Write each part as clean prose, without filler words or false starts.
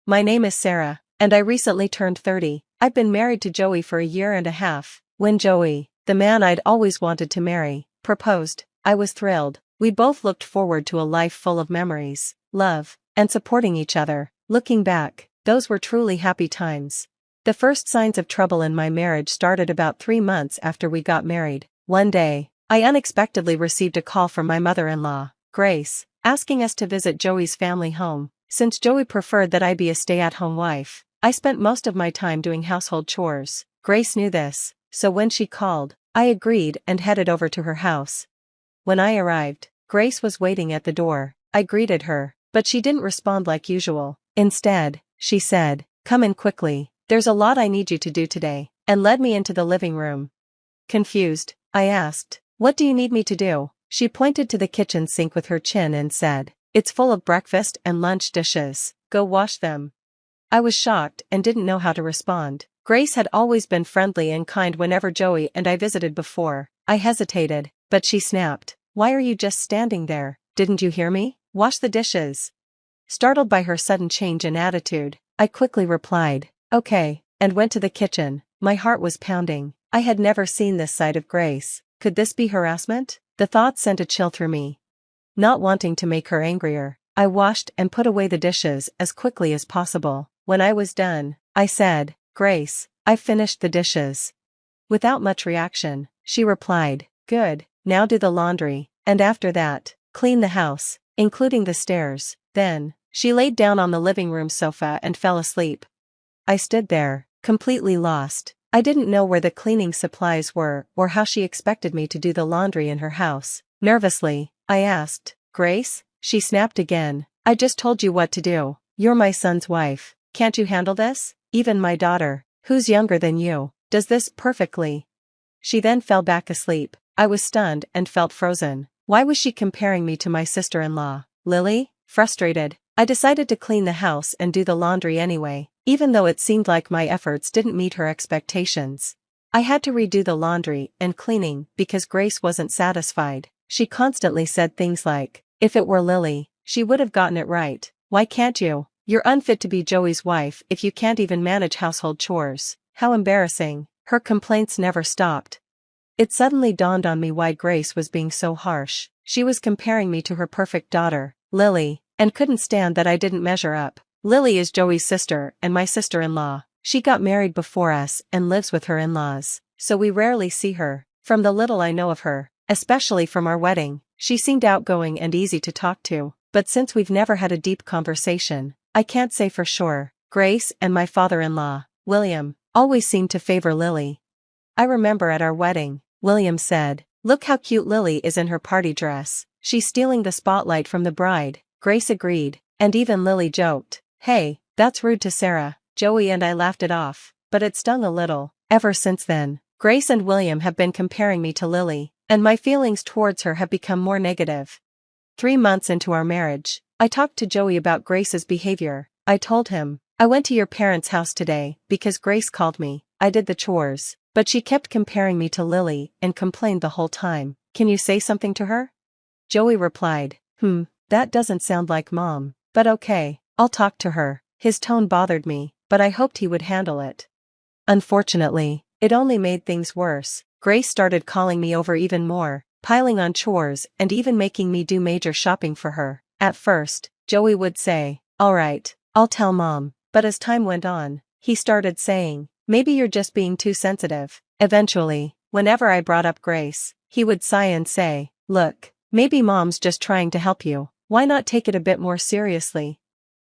My name is Sarah, and I recently turned 30. I've been married to Joey for a year and a half. When Joey, the man I'd always wanted to marry, proposed, I was thrilled. We both looked forward to a life full of memories, love, and supporting each other. Looking back, those were truly happy times. The first signs of trouble in my marriage started about 3 months after we got married. One day, I unexpectedly received a call from my mother-in-law, Grace, asking us to visit Joey's family home. Since Joey preferred that I be a stay-at-home wife, I spent most of my time doing household chores. Grace knew this, so when she called, I agreed and headed over to her house. When I arrived, Grace was waiting at the door. I greeted her, but she didn't respond like usual. Instead, she said, "Come in quickly, there's a lot I need you to do today," and led me into the living room. Confused, I asked, "What do you need me to do?" She pointed to the kitchen sink with her chin and said, "It's full of breakfast and lunch dishes, go wash them." I was shocked and didn't know how to respond. Grace had always been friendly and kind whenever Joey and I visited before. I hesitated, but she snapped, "Why are you just standing there? Didn't you hear me? Wash the dishes." Startled by her sudden change in attitude, I quickly replied, "Okay," and went to the kitchen. My heart was pounding. I had never seen this side of Grace. Could this be harassment? The thought sent a chill through me. Not wanting to make her angrier, I washed and put away the dishes as quickly as possible. When I was done, I said, "Grace, I've finished the dishes." Without much reaction, she replied, "Good, now do the laundry, and after that, clean the house, including the stairs." Then, she laid down on the living room sofa and fell asleep. I stood there, completely lost. I didn't know where the cleaning supplies were or how she expected me to do the laundry in her house. Nervously, I asked, "Grace?" She snapped again, "I just told you what to do. You're my son's wife. Can't you handle this? Even my daughter, who's younger than you, does this perfectly." She then fell back asleep. I was stunned and felt frozen. Why was she comparing me to my sister-in-law, Lily? Frustrated, I decided to clean the house and do the laundry anyway, even though it seemed like my efforts didn't meet her expectations. I had to redo the laundry and cleaning because Grace wasn't satisfied. She constantly said things like, "If it were Lily, she would have gotten it right. Why can't you? You're unfit to be Joey's wife if you can't even manage household chores." How embarrassing. Her complaints never stopped. It suddenly dawned on me why Grace was being so harsh. She was comparing me to her perfect daughter, Lily, and couldn't stand that I didn't measure up. Lily is Joey's sister and my sister-in-law. She got married before us and lives with her in-laws, so we rarely see her. From the little I know of her, especially from our wedding, she seemed outgoing and easy to talk to, but since we've never had a deep conversation, I can't say for sure. Grace and my father-in-law, William, always seemed to favor Lily. I remember at our wedding, William said, "Look how cute Lily is in her party dress. She's stealing the spotlight from the bride." Grace agreed, and even Lily joked, "Hey, that's rude to Sarah." Joey and I laughed it off, but it stung a little. Ever since then, Grace and William have been comparing me to Lily, and my feelings towards her have become more negative. 3 months into our marriage, I talked to Joey about Grace's behavior. I told him, "I went to your parents' house today because Grace called me. I did the chores, but she kept comparing me to Lily and complained the whole time. Can you say something to her?" Joey replied, That doesn't sound like Mom, but okay, I'll talk to her." His tone bothered me, but I hoped he would handle it. Unfortunately, it only made things worse. Grace started calling me over even more, piling on chores and even making me do major shopping for her. At first, Joey would say, "All right, I'll tell Mom," but as time went on, he started saying, "Maybe you're just being too sensitive." Eventually, whenever I brought up Grace, he would sigh and say, "Look, maybe Mom's just trying to help you. Why not take it a bit more seriously?"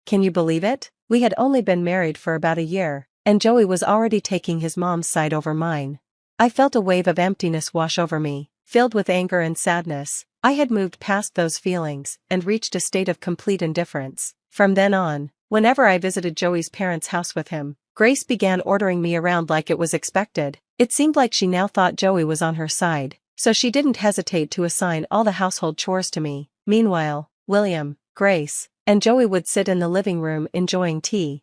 Can you believe it? We had only been married for about a year, and Joey was already taking his mom's side over mine. I felt a wave of emptiness wash over me, filled with anger and sadness. I had moved past those feelings and reached a state of complete indifference. From then on, whenever I visited Joey's parents' house with him, Grace began ordering me around like it was expected. It seemed like she now thought Joey was on her side, so she didn't hesitate to assign all the household chores to me. Meanwhile, William, Grace, and Joey would sit in the living room enjoying tea.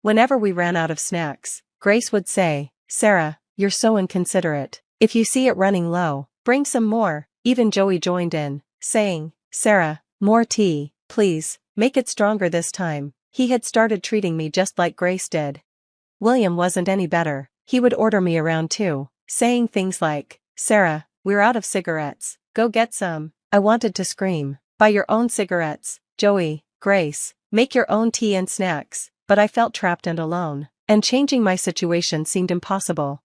Whenever we ran out of snacks, Grace would say, "Sarah, you're so inconsiderate. If you see it running low, bring some more." Even Joey joined in, saying, "Sarah, more tea, please, make it stronger this time." He had started treating me just like Grace did. William wasn't any better. He would order me around too, saying things like, "Sarah, we're out of cigarettes, go get some." I wanted to scream, "Buy your own cigarettes, Joey, Grace, make your own tea and snacks," but I felt trapped and alone, and changing my situation seemed impossible.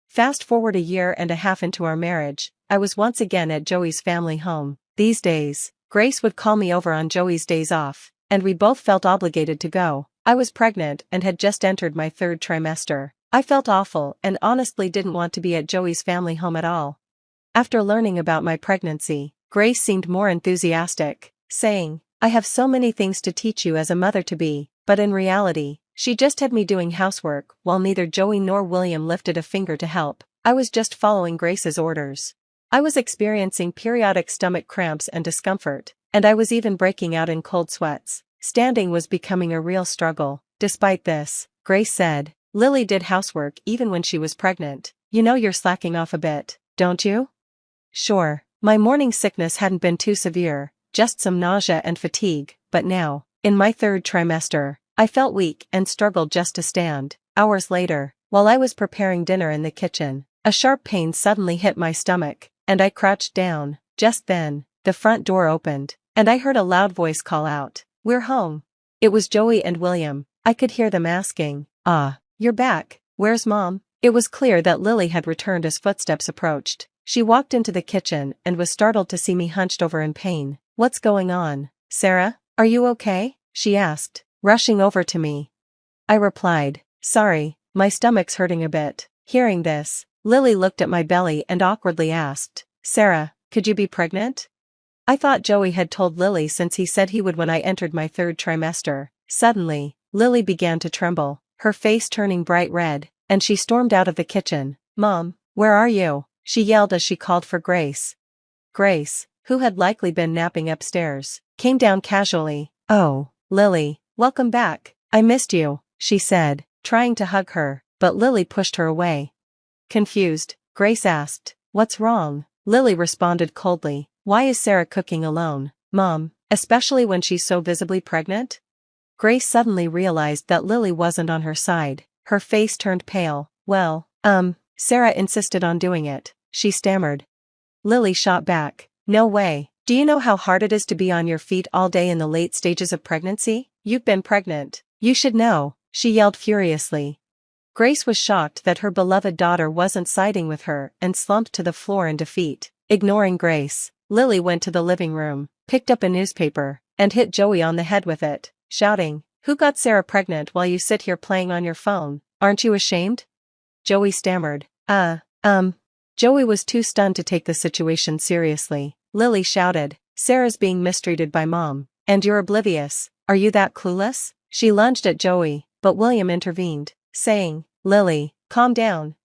Fast forward a year and a half into our marriage, I was once again at Joey's family home. These days, Grace would call me over on Joey's days off, and we both felt obligated to go. I was pregnant and had just entered my third trimester. I felt awful and honestly didn't want to be at Joey's family home at all. After learning about my pregnancy, Grace seemed more enthusiastic, saying, "I have so many things to teach you as a mother-to-be," but in reality, she just had me doing housework while neither Joey nor William lifted a finger to help. I was just following Grace's orders. I was experiencing periodic stomach cramps and discomfort, and I was even breaking out in cold sweats. Standing was becoming a real struggle. Despite this, Grace said, "Lily did housework even when she was pregnant. You know you're slacking off a bit, don't you?" Sure, my morning sickness hadn't been too severe, just some nausea and fatigue, but now, in my third trimester, I felt weak and struggled just to stand. Hours later, while I was preparing dinner in the kitchen, a sharp pain suddenly hit my stomach, and I crouched down. Just then, the front door opened, and I heard a loud voice call out, "We're home." It was Joey and William. I could hear them asking, "Ah, you're back, where's Mom?" It was clear that Lily had returned as footsteps approached. She walked into the kitchen and was startled to see me hunched over in pain. "What's going on, Sarah? Are you okay?" she asked, rushing over to me. I replied, "Sorry, my stomach's hurting a bit." Hearing this, Lily looked at my belly and awkwardly asked, "Sarah, could you be pregnant?" I thought Joey had told Lily since he said he would when I entered my third trimester. Suddenly, Lily began to tremble, her face turning bright red, and she stormed out of the kitchen. "Mom, where are you?" she yelled as she called for Grace. Grace, who had likely been napping upstairs, came down casually. "Oh, Lily, welcome back. I missed you," she said, trying to hug her, but Lily pushed her away. Confused, Grace asked, "What's wrong?" Lily responded coldly, "Why is Sarah cooking alone, Mom, especially when she's so visibly pregnant?" Grace suddenly realized that Lily wasn't on her side. Her face turned pale. "Well, Sarah insisted on doing it," she stammered. Lily shot back, "No way. Do you know how hard it is to be on your feet all day in the late stages of pregnancy? You've been pregnant. You should know," she yelled furiously. Grace was shocked that her beloved daughter wasn't siding with her and slumped to the floor in defeat. Ignoring Grace, Lily went to the living room, picked up a newspaper, and hit Joey on the head with it, shouting, "Who got Sarah pregnant while you sit here playing on your phone? Aren't you ashamed?" Joey stammered, Joey was too stunned to take the situation seriously. Lily shouted, "Sarah's being mistreated by Mom, and you're oblivious. Are you that clueless?" She lunged at Joey, but William intervened, saying, "Lily, calm down.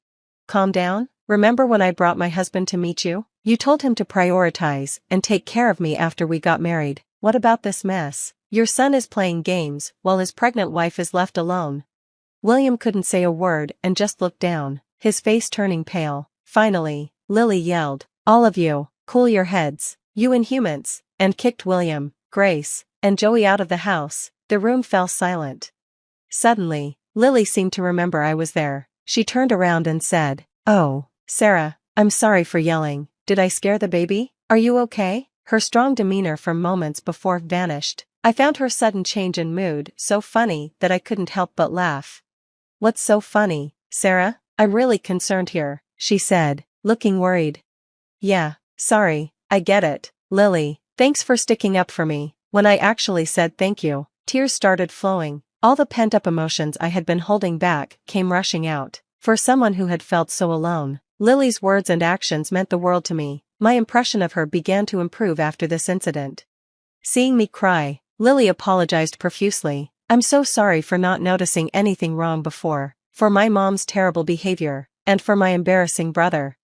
Calm down? Remember when I brought my husband to meet you? You told him to prioritize and take care of me after we got married. What about this mess? Your son is playing games while his pregnant wife is left alone." William couldn't say a word and just looked down, his face turning pale. Finally, Lily yelled, "All of you, cool your heads, you inhumans," and kicked William, Grace, and Joey out of the house. The room fell silent. Suddenly, Lily seemed to remember I was there. She turned around and said, "Oh, Sarah, I'm sorry for yelling. Did I scare the baby? Are you okay?" Her strong demeanor from moments before vanished. I found her sudden change in mood so funny that I couldn't help but laugh. "What's so funny, Sarah? I'm really concerned here," she said, looking worried. "Yeah, sorry, I get it, Lily. Thanks for sticking up for me." When I actually said thank you, tears started flowing. All the pent-up emotions I had been holding back came rushing out. For someone who had felt so alone, Lily's words and actions meant the world to me. My impression of her began to improve after this incident. Seeing me cry, Lily apologized profusely. "I'm so sorry for not noticing anything wrong before, for my mom's terrible behavior, and for my embarrassing brother."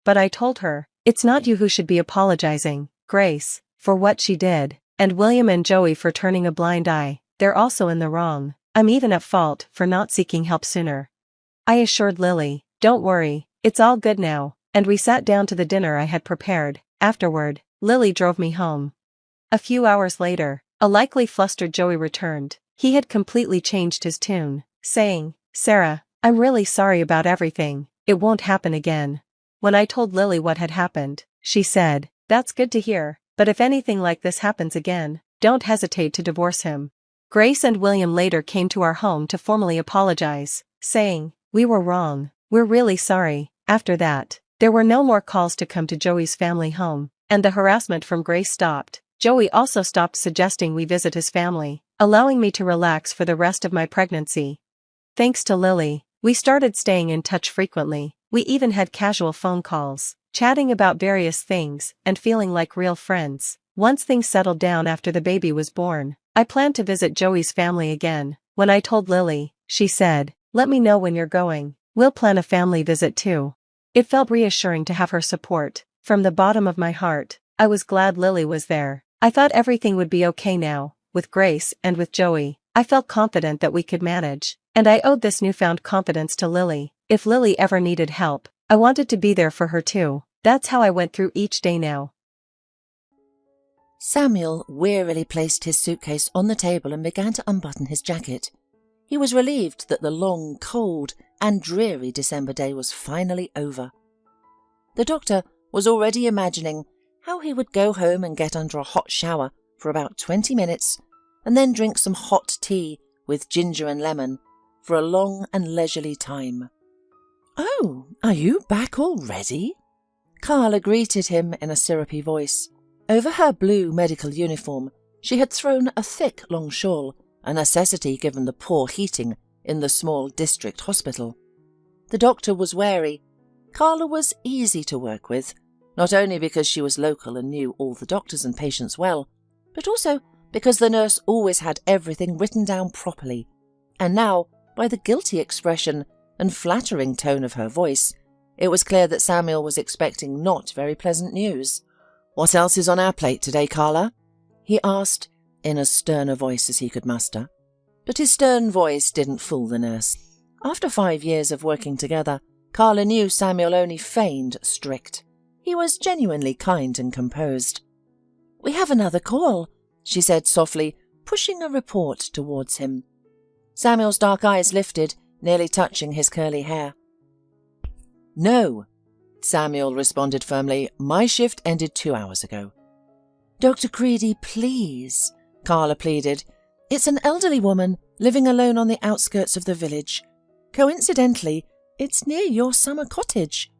But I told her, "It's not you who should be apologizing, Grace, for what she did, and William and Joey for turning a blind eye. They're also in the wrong. I'm even at fault for not seeking help sooner." I assured Lily, "Don't worry, it's all good now," and we sat down to the dinner I had prepared. Afterward, Lily drove me home. A few hours later, a likely flustered Joey returned. He had completely changed his tune, saying, "Sarah, I'm really sorry about everything, it won't happen again." When I told Lily what had happened, she said, "That's good to hear, but if anything like this happens again, don't hesitate to divorce him." Grace and William later came to our home to formally apologize, saying, "We were wrong, we're really sorry." After that, there were no more calls to come to Joey's family home, and the harassment from Grace stopped. Joey also stopped suggesting we visit his family, allowing me to relax for the rest of my pregnancy. Thanks to Lily, we started staying in touch frequently. We even had casual phone calls, chatting about various things and feeling like real friends. Once things settled down after the baby was born, I planned to visit Joey's family again. When I told Lily, she said, "Let me know when you're going. We'll plan a family visit too." It felt reassuring to have her support. From the bottom of my heart, I was glad Lily was there. I thought everything would be okay now, with Grace and with Joey. I felt confident that we could manage, and I owed this newfound confidence to Lily. If Lily ever needed help, I wanted to be there for her too. That's how I went through each day now. Samuel wearily placed his suitcase on the table and began to unbutton his jacket. He was relieved that the long, cold, and dreary December day was finally over. The doctor was already imagining how he would go home and get under a hot shower for about 20 minutes and then drink some hot tea with ginger and lemon for a long and leisurely time. "Oh, are you back already?" Carla greeted him in a syrupy voice. Over her blue medical uniform, she had thrown a thick long shawl, a necessity given the poor heating in the small district hospital. The doctor was wary. Carla was easy to work with, not only because she was local and knew all the doctors and patients well, but also because the nurse always had everything written down properly. And now, by the guilty expression and flattering tone of her voice, it was clear that Samuel was expecting not very pleasant news. "What else is on our plate today, Carla?" he asked, in as stern a voice as he could muster. But his stern voice didn't fool the nurse. After 5 years of working together, Carla knew Samuel only feigned strict. He was genuinely kind and composed. "We have another call," she said softly, pushing a report towards him. Samuel's dark eyes lifted, nearly touching his curly hair. "No," Samuel responded firmly. "My shift ended 2 hours ago." "Dr. Creedy, please," Carla pleaded. "It's an elderly woman living alone on the outskirts of the village. Coincidentally, it's near your summer cottage.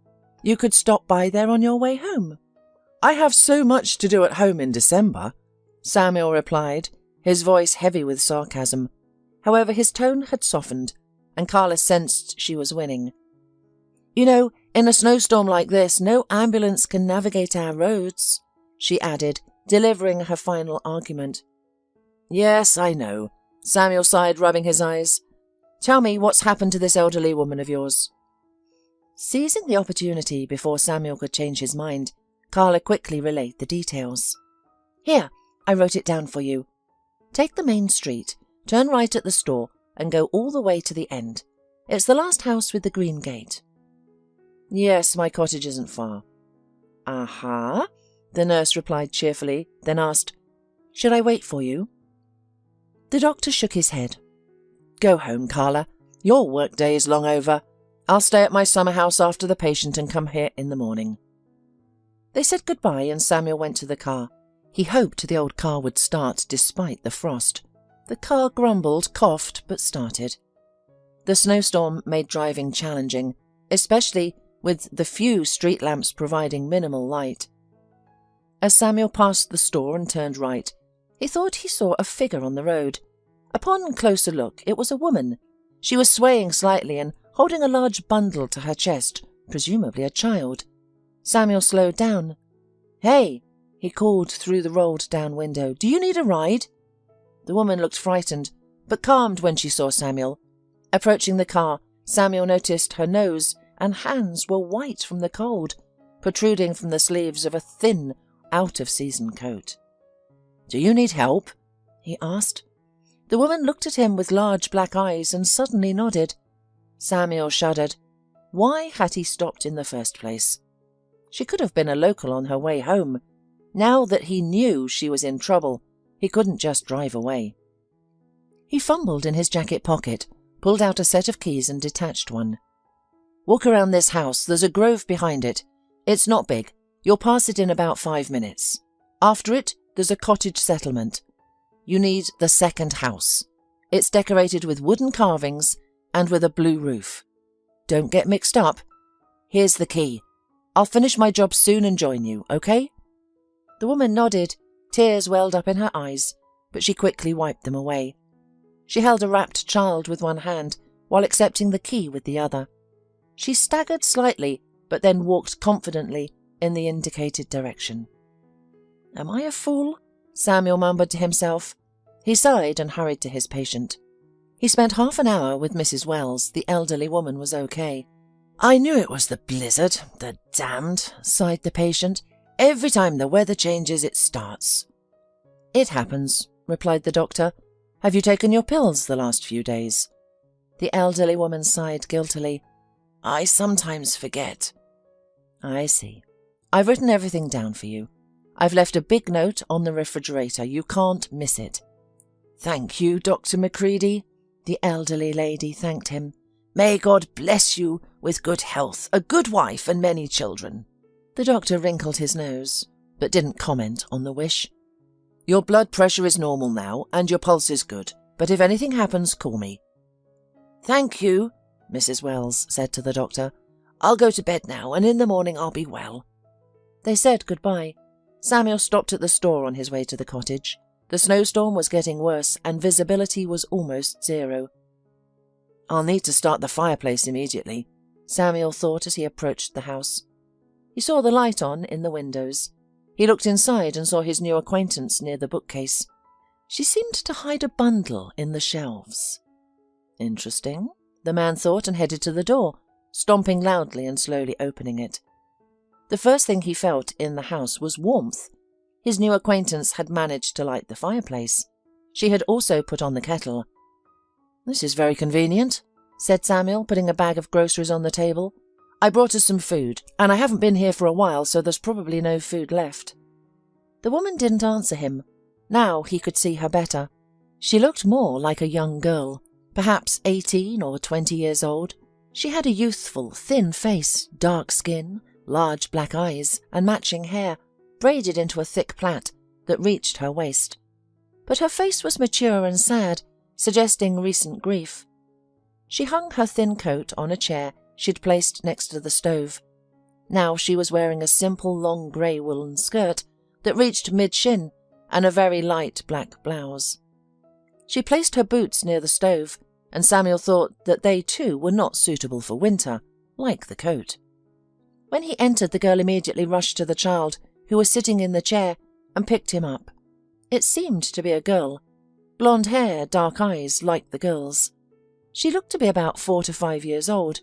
You could stop by there on your way home." "I have so much to do at home in December," Samuel replied, his voice heavy with sarcasm. However, his tone had softened, and Carla sensed she was winning. "You know, in a snowstorm like this, no ambulance can navigate our roads," she added, delivering her final argument. "Yes, I know," Samuel sighed, rubbing his eyes. "Tell me what's happened to this elderly woman of yours." Seizing the opportunity before Samuel could change his mind, Carla quickly relayed the details. "Here, I wrote it down for you. Take the main street, turn right at the store, and go all the way to the end. It's the last house with the green gate." "Yes, my cottage isn't far." "Aha," the nurse replied cheerfully, then asked, "Should I wait for you?" The doctor shook his head. "Go home, Carla. Your workday is long over. I'll stay at my summer house after the patient and come here in the morning." They said goodbye and Samuel went to the car. He hoped the old car would start despite the frost. The car grumbled, coughed, but started. The snowstorm made driving challenging, especially with the few street lamps providing minimal light. As Samuel passed the store and turned right, he thought he saw a figure on the road. Upon closer look, it was a woman. She was swaying slightly and holding a large bundle to her chest, presumably a child. Samuel slowed down. "Hey," he called through the rolled-down window, "do you need a ride?" The woman looked frightened, but calmed when she saw Samuel. Approaching the car, Samuel noticed her nose and hands were white from the cold, protruding from the sleeves of a thin, out-of-season coat. "Do you need help?" he asked. The woman looked at him with large black eyes and suddenly nodded. Samuel shuddered. Why had he stopped in the first place? She could have been a local on her way home. Now that he knew she was in trouble, he couldn't just drive away. He fumbled in his jacket pocket, pulled out a set of keys and detached one. "Walk around this house. There's a grove behind it. It's not big. You'll pass it in about 5 minutes. After it, there's a cottage settlement. You need the second house. It's decorated with wooden carvings and with a blue roof. Don't get mixed up. Here's the key. I'll finish my job soon and join you, okay?" The woman nodded. Tears welled up in her eyes, but she quickly wiped them away. She held a wrapped child with one hand while accepting the key with the other. She staggered slightly, but then walked confidently in the indicated direction. "Am I a fool?" Samuel mumbled to himself. He sighed and hurried to his patient. He spent half an hour with Mrs. Wells. The elderly woman was okay. "I knew it was the blizzard, the damned," sighed the patient. "Every time the weather changes, it starts." "It happens," replied the doctor. "Have you taken your pills the last few days?" The elderly woman sighed guiltily. "I sometimes forget." "I see. I've written everything down for you. I've left a big note on the refrigerator. You can't miss it." "Thank you, Dr. Macready." The elderly lady thanked him. "May God bless you with good health, a good wife, and many children." The doctor wrinkled his nose, but didn't comment on the wish. "Your blood pressure is normal now, and your pulse is good, but if anything happens, call me." "Thank you," Mrs. Wells said to the doctor. "I'll go to bed now, and in the morning I'll be well." They said goodbye. Samuel stopped at the store on his way to the cottage. The snowstorm was getting worse, and visibility was almost zero. "I'll need to start the fireplace immediately," Samuel thought as he approached the house. He saw the light on in the windows. He looked inside and saw his new acquaintance near the bookcase. She seemed to hide a bundle in the shelves. Interesting, the man thought, and headed to the door, stomping loudly and slowly opening it. The first thing he felt in the house was warmth. His new acquaintance had managed to light the fireplace. She had also put on the kettle. "This is very convenient," said Samuel, putting a bag of groceries on the table. "I brought us some food, and I haven't been here for a while, so there's probably no food left." The woman didn't answer him. Now he could see her better. She looked more like a young girl, perhaps 18 or 20 years old. She had a youthful, thin face, dark skin, large black eyes, and matching hair, braided into a thick plait that reached her waist. But her face was mature and sad, suggesting recent grief. She hung her thin coat on a chair she'd placed next to the stove. Now she was wearing a simple long grey woolen skirt that reached mid-shin and a very light black blouse. She placed her boots near the stove, and Samuel thought that they too were not suitable for winter, like the coat. When he entered, the girl immediately rushed to the child, who was sitting in the chair, and picked him up. It seemed to be a girl. Blonde hair, dark eyes, like the girl's. She looked to be about 4 to 5 years old.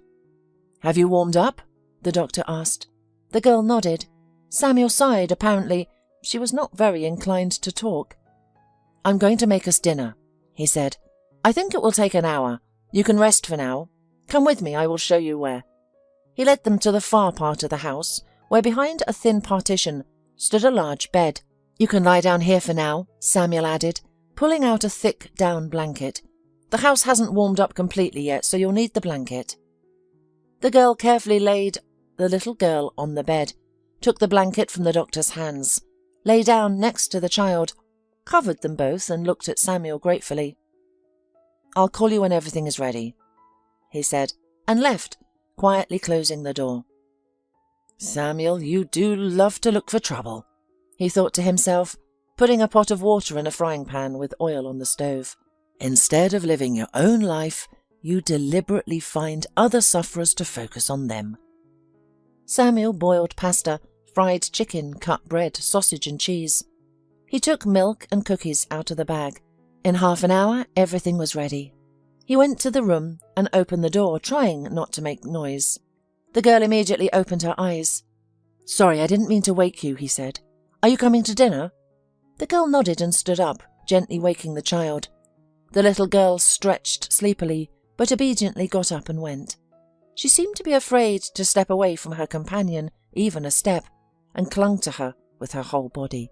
"Have you warmed up?" the doctor asked. The girl nodded. Samuel sighed. Apparently, she was not very inclined to talk. "I'm going to make us dinner," he said. "I think it will take an hour. You can rest for now. Come with me, I will show you where." He led them to the far part of the house, where behind a thin partition stood a large bed. "You can lie down here for now," Samuel added, pulling out a thick down blanket. "The house hasn't warmed up completely yet, so you'll need the blanket." The girl carefully laid the little girl on the bed, took the blanket from the doctor's hands, lay down next to the child, covered them both, and looked at Samuel gratefully. "I'll call you when everything is ready," he said, and left, quietly closing the door. "Samuel, you do love to look for trouble," he thought to himself, putting a pot of water in a frying pan with oil on the stove. "Instead of living your own life, you deliberately find other sufferers to focus on them." Samuel boiled pasta, fried chicken, cut bread, sausage and cheese. He took milk and cookies out of the bag. In half an hour, everything was ready. He went to the room and opened the door, trying not to make noise. The girl immediately opened her eyes. "Sorry, I didn't mean to wake you," he said. "Are you coming to dinner?" The girl nodded and stood up, gently waking the child. The little girl stretched sleepily, but obediently got up and went. She seemed to be afraid to step away from her companion, even a step, and clung to her with her whole body.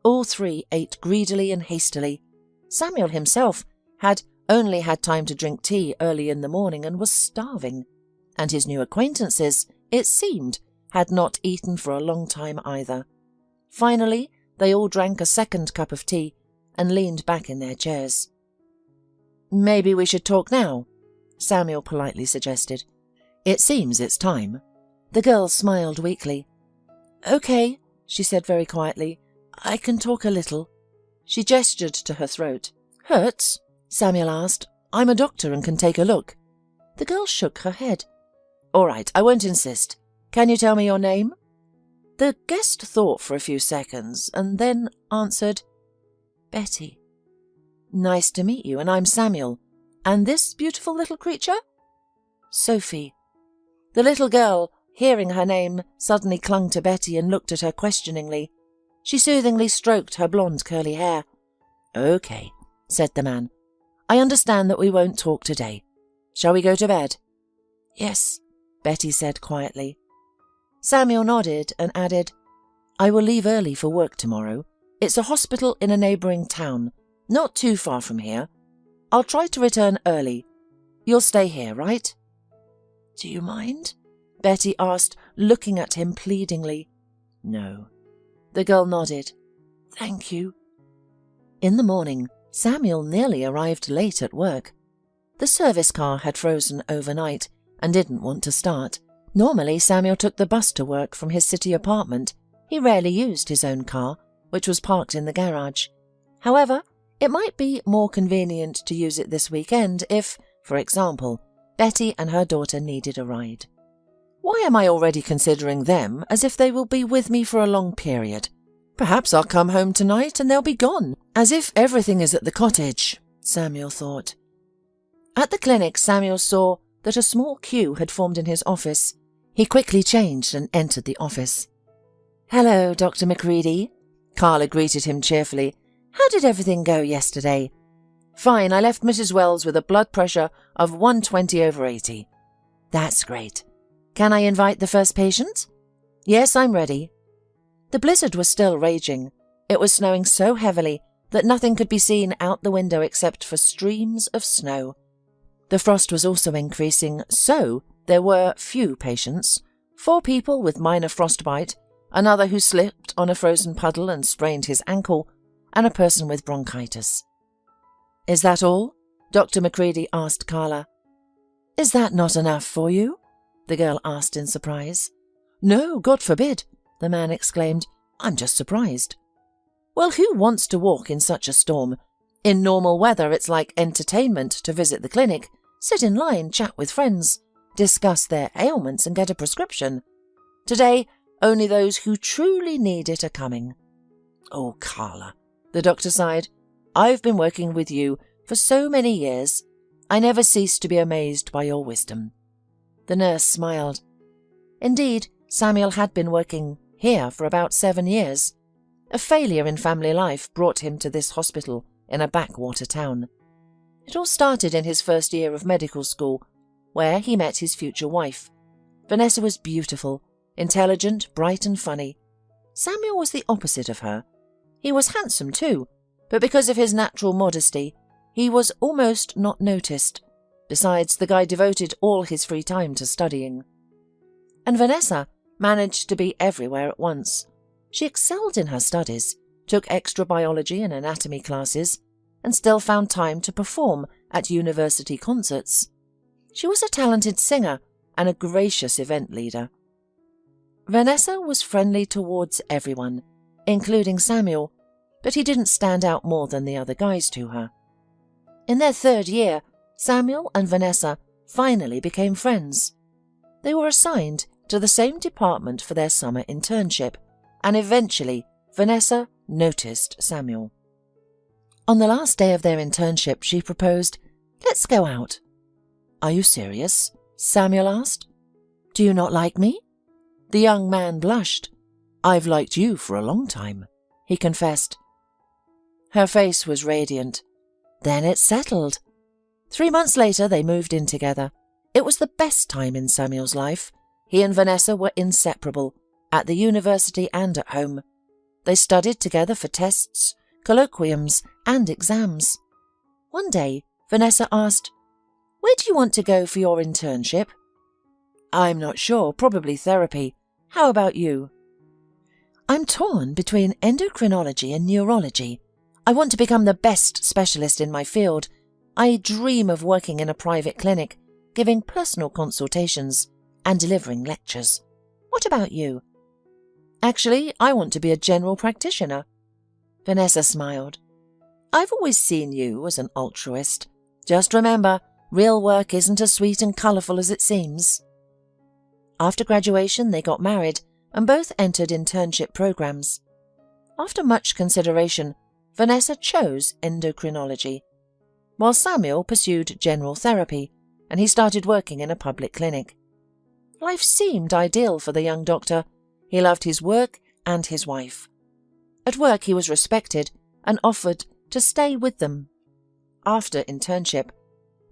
All three ate greedily and hastily. Samuel himself had only had time to drink tea early in the morning and was starving, and his new acquaintances, it seemed, had not eaten for a long time either. Finally, they all drank a second cup of tea and leaned back in their chairs. "Maybe we should talk now," Samuel politely suggested. "It seems it's time." The girl smiled weakly. "Okay," she said very quietly. "I can talk a little." She gestured to her throat. "Hurts?" Samuel asked. "I'm a doctor and can take a look." The girl shook her head. "All right, I won't insist. Can you tell me your name?" The guest thought for a few seconds and then answered, "Betty." "Nice to meet you, and I'm Samuel. And this beautiful little creature?" "Sophie." The little girl, hearing her name, suddenly clung to Betty and looked at her questioningly. She soothingly stroked her blonde curly hair. "Okay," said the man. "I understand that we won't talk today. Shall we go to bed?" "Yes," Betty said quietly. Samuel nodded and added, "I will leave early for work tomorrow. It's a hospital in a neighbouring town, not too far from here. I'll try to return early. You'll stay here, right?" "Do you mind?" Betty asked, looking at him pleadingly. "No." The girl nodded. "Thank you." In the morning, Samuel nearly arrived late at work. The service car had frozen overnight and didn't want to start. Normally, Samuel took the bus to work from his city apartment. He rarely used his own car, which was parked in the garage. However, it might be more convenient to use it this weekend if, for example, Betty and her daughter needed a ride. "Why am I already considering them as if they will be with me for a long period? Perhaps I'll come home tonight and they'll be gone, as if everything is at the cottage," Samuel thought. At the clinic, Samuel saw that a small queue had formed in his office. He quickly changed and entered the office. "Hello, Dr. McCready," Carla greeted him cheerfully. "How did everything go yesterday?" "Fine, I left Mrs. Wells with a blood pressure of 120/80. "That's great. Can I invite the first patient?" "Yes, I'm ready." The blizzard was still raging. It was snowing so heavily that nothing could be seen out the window except for streams of snow. The frost was also increasing, so there were few patients. 4 people with minor frostbite, another who slipped on a frozen puddle and sprained his ankle, and a person with bronchitis. "Is that all?" Dr. McCready asked Carla. "Is that not enough for you?" the girl asked in surprise. "No, God forbid," the man exclaimed. "I'm just surprised." "Well, who wants to walk in such a storm? In normal weather, it's like entertainment to visit the clinic, sit in line, chat with friends, discuss their ailments and get a prescription. Today, only those who truly need it are coming." "Oh, Carla," the doctor sighed. "I've been working with you for so many years. I never cease to be amazed by your wisdom." The nurse smiled. Indeed, Samuel had been working here for about 7 years. A failure in family life brought him to this hospital in a backwater town. It all started in his first year of medical school, where he met his future wife. Vanessa was beautiful, intelligent, bright and funny. Samuel was the opposite of her. He was handsome too, but because of his natural modesty, he was almost not noticed. Besides, the guy devoted all his free time to studying. And Vanessa managed to be everywhere at once. She excelled in her studies, took extra biology and anatomy classes, and still found time to perform at university concerts. She was a talented singer and a gracious event leader. Vanessa was friendly towards everyone, including Samuel, but he didn't stand out more than the other guys to her. In their 3rd year, Samuel and Vanessa finally became friends. They were assigned to the same department for their summer internship, and eventually Vanessa noticed Samuel. On the last day of their internship, she proposed, "Let's go out." "Are you serious?" Samuel asked. "Do you not like me?" The young man blushed. "I've liked you for a long time," he confessed. Her face was radiant. Then it settled. 3 months later, they moved in together. It was the best time in Samuel's life. He and Vanessa were inseparable, at the university and at home. They studied together for tests, colloquiums, and exams. One day, Vanessa asked, "Where do you want to go for your internship?" "I'm not sure, probably therapy. How about you?" "I'm torn between endocrinology and neurology. I want to become the best specialist in my field. I dream of working in a private clinic, giving personal consultations and delivering lectures. What about you?" "Actually, I want to be a general practitioner." Vanessa smiled. "I've always seen you as an altruist. Just remember, real work isn't as sweet and colourful as it seems." After graduation, they got married and both entered internship programs. After much consideration, Vanessa chose endocrinology, while Samuel pursued general therapy, and he started working in a public clinic. Life seemed ideal for the young doctor. He loved his work and his wife. At work, he was respected and offered to stay with them after internship,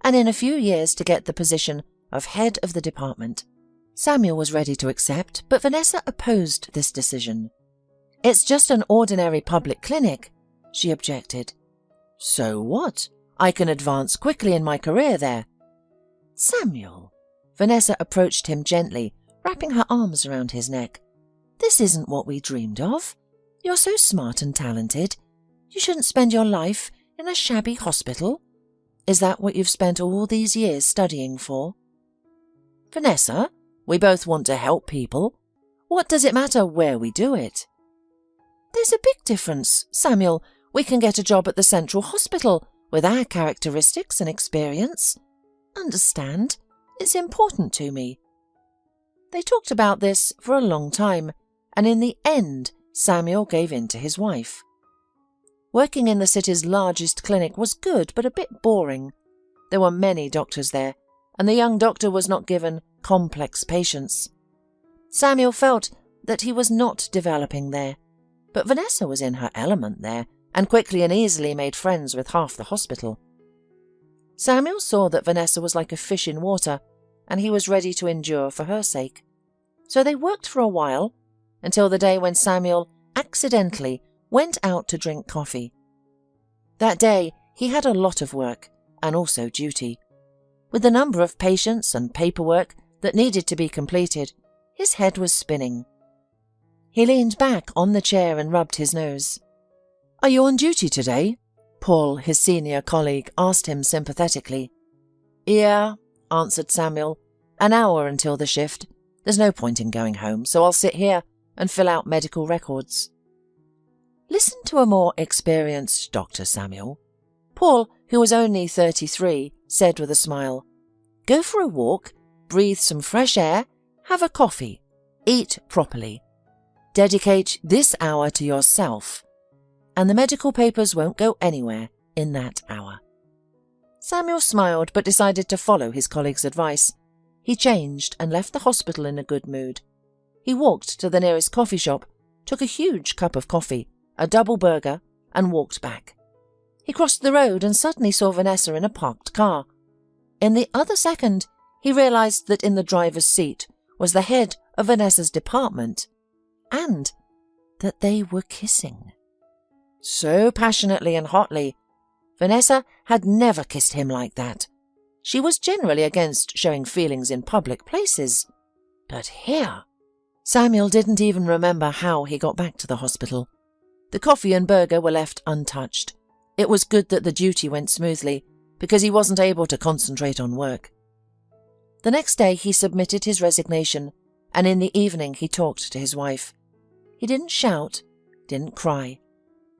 and in a few years to get the position of head of the department. Samuel was ready to accept, but Vanessa opposed this decision. "It's just an ordinary public clinic," she objected. "So what? I can advance quickly in my career there." "Samuel," Vanessa approached him gently, wrapping her arms around his neck. "This isn't what we dreamed of. You're so smart and talented. You shouldn't spend your life in a shabby hospital. Is that what you've spent all these years studying for?" "Vanessa, we both want to help people. What does it matter where we do it?" "There's a big difference, Samuel. We can get a job at the Central Hospital with our characteristics and experience. Understand? It's important to me." They talked about this for a long time, and in the end, Samuel gave in to his wife. Working in the city's largest clinic was good but a bit boring. There were many doctors there, and the young doctor was not given complex patients. Samuel felt that he was not developing there, but Vanessa was in her element there and quickly and easily made friends with half the hospital. Samuel saw that Vanessa was like a fish in water, and he was ready to endure for her sake. So they worked for a while, until the day when Samuel accidentally went out to drink coffee. That day he had a lot of work, and also duty. With the number of patients and paperwork that needed to be completed, his head was spinning. He leaned back on the chair and rubbed his nose. "Are you on duty today?" Paul, his senior colleague, asked him sympathetically. "Yeah," answered Samuel. "An hour until the shift. There's no point in going home, so I'll sit here and fill out medical records." "Listen to a more experienced doctor, Samuel," Paul, who was only 33, said with a smile. "Go for a walk, breathe some fresh air, have a coffee, eat properly. Dedicate this hour to yourself, and the medical papers won't go anywhere in that hour." Samuel smiled but decided to follow his colleague's advice. He changed and left the hospital in a good mood. He walked to the nearest coffee shop, took a huge cup of coffee, a double burger, and walked back. He crossed the road and suddenly saw Vanessa in a parked car. In the other second, he realized that in the driver's seat was the head of Vanessa's department, and that they were kissing. So passionately and hotly. Vanessa had never kissed him like that. She was generally against showing feelings in public places. But here... Samuel didn't even remember how he got back to the hospital. The coffee and burger were left untouched. It was good that the duty went smoothly, because he wasn't able to concentrate on work. The next day he submitted his resignation, and in the evening he talked to his wife. He didn't shout, didn't cry,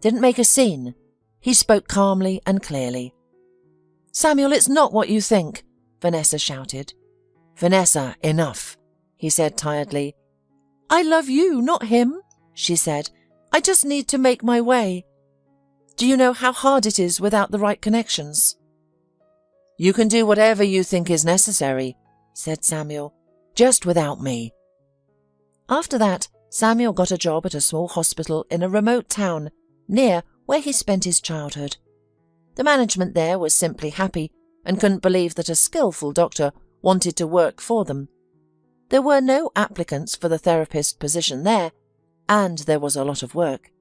didn't make a scene. He spoke calmly and clearly. "Samuel, it's not what you think," Vanessa shouted. "Vanessa, enough," he said tiredly. "I love you, not him," she said. "I just need to make my way. Do you know how hard it is without the right connections?" "You can do whatever you think is necessary," said Samuel, "just without me." After that, Samuel got a job at a small hospital in a remote town near where he spent his childhood. The management there was simply happy and couldn't believe that a skillful doctor wanted to work for them. There were no applicants for the therapist position there, and there was a lot of work.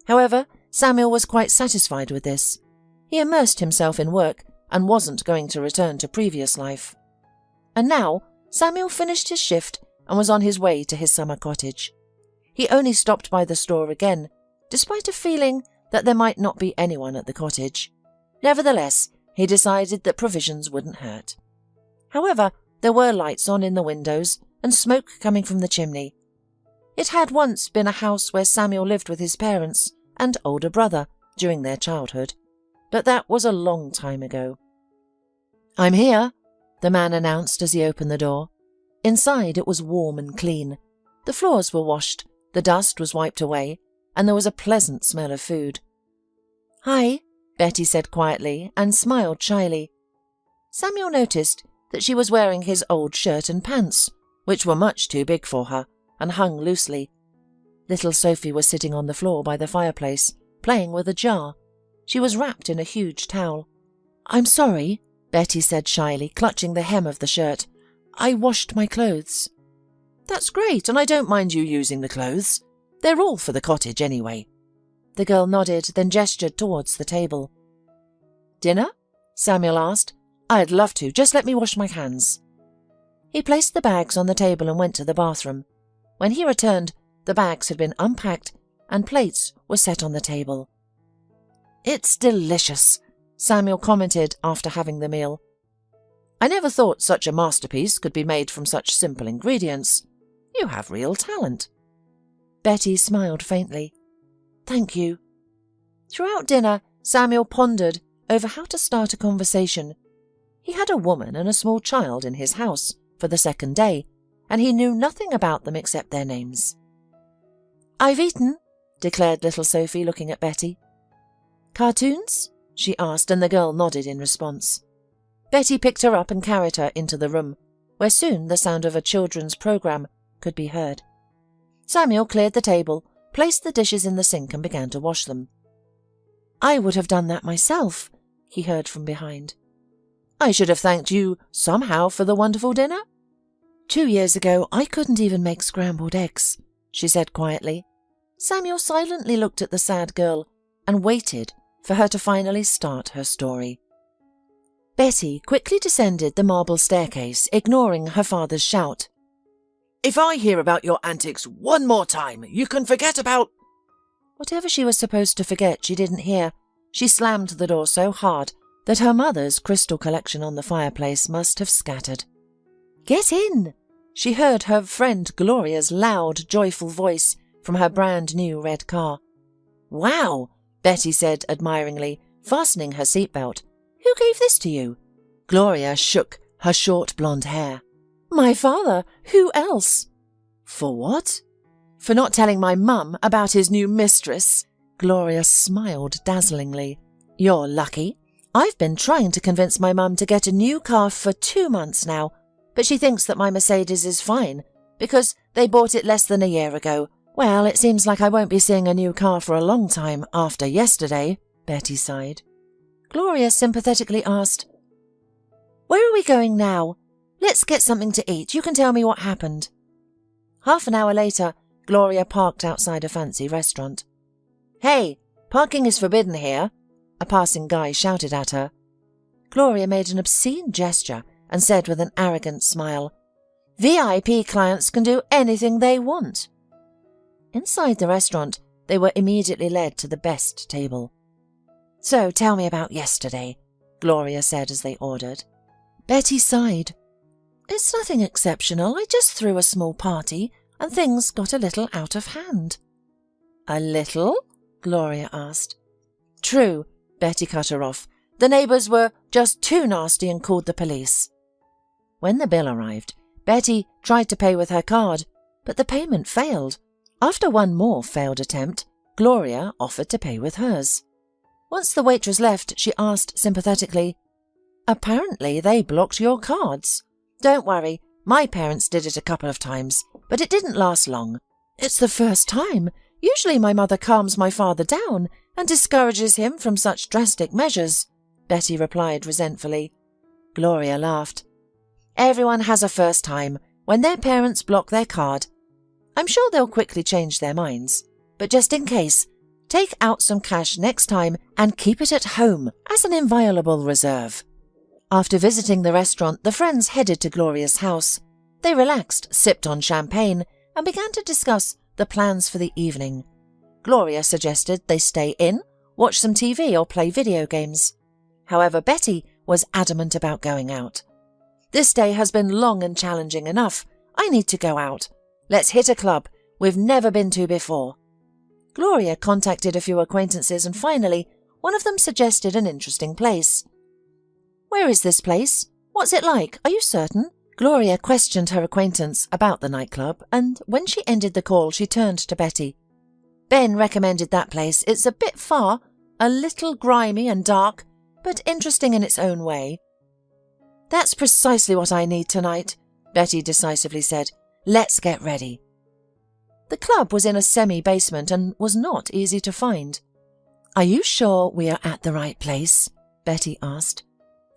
However, Samuel was quite satisfied with this. He immersed himself in work and wasn't going to return to previous life. And now Samuel finished his shift and was on his way to his summer cottage. He only stopped by the store again, despite a feeling that there might not be anyone at the cottage. Nevertheless, he decided that provisions wouldn't hurt. However, there were lights on in the windows and smoke coming from the chimney. It had once been a house where Samuel lived with his parents and older brother during their childhood, but that was a long time ago. "I'm here," the man announced as he opened the door. Inside it was warm and clean. The floors were washed, the dust was wiped away, and there was a pleasant smell of food. "Hi," Betty said quietly and smiled shyly. Samuel noticed that she was wearing his old shirt and pants, which were much too big for her and hung loosely. Little Sophie was sitting on the floor by the fireplace, playing with a jar. She was wrapped in a huge towel. "I'm sorry," Betty said shyly, clutching the hem of the shirt. "I washed my clothes." "That's great, and I don't mind you using the clothes. They're all for the cottage anyway." The girl nodded, then gestured towards the table. "Dinner?" Samuel asked. "I'd love to. Just let me wash my hands." He placed the bags on the table and went to the bathroom. When he returned, the bags had been unpacked and plates were set on the table. "It's delicious," Samuel commented after having the meal. "I never thought such a masterpiece could be made from such simple ingredients. You have real talent." Betty smiled faintly. "Thank you." Throughout dinner, Samuel pondered over how to start a conversation. He had a woman and a small child in his house for the second day, and he knew nothing about them except their names. "I've eaten," declared little Sophie, looking at Betty. "Cartoons?" she asked, and the girl nodded in response. Betty picked her up and carried her into the room, where soon the sound of a children's program could be heard. Samuel cleared the table, placed the dishes in the sink and began to wash them. "I would have done that myself," he heard from behind. "I should have thanked you somehow for the wonderful dinner." 2 years ago, I couldn't even make scrambled eggs," she said quietly. Samuel silently looked at the sad girl and waited for her to finally start her story. Betty quickly descended the marble staircase, ignoring her father's shout. "If I hear about your antics one more time, you can forget about—" Whatever she was supposed to forget, she didn't hear. She slammed the door so hard that her mother's crystal collection on the fireplace must have scattered. "Get in!" She heard her friend Gloria's loud, joyful voice from her brand-new red car. "Wow!" Betty said admiringly, fastening her seatbelt. "Who gave this to you?" Gloria shook her short blonde hair. "My father. Who else?" "For what?" "For not telling my mum about his new mistress." Gloria smiled dazzlingly. "You're lucky. I've been trying to convince my mum to get a new car for 2 months now, but she thinks that my Mercedes is fine because they bought it less than a year ago. Well, it seems like I won't be seeing a new car for a long time after yesterday," Betty sighed. Gloria sympathetically asked, "Where are we going now? Let's get something to eat. You can tell me what happened." Half an hour later, Gloria parked outside a fancy restaurant. "Hey, parking is forbidden here," a passing guy shouted at her. Gloria made an obscene gesture and said with an arrogant smile, "VIP clients can do anything they want." Inside the restaurant, they were immediately led to the best table. "So tell me about yesterday," Gloria said as they ordered. Betty sighed. "It's nothing exceptional. I just threw a small party and things got a little out of hand." "A little?" Gloria asked. "True," Betty cut her off. "The neighbours were just too nasty and called the police." When the bill arrived, Betty tried to pay with her card, but the payment failed. After one more failed attempt, Gloria offered to pay with hers. Once the waitress left, she asked sympathetically, "Apparently they blocked your cards." "Don't worry, my parents did it a couple of times, but it didn't last long." "It's the first time. Usually my mother calms my father down and discourages him from such drastic measures," Betty replied resentfully. Gloria laughed. "Everyone has a first time when their parents block their card. I'm sure they'll quickly change their minds, but just in case, take out some cash next time and keep it at home as an inviolable reserve." After visiting the restaurant, the friends headed to Gloria's house. They relaxed, sipped on champagne, and began to discuss the plans for the evening. Gloria suggested they stay in, watch some TV or play video games. However, Betty was adamant about going out. "This day has been long and challenging enough. I need to go out. Let's hit a club we've never been to before." Gloria contacted a few acquaintances and finally, one of them suggested an interesting place. "Where is this place? What's it like? Are you certain?" Gloria questioned her acquaintance about the nightclub, and when she ended the call, she turned to Betty. "Ben recommended that place. It's a bit far, a little grimy and dark, but interesting in its own way." "That's precisely what I need tonight," Betty decisively said. "Let's get ready." The club was in a semi-basement and was not easy to find. "Are you sure we are at the right place?" Betty asked.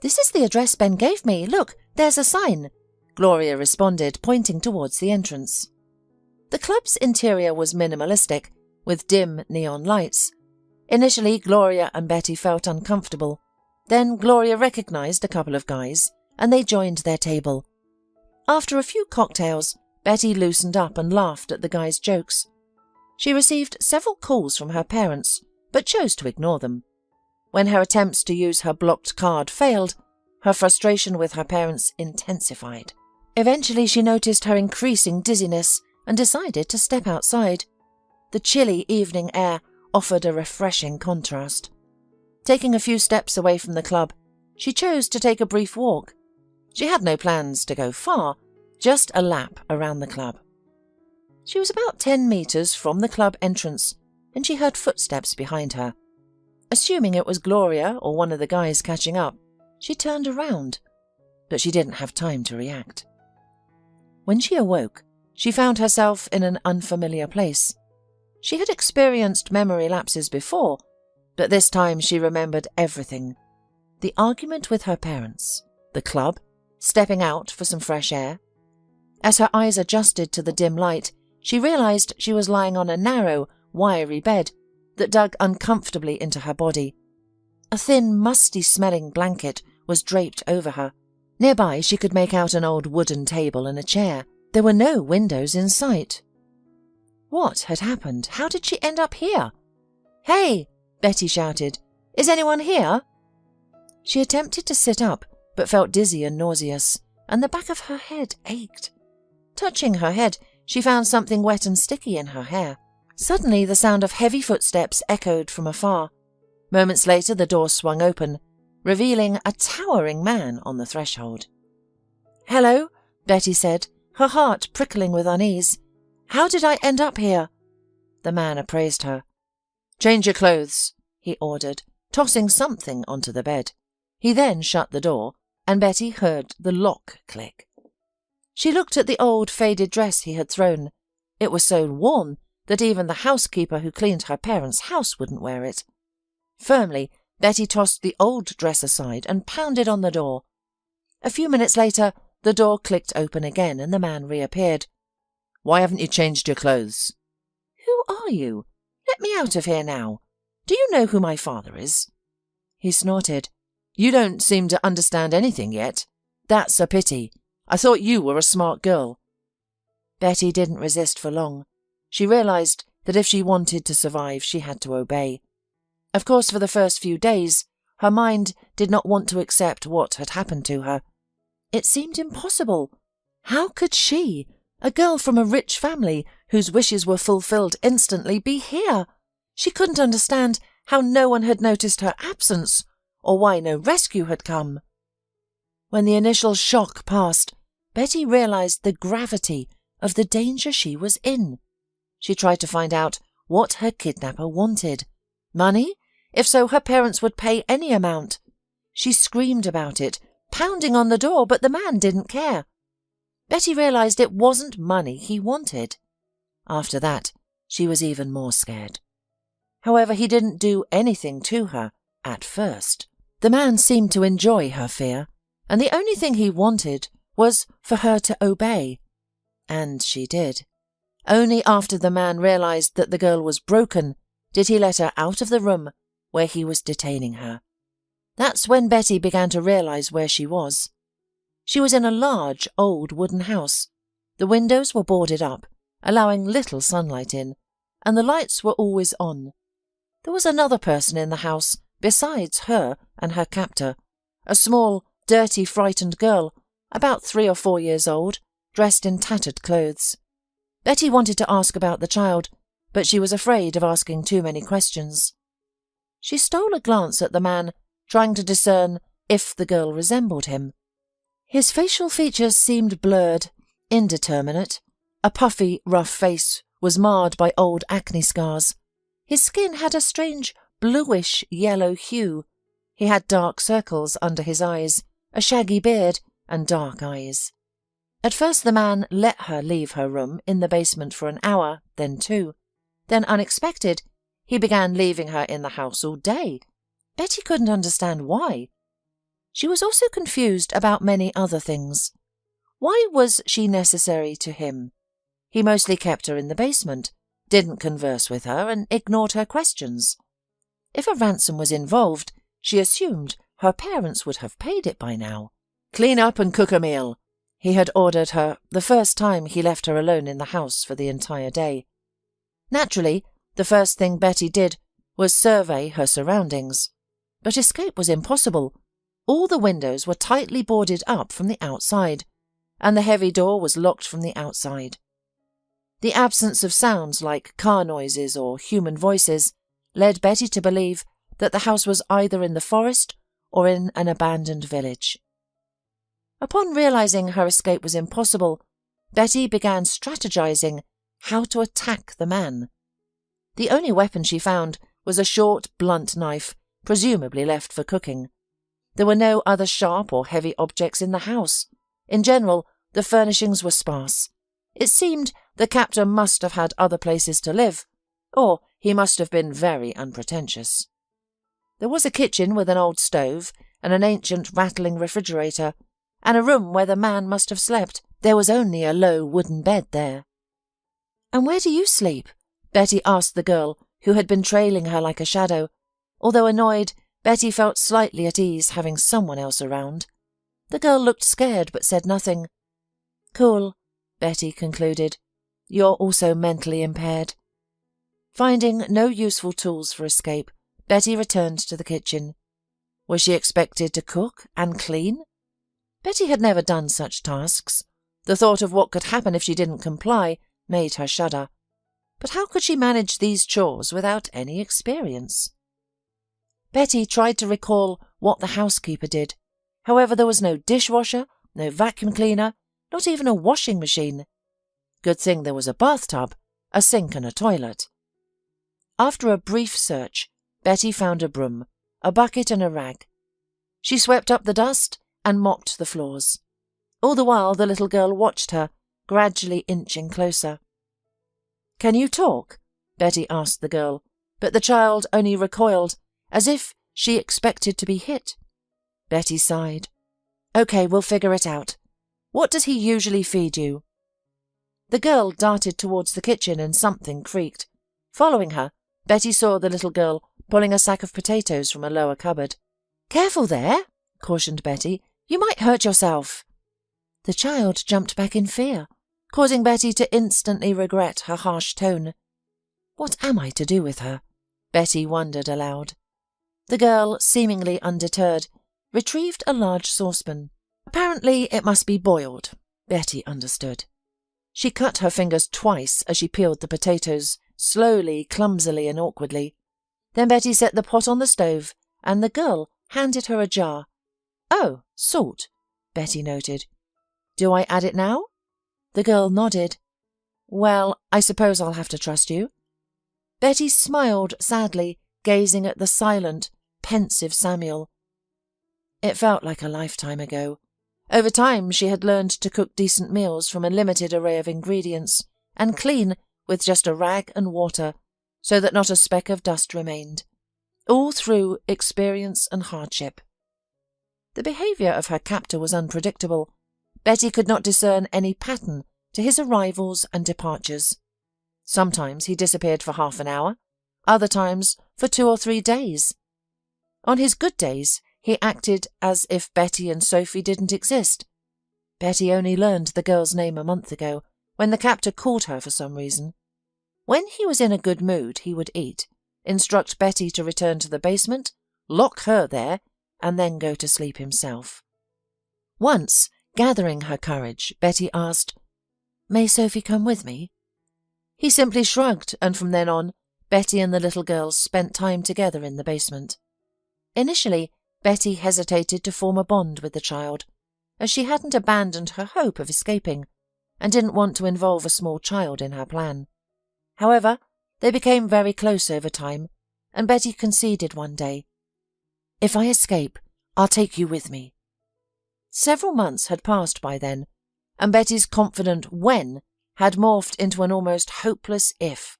"This is the address Ben gave me. Look, there's a sign," Gloria responded, pointing towards the entrance. The club's interior was minimalistic, with dim neon lights. Initially, Gloria and Betty felt uncomfortable. Then Gloria recognized a couple of guys, and they joined their table. After a few cocktails, Betty loosened up and laughed at the guys' jokes. She received several calls from her parents, but chose to ignore them. When her attempts to use her blocked card failed, her frustration with her parents intensified. Eventually, she noticed her increasing dizziness and decided to step outside. The chilly evening air offered a refreshing contrast. Taking a few steps away from the club, she chose to take a brief walk. She had no plans to go far, just a lap around the club. She was about 10 meters from the club entrance, and she heard footsteps behind her. Assuming it was Gloria or one of the guys catching up, she turned around, but she didn't have time to react. When she awoke, she found herself in an unfamiliar place. She had experienced memory lapses before, but this time she remembered everything. The argument with her parents, the club, stepping out for some fresh air. As her eyes adjusted to the dim light, she realized she was lying on a narrow, wiry bed that dug uncomfortably into her body. A thin, musty-smelling blanket was draped over her. Nearby, she could make out an old wooden table and a chair. There were no windows in sight. What had happened? How did she end up here? "Hey!" Betty shouted. "Is anyone here?" She attempted to sit up, but felt dizzy and nauseous, and the back of her head ached. Touching her head, she found something wet and sticky in her hair. Suddenly, the sound of heavy footsteps echoed from afar. Moments later, the door swung open, revealing a towering man on the threshold. "Hello," Betty said, her heart prickling with unease. "How did I end up here?" The man appraised her. "Change your clothes," he ordered, tossing something onto the bed. He then shut the door, and Betty heard the lock click. She looked at the old faded dress he had thrown. It was so worn that even the housekeeper who cleaned her parents' house wouldn't wear it. Firmly, Betty tossed the old dress aside and pounded on the door. A few minutes later, the door clicked open again and the man reappeared. "Why haven't you changed your clothes?" "Who are you? Let me out of here now. Do you know who my father is?" He snorted. "You don't seem to understand anything yet. That's a pity. I thought you were a smart girl." Betty didn't resist for long. She realized that if she wanted to survive, she had to obey. Of course, for the first few days, her mind did not want to accept what had happened to her. It seemed impossible. How could she, a girl from a rich family whose wishes were fulfilled instantly, be here? She couldn't understand how no one had noticed her absence, or why no rescue had come. When the initial shock passed, Betty realized the gravity of the danger she was in. She tried to find out what her kidnapper wanted. Money? If so, her parents would pay any amount. She screamed about it, pounding on the door, but the man didn't care. Betty realized it wasn't money he wanted. After that, she was even more scared. However, he didn't do anything to her at first. The man seemed to enjoy her fear, and the only thing he wanted was for her to obey. And she did. Only after the man realized that the girl was broken did he let her out of the room where he was detaining her. That's when Betty began to realise where she was. She was in a large, old wooden house. The windows were boarded up, allowing little sunlight in, and the lights were always on. There was another person in the house besides her and her captor, a small, dirty, frightened girl, about 3 or 4 years old, dressed in tattered clothes. Betty wanted to ask about the child, but she was afraid of asking too many questions. She stole a glance at the man, trying to discern if the girl resembled him. His facial features seemed blurred, indeterminate. A puffy, rough face was marred by old acne scars. His skin had a strange bluish-yellow hue. He had dark circles under his eyes, a shaggy beard, and dark eyes. At first the man let her leave her room in the basement for an hour, then 2. Then, unexpected, he began leaving her in the house all day. Betty couldn't understand why. She was also confused about many other things. Why was she necessary to him? He mostly kept her in the basement, didn't converse with her, and ignored her questions. If a ransom was involved, she assumed her parents would have paid it by now. "Clean up and cook a meal," he had ordered her the first time he left her alone in the house for the entire day. Naturally, the first thing Betty did was survey her surroundings. But escape was impossible. All the windows were tightly boarded up from the outside, and the heavy door was locked from the outside. The absence of sounds like car noises or human voices led Betty to believe that the house was either in the forest or in an abandoned village. Upon realizing her escape was impossible, Betty began strategizing how to attack the man. The only weapon she found was a short, blunt knife, presumably left for cooking. There were no other sharp or heavy objects in the house. In general, the furnishings were sparse. It seemed the captor must have had other places to live, or he must have been very unpretentious. There was a kitchen with an old stove and an ancient rattling refrigerator, and a room where the man must have slept. There was only a low wooden bed there. "And where do you sleep?" Betty asked the girl, who had been trailing her like a shadow. Although annoyed, Betty felt slightly at ease having someone else around. The girl looked scared but said nothing. "Cool," Betty concluded. "You're also mentally impaired." Finding no useful tools for escape, Betty returned to the kitchen. Was she expected to cook and clean? Betty had never done such tasks. The thought of what could happen if she didn't comply made her shudder. But how could she manage these chores without any experience? Betty tried to recall what the housekeeper did. However, there was no dishwasher, no vacuum cleaner, not even a washing machine. Good thing there was a bathtub, a sink and a toilet. After a brief search, Betty found a broom, a bucket and a rag. She swept up the dust and mopped the floors. All the while the little girl watched her, gradually inching closer. "Can you talk?" Betty asked the girl, but the child only recoiled, as if she expected to be hit. Betty sighed. "Okay, we'll figure it out. What does he usually feed you?" The girl darted towards the kitchen and something creaked. Following her, Betty saw the little girl pulling a sack of potatoes from a lower cupboard. "Careful there," cautioned Betty. "You might hurt yourself." The child jumped back in fear, causing Betty to instantly regret her harsh tone. What am I to do with her? Betty wondered aloud. The girl, seemingly undeterred, retrieved a large saucepan. Apparently it must be boiled, Betty understood. She cut her fingers twice as she peeled the potatoes, slowly, clumsily and awkwardly. Then Betty set the pot on the stove, and the girl handed her a jar. "Oh, salt," Betty noted. "Do I add it now?" The girl nodded. "Well, I suppose I'll have to trust you." Betty smiled sadly, gazing at the silent, pensive Samuel. It felt like a lifetime ago. Over time she had learned to cook decent meals from a limited array of ingredients, and clean with just a rag and water, so that not a speck of dust remained. All through experience and hardship. The behaviour of her captor was unpredictable. Betty could not discern any pattern to his arrivals and departures. Sometimes he disappeared for half an hour, other times for 2 or 3 days. On his good days, he acted as if Betty and Sophie didn't exist. Betty only learned the girl's name a month ago, when the captor called her for some reason. When he was in a good mood, he would eat, instruct Betty to return to the basement, lock her there, and then go to sleep himself. Once, gathering her courage, Betty asked, "May Sophie come with me?" He simply shrugged, and from then on, Betty and the little girls spent time together in the basement. Initially, Betty hesitated to form a bond with the child, as she hadn't abandoned her hope of escaping, and didn't want to involve a small child in her plan. However, they became very close over time, and Betty conceded one day, "If I escape, I'll take you with me." Several months had passed by then, and Betty's confident when had morphed into an almost hopeless if.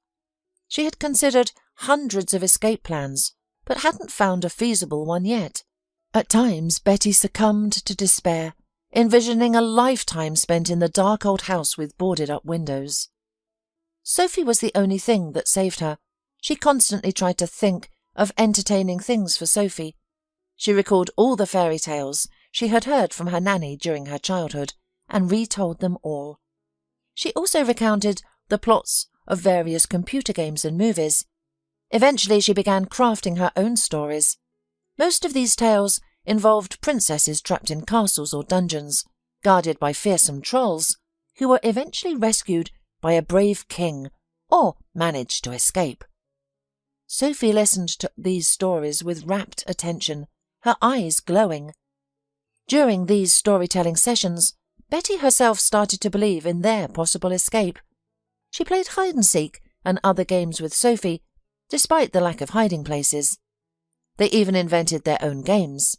She had considered hundreds of escape plans, but hadn't found a feasible one yet. At times, Betty succumbed to despair, envisioning a lifetime spent in the dark old house with boarded-up windows. Sophie was the only thing that saved her. She constantly tried to think of entertaining things for Sophie. She recalled all the fairy tales she had heard from her nanny during her childhood and retold them all. She also recounted the plots of various computer games and movies. Eventually she began crafting her own stories. Most of these tales involved princesses trapped in castles or dungeons, guarded by fearsome trolls, who were eventually rescued by a brave king, or managed to escape. Sophie listened to these stories with rapt attention, her eyes glowing. During these storytelling sessions, Betty herself started to believe in their possible escape. She played hide-and-seek and other games with Sophie, despite the lack of hiding places. They even invented their own games.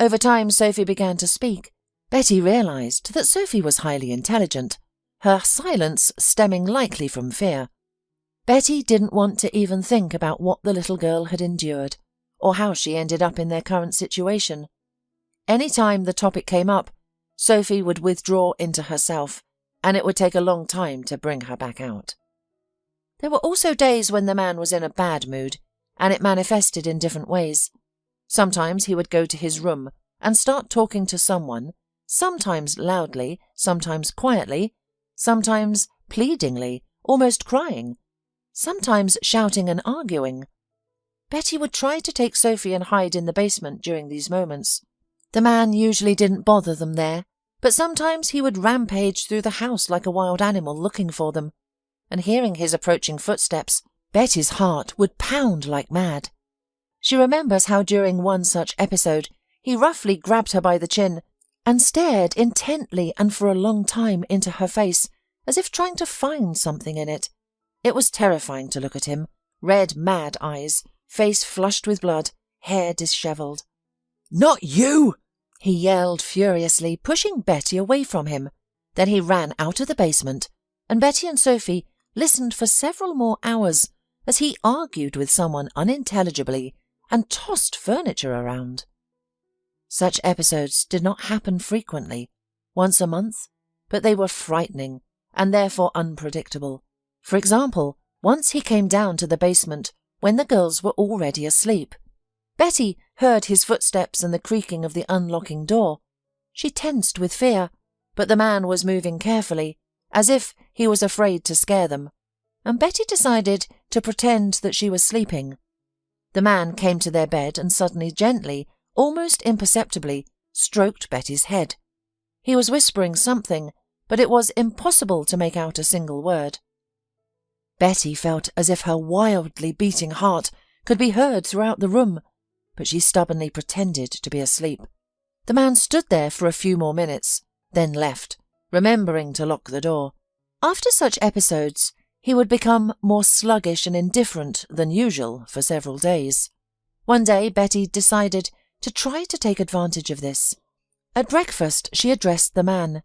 Over time, Sophie began to speak. Betty realized that Sophie was highly intelligent, her silence stemming likely from fear. Betty didn't want to even think about what the little girl had endured, or how she ended up in their current situation. Any time the topic came up, Sophie would withdraw into herself, and it would take a long time to bring her back out. There were also days when the man was in a bad mood, and it manifested in different ways. Sometimes he would go to his room and start talking to someone, sometimes loudly, sometimes quietly, sometimes pleadingly, almost crying, sometimes shouting and arguing. Betty would try to take Sophie and hide in the basement during these moments. The man usually didn't bother them there, but sometimes he would rampage through the house like a wild animal looking for them, and hearing his approaching footsteps, Betty's heart would pound like mad. She remembers how during one such episode he roughly grabbed her by the chin and stared intently and for a long time into her face, as if trying to find something in it. It was terrifying to look at him, red, mad eyes, face flushed with blood, hair dishevelled. "Not you!" he yelled furiously, pushing Betty away from him. Then he ran out of the basement, and Betty and Sophie listened for several more hours as he argued with someone unintelligibly and tossed furniture around. Such episodes did not happen frequently, once a month, but they were frightening and therefore unpredictable. For example, once he came down to the basement when the girls were already asleep. Betty heard his footsteps and the creaking of the unlocking door. She tensed with fear, but the man was moving carefully, as if he was afraid to scare them, and Betty decided to pretend that she was sleeping. The man came to their bed and suddenly, gently, almost imperceptibly, stroked Betty's head. He was whispering something, but it was impossible to make out a single word. Betty felt as if her wildly beating heart could be heard throughout the room, but she stubbornly pretended to be asleep. The man stood there for a few more minutes, then left, remembering to lock the door. After such episodes, he would become more sluggish and indifferent than usual for several days. One day, Betty decided to try to take advantage of this. At breakfast, she addressed the man.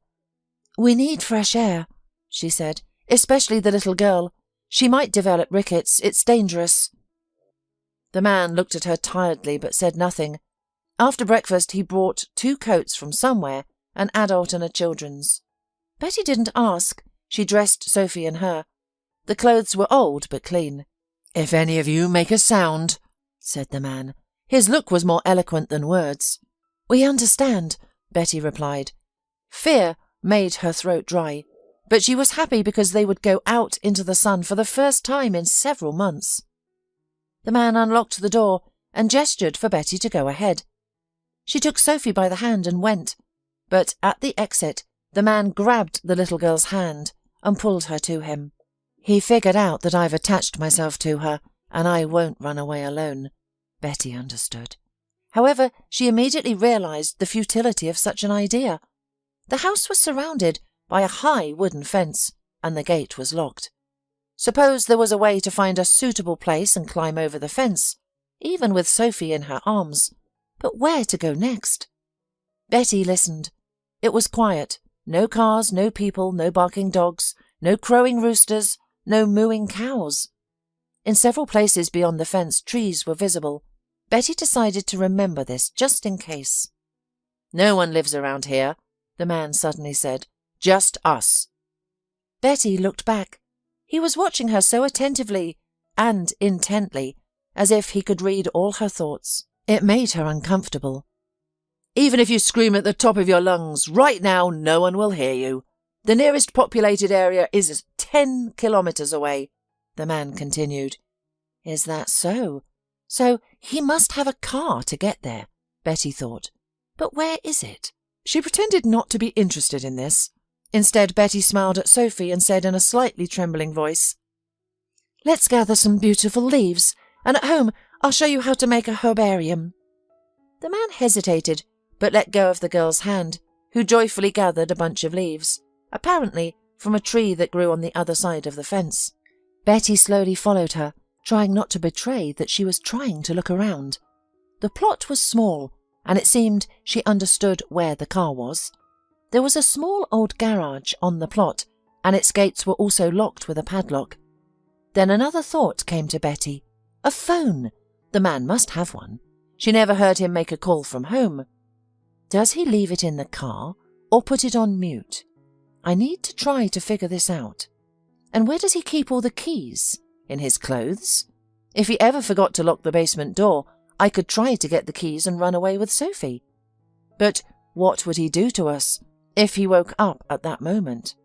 "We need fresh air," she said, "especially the little girl. She might develop rickets. It's dangerous." The man looked at her tiredly but said nothing. After breakfast, he brought 2 coats from somewhere, an adult and a children's. Betty didn't ask. She dressed Sophie and her. The clothes were old but clean. "If any of you make a sound," said the man, His look was more eloquent than words. "We understand," Betty replied. Fear made her throat dry, but she was happy because they would go out into the sun for the first time in several months. The man unlocked the door and gestured for Betty to go ahead. She took Sophie by the hand and went, but at the exit, the man grabbed the little girl's hand and pulled her to him. "He figured out that I've attached myself to her, and I won't run away alone," Betty understood. However, she immediately realized the futility of such an idea. The house was surrounded by a high wooden fence, and the gate was locked. Suppose there was a way to find a suitable place and climb over the fence, even with Sophie in her arms. But where to go next? Betty listened. It was quiet. No cars, no people, no barking dogs, no crowing roosters, no mooing cows. In several places beyond the fence, trees were visible. Betty decided to remember this just in case. "No one lives around here," the man suddenly said. "Just us." Betty looked back. He was watching her so attentively and intently, as if he could read all her thoughts. It made her uncomfortable. "Even if you scream at the top of your lungs, right now no one will hear you. The nearest populated area is 10 kilometers away," the man continued. "Is that so? So he must have a car to get there," Betty thought. "But where is it?" She pretended not to be interested in this. Instead, Betty smiled at Sophie and said in a slightly trembling voice, "Let's gather some beautiful leaves, and at home I'll show you how to make a herbarium." The man hesitated, but let go of the girl's hand, who joyfully gathered a bunch of leaves, apparently from a tree that grew on the other side of the fence. Betty slowly followed her, trying not to betray that she was trying to look around. The plot was small, and it seemed she understood where the car was. There was a small old garage on the plot, and its gates were also locked with a padlock. Then another thought came to Betty. A phone! The man must have one. She never heard him make a call from home. Does he leave it in the car or put it on mute? I need to try to figure this out. And where does he keep all the keys? In his clothes? If he ever forgot to lock the basement door, I could try to get the keys and run away with Sophie. But what would he do to us if he woke up at that moment?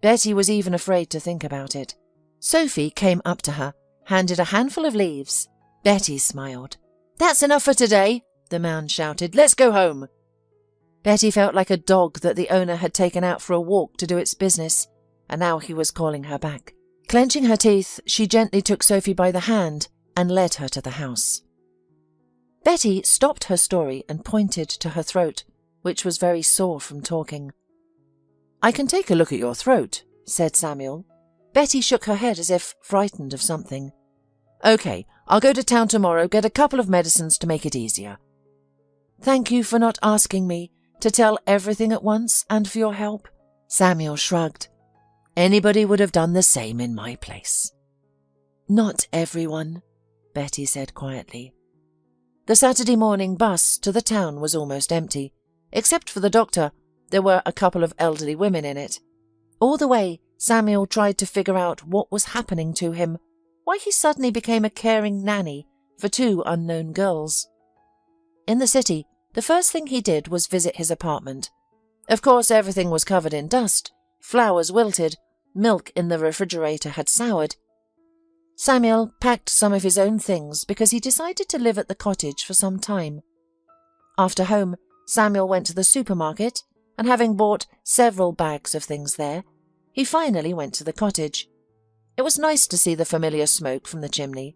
Betty was even afraid to think about it. Sophie came up to her, handed a handful of leaves. Betty smiled. "That's enough for today," the man shouted. "Let's go home." Betty felt like a dog that the owner had taken out for a walk to do its business, and now he was calling her back. Clenching her teeth, she gently took Sophie by the hand and led her to the house. Betty stopped her story and pointed to her throat, which was very sore from talking. "I can take a look at your throat," said Samuel. Betty shook her head as if frightened of something. "Okay, I'll go to town tomorrow, get a couple of medicines to make it easier." "Thank you for not asking me to tell everything at once and for your help." Samuel shrugged. "Anybody would have done the same in my place." "Not everyone," Betty said quietly. The Saturday morning bus to the town was almost empty. Except for the doctor, there were a couple of elderly women in it. All the way, Samuel tried to figure out what was happening to him, why he suddenly became a caring nanny for two unknown girls. In the city, the first thing he did was visit his apartment. Of course, everything was covered in dust, flowers wilted, milk in the refrigerator had soured. Samuel packed some of his own things because he decided to live at the cottage for some time. After home, Samuel went to the supermarket, and having bought several bags of things there, he finally went to the cottage. It was nice to see the familiar smoke from the chimney.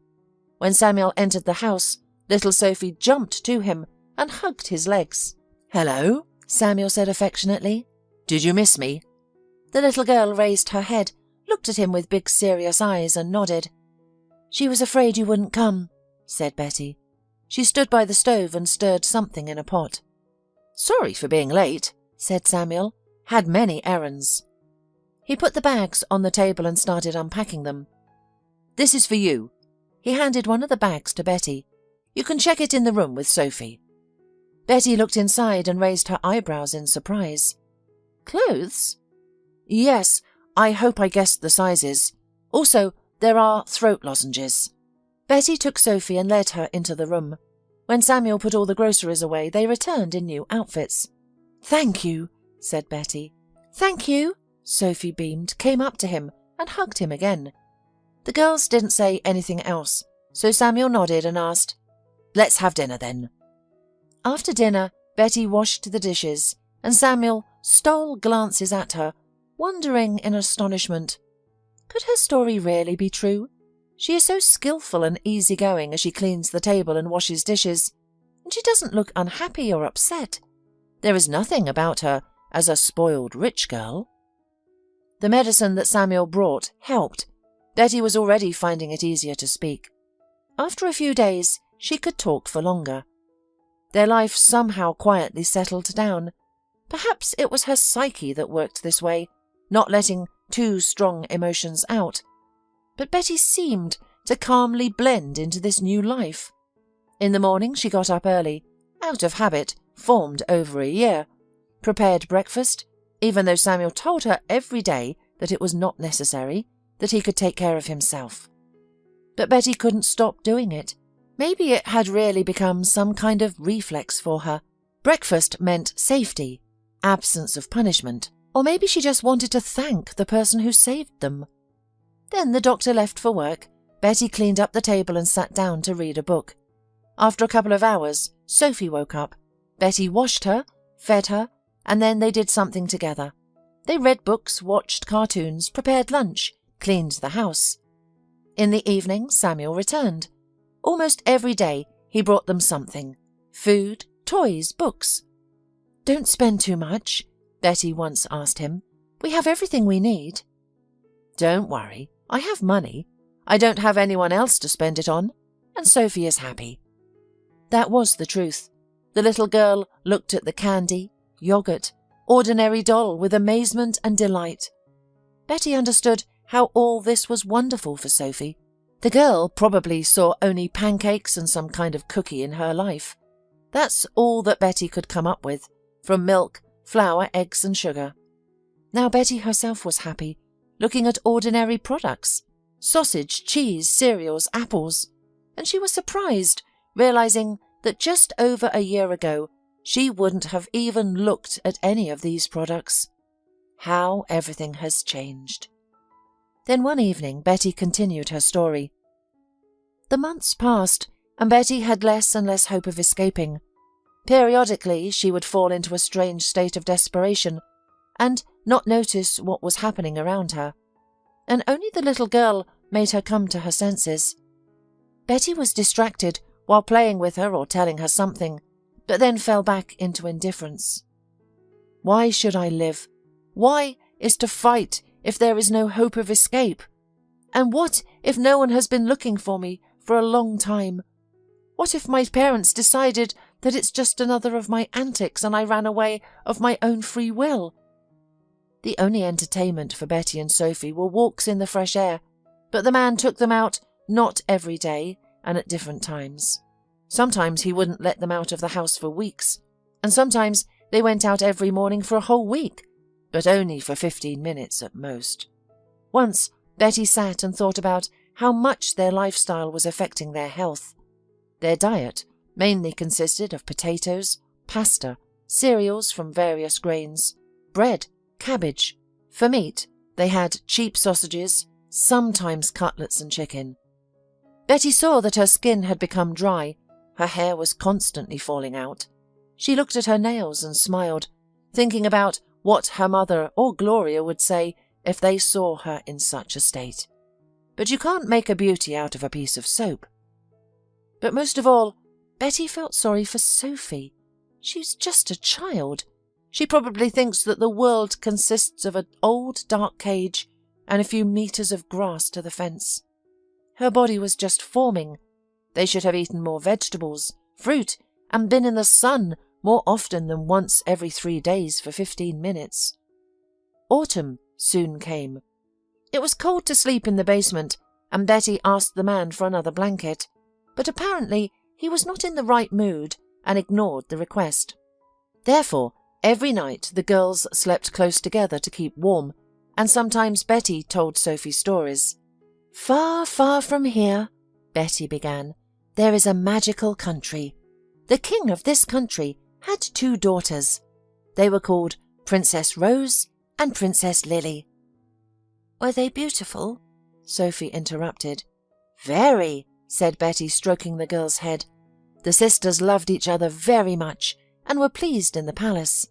When Samuel entered the house, little Sophie jumped to him and hugged his legs. "Hello," Samuel said affectionately. "Did you miss me?" The little girl raised her head, looked at him with big serious eyes and nodded. "She was afraid you wouldn't come," said Betty. She stood by the stove and stirred something in a pot. "Sorry for being late," said Samuel. "Had many errands." He put the bags on the table and started unpacking them. "This is for you." He handed one of the bags to Betty. "You can check it in the room with Sophie." Betty looked inside and raised her eyebrows in surprise. "Clothes?" "Yes, I hope I guessed the sizes. Also, there are throat lozenges." Betty took Sophie and led her into the room. When Samuel put all the groceries away, they returned in new outfits. "Thank you," said Betty. "Thank you," Sophie beamed, came up to him and hugged him again. The girls didn't say anything else, so Samuel nodded and asked, "Let's have dinner then." After dinner, Betty washed the dishes, and Samuel stole glances at her, wondering in astonishment. Could her story really be true? She is so skillful and easygoing as she cleans the table and washes dishes, and she doesn't look unhappy or upset. There is nothing about her as a spoiled rich girl. The medicine that Samuel brought helped. Betty was already finding it easier to speak. After a few days, she could talk for longer. Their life somehow quietly settled down. Perhaps it was her psyche that worked this way, not letting too strong emotions out. But Betty seemed to calmly blend into this new life. In the morning she got up early, out of habit, formed over a year, prepared breakfast, even though Samuel told her every day that it was not necessary, that he could take care of himself. But Betty couldn't stop doing it. Maybe it had really become some kind of reflex for her. Breakfast meant safety, absence of punishment, or maybe she just wanted to thank the person who saved them. Then the doctor left for work. Betty cleaned up the table and sat down to read a book. After a couple of hours, Sophie woke up. Betty washed her, fed her, and then they did something together. They read books, watched cartoons, prepared lunch, cleaned the house. In the evening, Samuel returned. Almost every day, he brought them something: food, toys, books. "Don't spend too much," Betty once asked him. "We have everything we need." "Don't worry, I have money. I don't have anyone else to spend it on, and Sophie is happy." That was the truth. The little girl looked at the candy, yogurt, ordinary doll with amazement and delight. Betty understood how all this was wonderful for Sophie. The girl probably saw only pancakes and some kind of cookie in her life. That's all that Betty could come up with, from milk, flour, eggs and sugar. Now Betty herself was happy, looking at ordinary products: sausage, cheese, cereals, apples. And she was surprised, realizing that just over a year ago, she wouldn't have even looked at any of these products. How everything has changed. Then one evening, Betty continued her story. The months passed, and Betty had less and less hope of escaping. Periodically, she would fall into a strange state of desperation and not notice what was happening around her. And only the little girl made her come to her senses. Betty was distracted while playing with her or telling her something, but then fell back into indifference. Why should I live? Why is to fight if there is no hope of escape? And what if no one has been looking for me for a long time? What if my parents decided that it's just another of my antics and I ran away of my own free will? The only entertainment for Betty and Sophie were walks in the fresh air, but the man took them out not every day and at different times. Sometimes he wouldn't let them out of the house for weeks, and sometimes they went out every morning for a whole week, but only for 15 minutes at most. Once, Betty sat and thought about how much their lifestyle was affecting their health. Their diet mainly consisted of potatoes, pasta, cereals from various grains, bread, cabbage. For meat, they had cheap sausages, sometimes cutlets and chicken. Betty saw that her skin had become dry. Her hair was constantly falling out. She looked at her nails and smiled, thinking about what her mother or Gloria would say if they saw her in such a state. But you can't make a beauty out of a piece of soap. But most of all, Betty felt sorry for Sophie. She's just a child. She probably thinks that the world consists of an old dark cage and a few meters of grass to the fence. Her body was just forming. They should have eaten more vegetables, fruit, and been in the sun more often than once every 3 days for 15 minutes. Autumn soon came. It was cold to sleep in the basement, and Betty asked the man for another blanket, but apparently he was not in the right mood and ignored the request. Therefore, every night the girls slept close together to keep warm, and sometimes Betty told Sophie stories. "Far, far from here," Betty began, "there is a magical country. The king of this country had 2 daughters. They were called Princess Rose and Princess Lily. "Were they beautiful?" Sophie interrupted. "Very," said Betty, stroking the girl's head. The sisters loved each other very much and were pleased in the palace.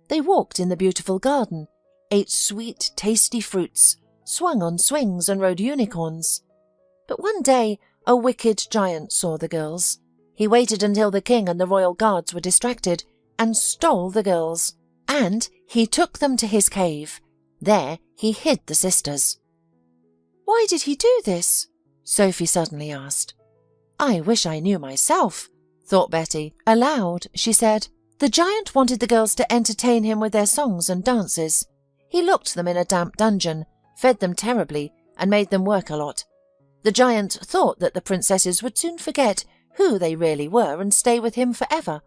They walked in the beautiful garden, ate sweet, tasty fruits, swung on swings and rode unicorns. But one day a wicked giant saw the girls. He waited until the king and the royal guards were distracted and stole the girls. And he took them to his cave. There he hid the sisters. "Why did he do this?" Sophie suddenly asked. "I wish I knew myself," thought Betty. Aloud, she said, "The giant wanted the girls to entertain him with their songs and dances. He locked them in a damp dungeon, fed them terribly, and made them work a lot. The giant thought that the princesses would soon forget who they really were and stay with him forever.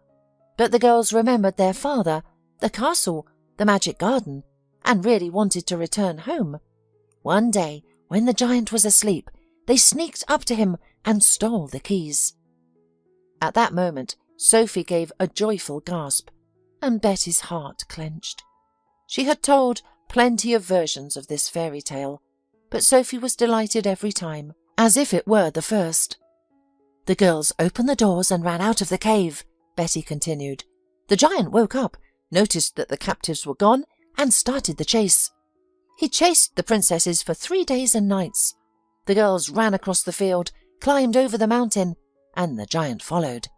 But the girls remembered their father, the castle, the magic garden, and really wanted to return home. One day, when the giant was asleep, they sneaked up to him and stole the keys." At that moment, Sophie gave a joyful gasp, and Betty's heart clenched. She had told plenty of versions of this fairy tale, but Sophie was delighted every time, as if it were the first. "The girls opened the doors and ran out of the cave," Betty continued. "The giant woke up, noticed that the captives were gone, and started the chase. He chased the princesses for 3 days and nights. The girls ran across the field, climbed over the mountain, and the giant followed.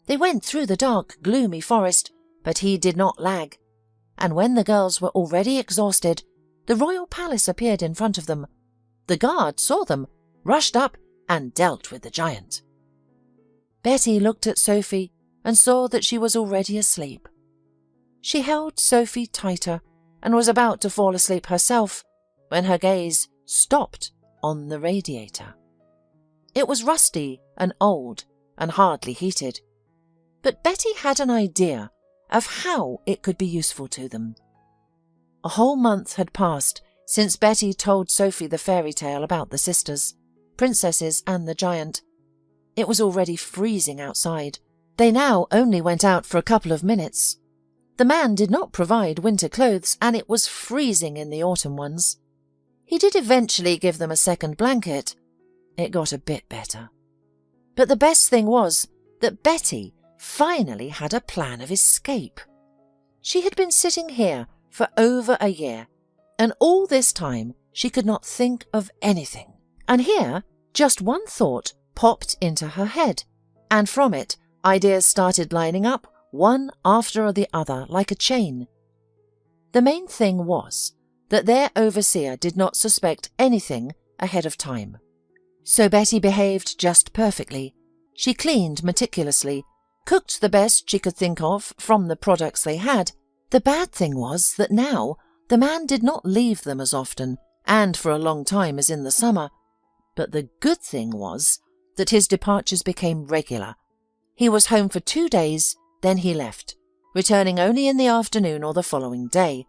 They went through the dark, gloomy forest, but he did not lag. And when the girls were already exhausted, the royal palace appeared in front of them. The guard saw them, rushed up, and dealt with the giant." Betty looked at Sophie and saw that she was already asleep. She held Sophie tighter and was about to fall asleep herself when her gaze stopped on the radiator. It was rusty and old and hardly heated, but Betty had an idea of how it could be useful to them. A whole month had passed since Betty told Sophie the fairy tale about the sisters, princesses and the giant. It was already freezing outside. They now only went out for a couple of minutes. The man did not provide winter clothes, and it was freezing in the autumn ones. He did eventually give them a second blanket. It got a bit better. But the best thing was that Betty finally had a plan of escape. She had been sitting here for over a year, and all this time she could not think of anything. And here, just one thought popped into her head, and from it, ideas started lining up one after the other like a chain. The main thing was that their overseer did not suspect anything ahead of time. So Betty behaved just perfectly. She cleaned meticulously, cooked the best she could think of from the products they had. The bad thing was that now the man did not leave them as often and for a long time as in the summer. But the good thing was that his departures became regular. He was home for 2 days, then he left, returning only in the afternoon or the following day.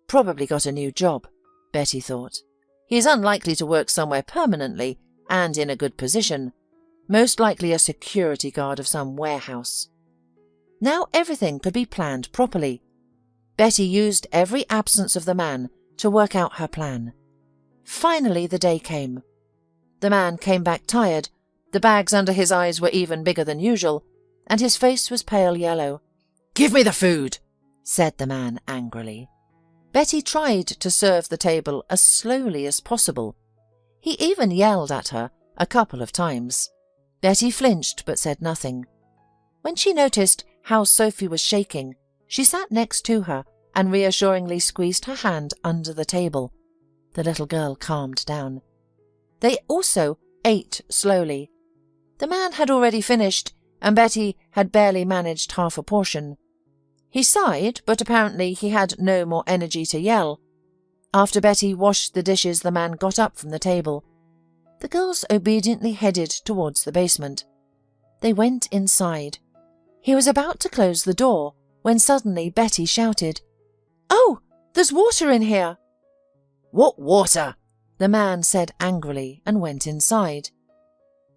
Probably got a new job, Betty thought. He is unlikely to work somewhere permanently and in a good position, most likely a security guard of some warehouse. Now everything could be planned properly. Betty used every absence of the man to work out her plan. Finally the day came. The man came back tired. The bags under his eyes were even bigger than usual, and his face was pale yellow. "Give me the food," said the man angrily. Betty tried to serve the table as slowly as possible. He even yelled at her a couple of times. Betty flinched but said nothing. When she noticed how Sophie was shaking, she sat next to her and reassuringly squeezed her hand under the table. The little girl calmed down. They also ate slowly. The man had already finished, and Betty had barely managed half a portion. He sighed, but apparently he had no more energy to yell. After Betty washed the dishes, the man got up from the table. The girls obediently headed towards the basement. They went inside. He was about to close the door when suddenly Betty shouted, "Oh, there's water in here!" "What water?" the man said angrily and went inside.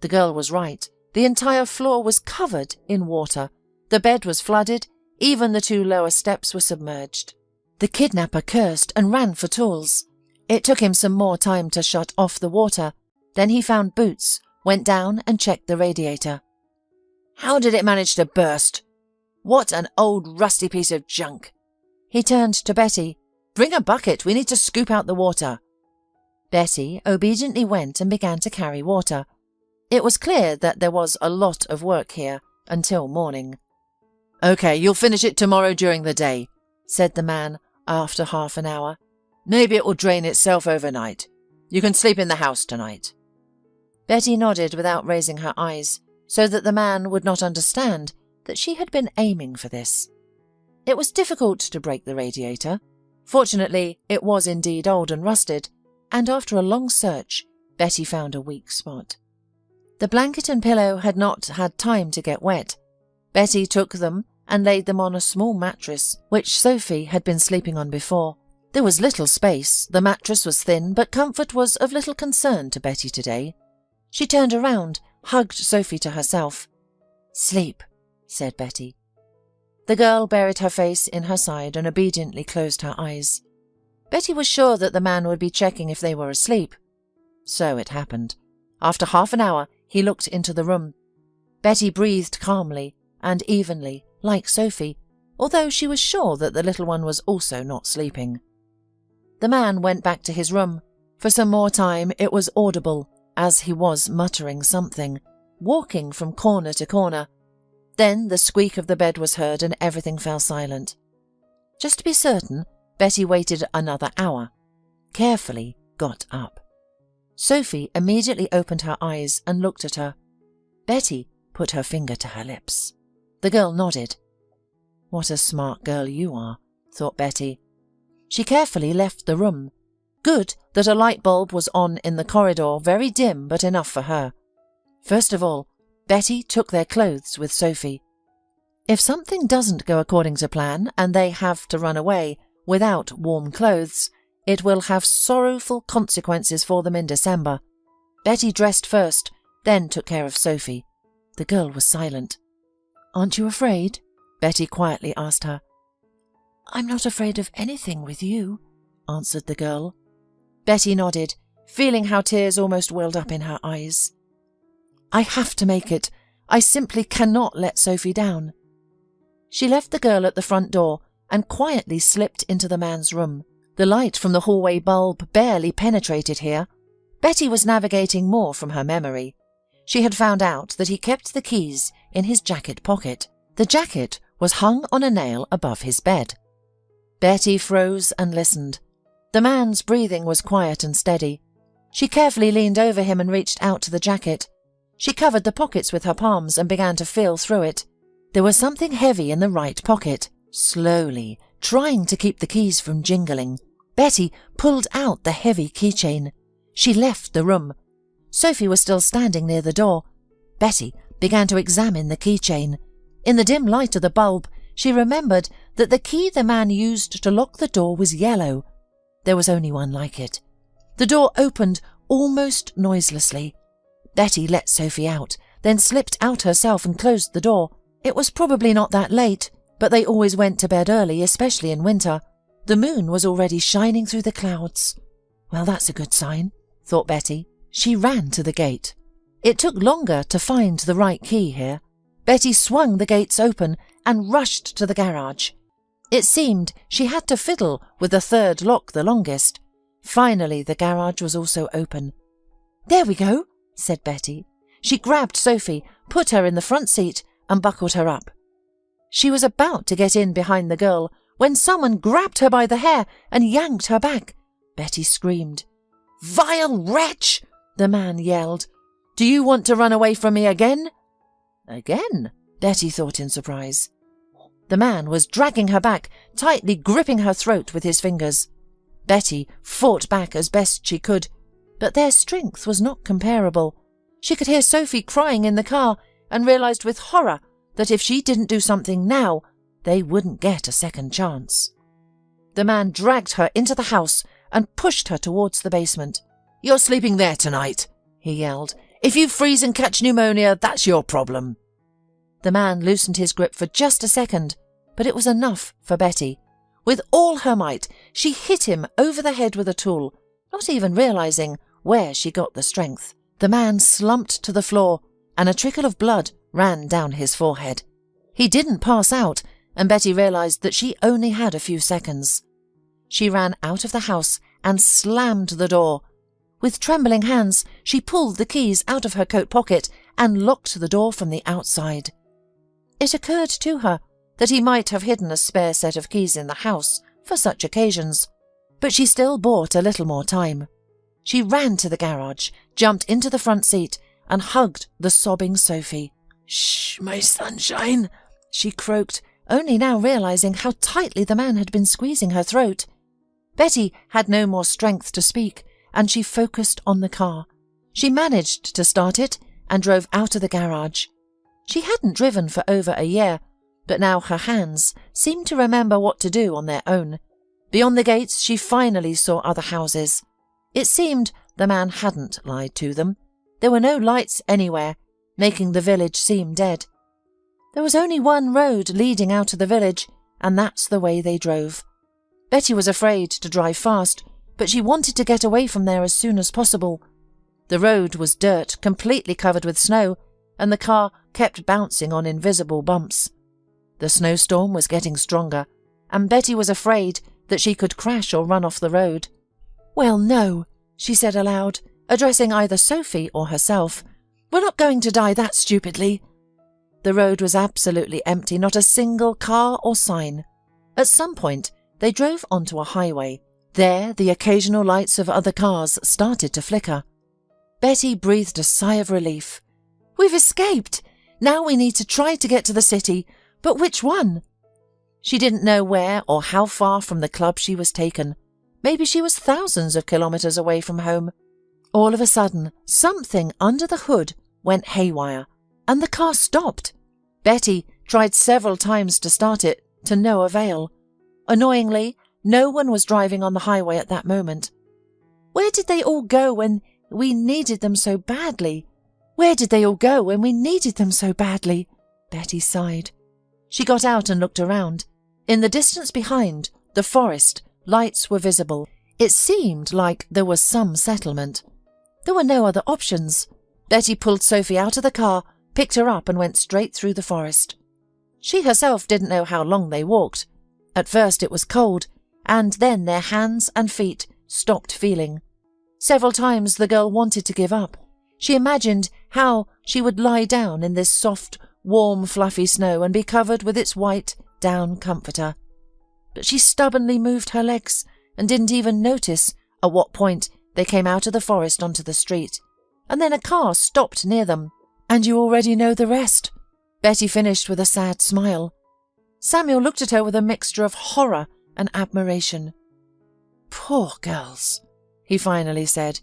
The girl was right. The entire floor was covered in water. The bed was flooded. Even the 2 lower steps were submerged. The kidnapper cursed and ran for tools. It took him some more time to shut off the water. Then he found boots, went down and checked the radiator. How did it manage to burst? What an old rusty piece of junk. He turned to Betty. Bring a bucket, we need to scoop out the water. Betty obediently went and began to carry water. It was clear that there was a lot of work here until morning. Okay, you'll finish it tomorrow during the day, said the man after half an hour. Maybe it will drain itself overnight. You can sleep in the house tonight. Betty nodded without raising her eyes, so that the man would not understand that she had been aiming for this. It was difficult to break the radiator. Fortunately, it was indeed old and rusted, and after a long search, Betty found a weak spot. The blanket and pillow had not had time to get wet. Betty took them and laid them on a small mattress, which Sophie had been sleeping on before. There was little space, the mattress was thin, but comfort was of little concern to Betty today. She turned around, hugged Sophie to herself. Sleep, said Betty. The girl buried her face in her side and obediently closed her eyes. Betty was sure that the man would be checking if they were asleep. So it happened. After half an hour, he looked into the room. Betty breathed calmly and evenly, like Sophie, although she was sure that the little one was also not sleeping. The man went back to his room. For some more time it was audible, as he was muttering something, walking from corner to corner. Then the squeak of the bed was heard and everything fell silent. Just to be certain, Betty waited another hour. Carefully got up. Sophie immediately opened her eyes and looked at her. Betty put her finger to her lips. The girl nodded. What a smart girl you are, thought Betty. She carefully left the room. Good that a light bulb was on in the corridor, very dim but enough for her. First of all, Betty took their clothes with Sophie. If something doesn't go according to plan and they have to run away without warm clothes, it will have sorrowful consequences for them in December. Betty dressed first, then took care of Sophie. The girl was silent. Aren't you afraid? Betty quietly asked her. I'm not afraid of anything with you, answered the girl. Betty nodded, feeling how tears almost welled up in her eyes. I have to make it. I simply cannot let Sophie down. She left the girl at the front door and quietly slipped into the man's room. The light from the hallway bulb barely penetrated here. Betty was navigating more from her memory. She had found out that he kept the keys in his jacket pocket. The jacket was hung on a nail above his bed. Betty froze and listened. The man's breathing was quiet and steady. She carefully leaned over him and reached out to the jacket. She covered the pockets with her palms and began to feel through it. There was something heavy in the right pocket. Slowly, trying to keep the keys from jingling, Betty pulled out the heavy keychain. She left the room. Sophie was still standing near the door. Betty began to examine the keychain. In the dim light of the bulb, she remembered that the key the man used to lock the door was yellow. There was only one like it. The door opened almost noiselessly. Betty let Sophie out, then slipped out herself and closed the door. It was probably not that late, but they always went to bed early, especially in winter. The moon was already shining through the clouds. Well, that's a good sign, thought Betty. She ran to the gate. It took longer to find the right key here. Betty swung the gates open and rushed to the garage. It seemed she had to fiddle with the third lock the longest. Finally, the garage was also open. There we go, said Betty. She grabbed Sophie, put her in the front seat and buckled her up. She was about to get in behind the girl when someone grabbed her by the hair and yanked her back. Betty screamed. Vile wretch! The man yelled. Do you want to run away from me again? Again? Betty thought in surprise. The man was dragging her back, tightly gripping her throat with his fingers. Betty fought back as best she could, but their strength was not comparable. She could hear Sophie crying in the car and realized with horror that if she didn't do something now, they wouldn't get a second chance. The man dragged her into the house and pushed her towards the basement. You're sleeping there tonight, he yelled. If you freeze and catch pneumonia, that's your problem." The man loosened his grip for just a second, but it was enough for Betty. With all her might, she hit him over the head with a tool, not even realizing where she got the strength. The man slumped to the floor, and a trickle of blood ran down his forehead. He didn't pass out, and Betty realized that she only had a few seconds. She ran out of the house and slammed the door. With trembling hands, she pulled the keys out of her coat pocket and locked the door from the outside. It occurred to her that he might have hidden a spare set of keys in the house for such occasions, but she still bought a little more time. She ran to the garage, jumped into the front seat, and hugged the sobbing Sophie. "Shh, my sunshine," she croaked, only now realizing how tightly the man had been squeezing her throat. Betty had no more strength to speak, and she focused on the car. She managed to start it and drove out of the garage. She hadn't driven for over a year, but now her hands seemed to remember what to do on their own. Beyond the gates, she finally saw other houses. It seemed the man hadn't lied to them. There were no lights anywhere, making the village seem dead. There was only one road leading out of the village, and that's the way they drove. Betty was afraid to drive fast, but she wanted to get away from there as soon as possible. The road was dirt, completely covered with snow, and the car kept bouncing on invisible bumps. The snowstorm was getting stronger, and Betty was afraid that she could crash or run off the road. "Well, no," she said aloud, addressing either Sophie or herself. "We're not going to die that stupidly." The road was absolutely empty, not a single car or sign. At some point, they drove onto a highway. There, the occasional lights of other cars started to flicker. Betty breathed a sigh of relief. "We've escaped! Now we need to try to get to the city, but which one?" She didn't know where or how far from the club she was taken. Maybe she was thousands of kilometers away from home. All of a sudden, something under the hood went haywire, and the car stopped. Betty tried several times to start it, to no avail. Annoyingly, no one was driving on the highway at that moment. Where did they all go when we needed them so badly? Where did they all go when we needed them so badly? Betty sighed. She got out and looked around. In the distance behind, the forest, lights were visible. It seemed like there was some settlement. There were no other options. Betty pulled Sophie out of the car, picked her up and went straight through the forest. She herself didn't know how long they walked. At first it was cold, and then their hands and feet stopped feeling. Several times the girl wanted to give up. She imagined how she would lie down in this soft, warm, fluffy snow and be covered with its white down comforter. But she stubbornly moved her legs and didn't even notice at what point they came out of the forest onto the street. And then a car stopped near them. And you already know the rest. Betty finished with a sad smile. Samuel looked at her with a mixture of horror and admiration. "Poor girls," he finally said.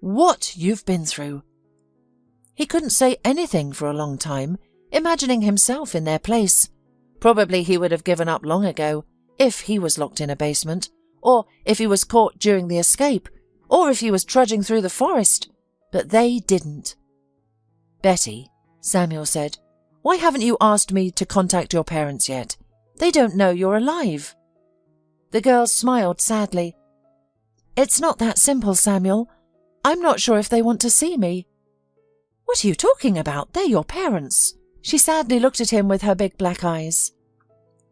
"What you've been through." He couldn't say anything for a long time, imagining himself in their place. Probably he would have given up long ago, if he was locked in a basement, or if he was caught during the escape, or if he was trudging through the forest. But they didn't. "Betty," Samuel said, "why haven't you asked me to contact your parents yet? They don't know you're alive." The girl smiled sadly. "It's not that simple, Samuel. I'm not sure if they want to see me." "What are you talking about? They're your parents." She sadly looked at him with her big black eyes.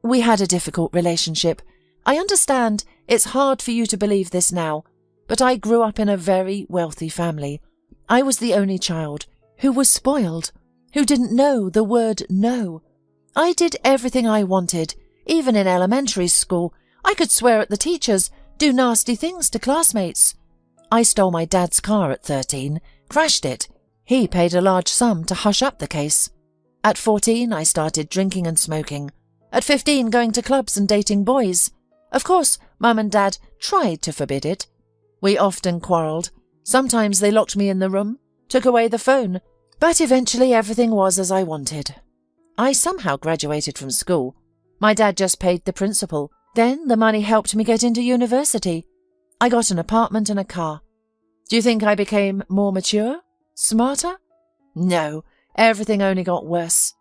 "We had a difficult relationship. I understand it's hard for you to believe this now, but I grew up in a very wealthy family. I was the only child, who was spoiled, who didn't know the word no. I did everything I wanted, even in elementary school. I could swear at the teachers, do nasty things to classmates. I stole my dad's car at 13, crashed it. He paid a large sum to hush up the case. At 14, I started drinking and smoking. At 15, going to clubs and dating boys. Of course, Mum and Dad tried to forbid it. We often quarrelled. Sometimes they locked me in the room, took away the phone, but eventually everything was as I wanted. I somehow graduated from school. My dad just paid the principal. Then the money helped me get into university. I got an apartment and a car. Do you think I became more mature? Smarter? No, everything only got worse.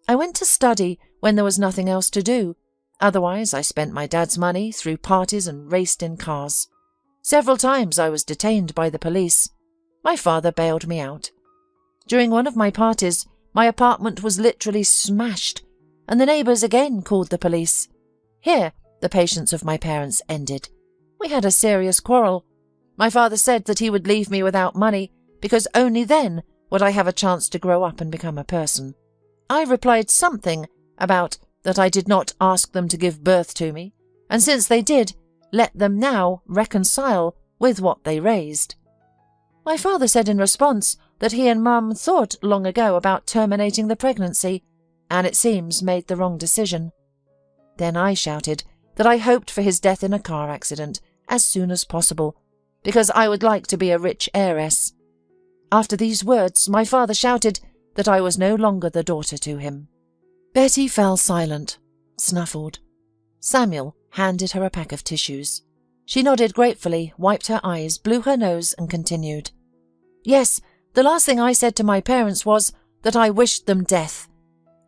I went to study when there was nothing else to do. Otherwise, I spent my dad's money, threw parties and raced in cars. Several times I was detained by the police. My father bailed me out. During one of my parties, my apartment was literally smashed, and the neighbours again called the police. Here, the patience of my parents ended. We had a serious quarrel. My father said that he would leave me without money because only then would I have a chance to grow up and become a person. I replied something about that I did not ask them to give birth to me, and since they did, let them now reconcile with what they raised. My father said in response that he and Mum thought long ago about terminating the pregnancy, and it seems made the wrong decision. Then I shouted that I hoped for his death in a car accident as soon as possible, because I would like to be a rich heiress. After these words, my father shouted that I was no longer the daughter to him. Betty fell silent, snuffled. Samuel handed her a pack of tissues. She nodded gratefully, wiped her eyes, blew her nose, and continued. Yes, the last thing I said to my parents was that I wished them death,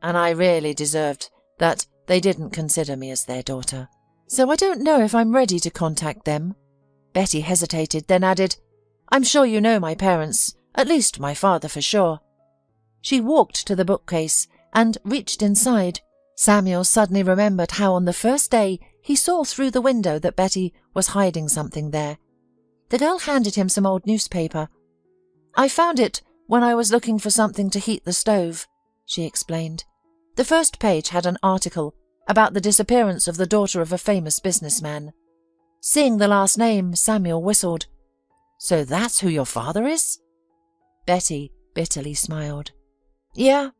and I really deserved that they didn't consider me as their daughter. So I don't know if I'm ready to contact them. Betty hesitated, then added, I'm sure you know my parents, at least my father for sure. She walked to the bookcase and reached inside. Samuel suddenly remembered how on the first day he saw through the window that Betty was hiding something there. The girl handed him some old newspaper. I found it when I was looking for something to heat the stove, she explained. The first page had an article about the disappearance of the daughter of a famous businessman. Seeing the last name, Samuel whistled. So that's who your father is? Betty bitterly smiled. Yeah,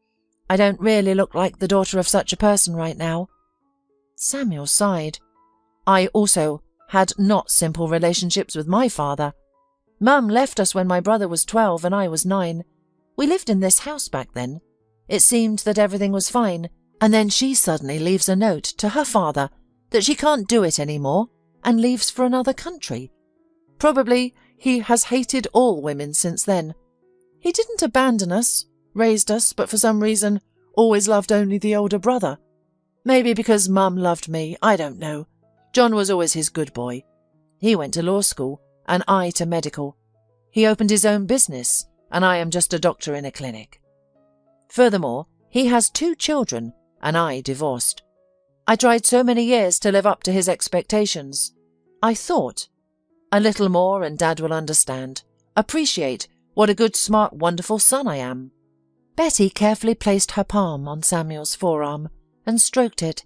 I don't really look like the daughter of such a person right now. Samuel sighed. I also had not simple relationships with my father. Mum left us when my brother was 12 and I was 9. We lived in this house back then. It seemed that everything was fine, and then she suddenly leaves a note to her father that she can't do it anymore and leaves for another country. Probably he has hated all women since then. He didn't abandon us, raised us, but for some reason always loved only the older brother. Maybe because Mum loved me, I don't know. John was always his good boy. He went to law school, and I to medical. He opened his own business, and I am just a doctor in a clinic. Furthermore, he has 2 children, and I divorced. I tried so many years to live up to his expectations. I thought, a little more and Dad will understand, appreciate what a good, smart, wonderful son I am. Betty carefully placed her palm on Samuel's forearm and stroked it.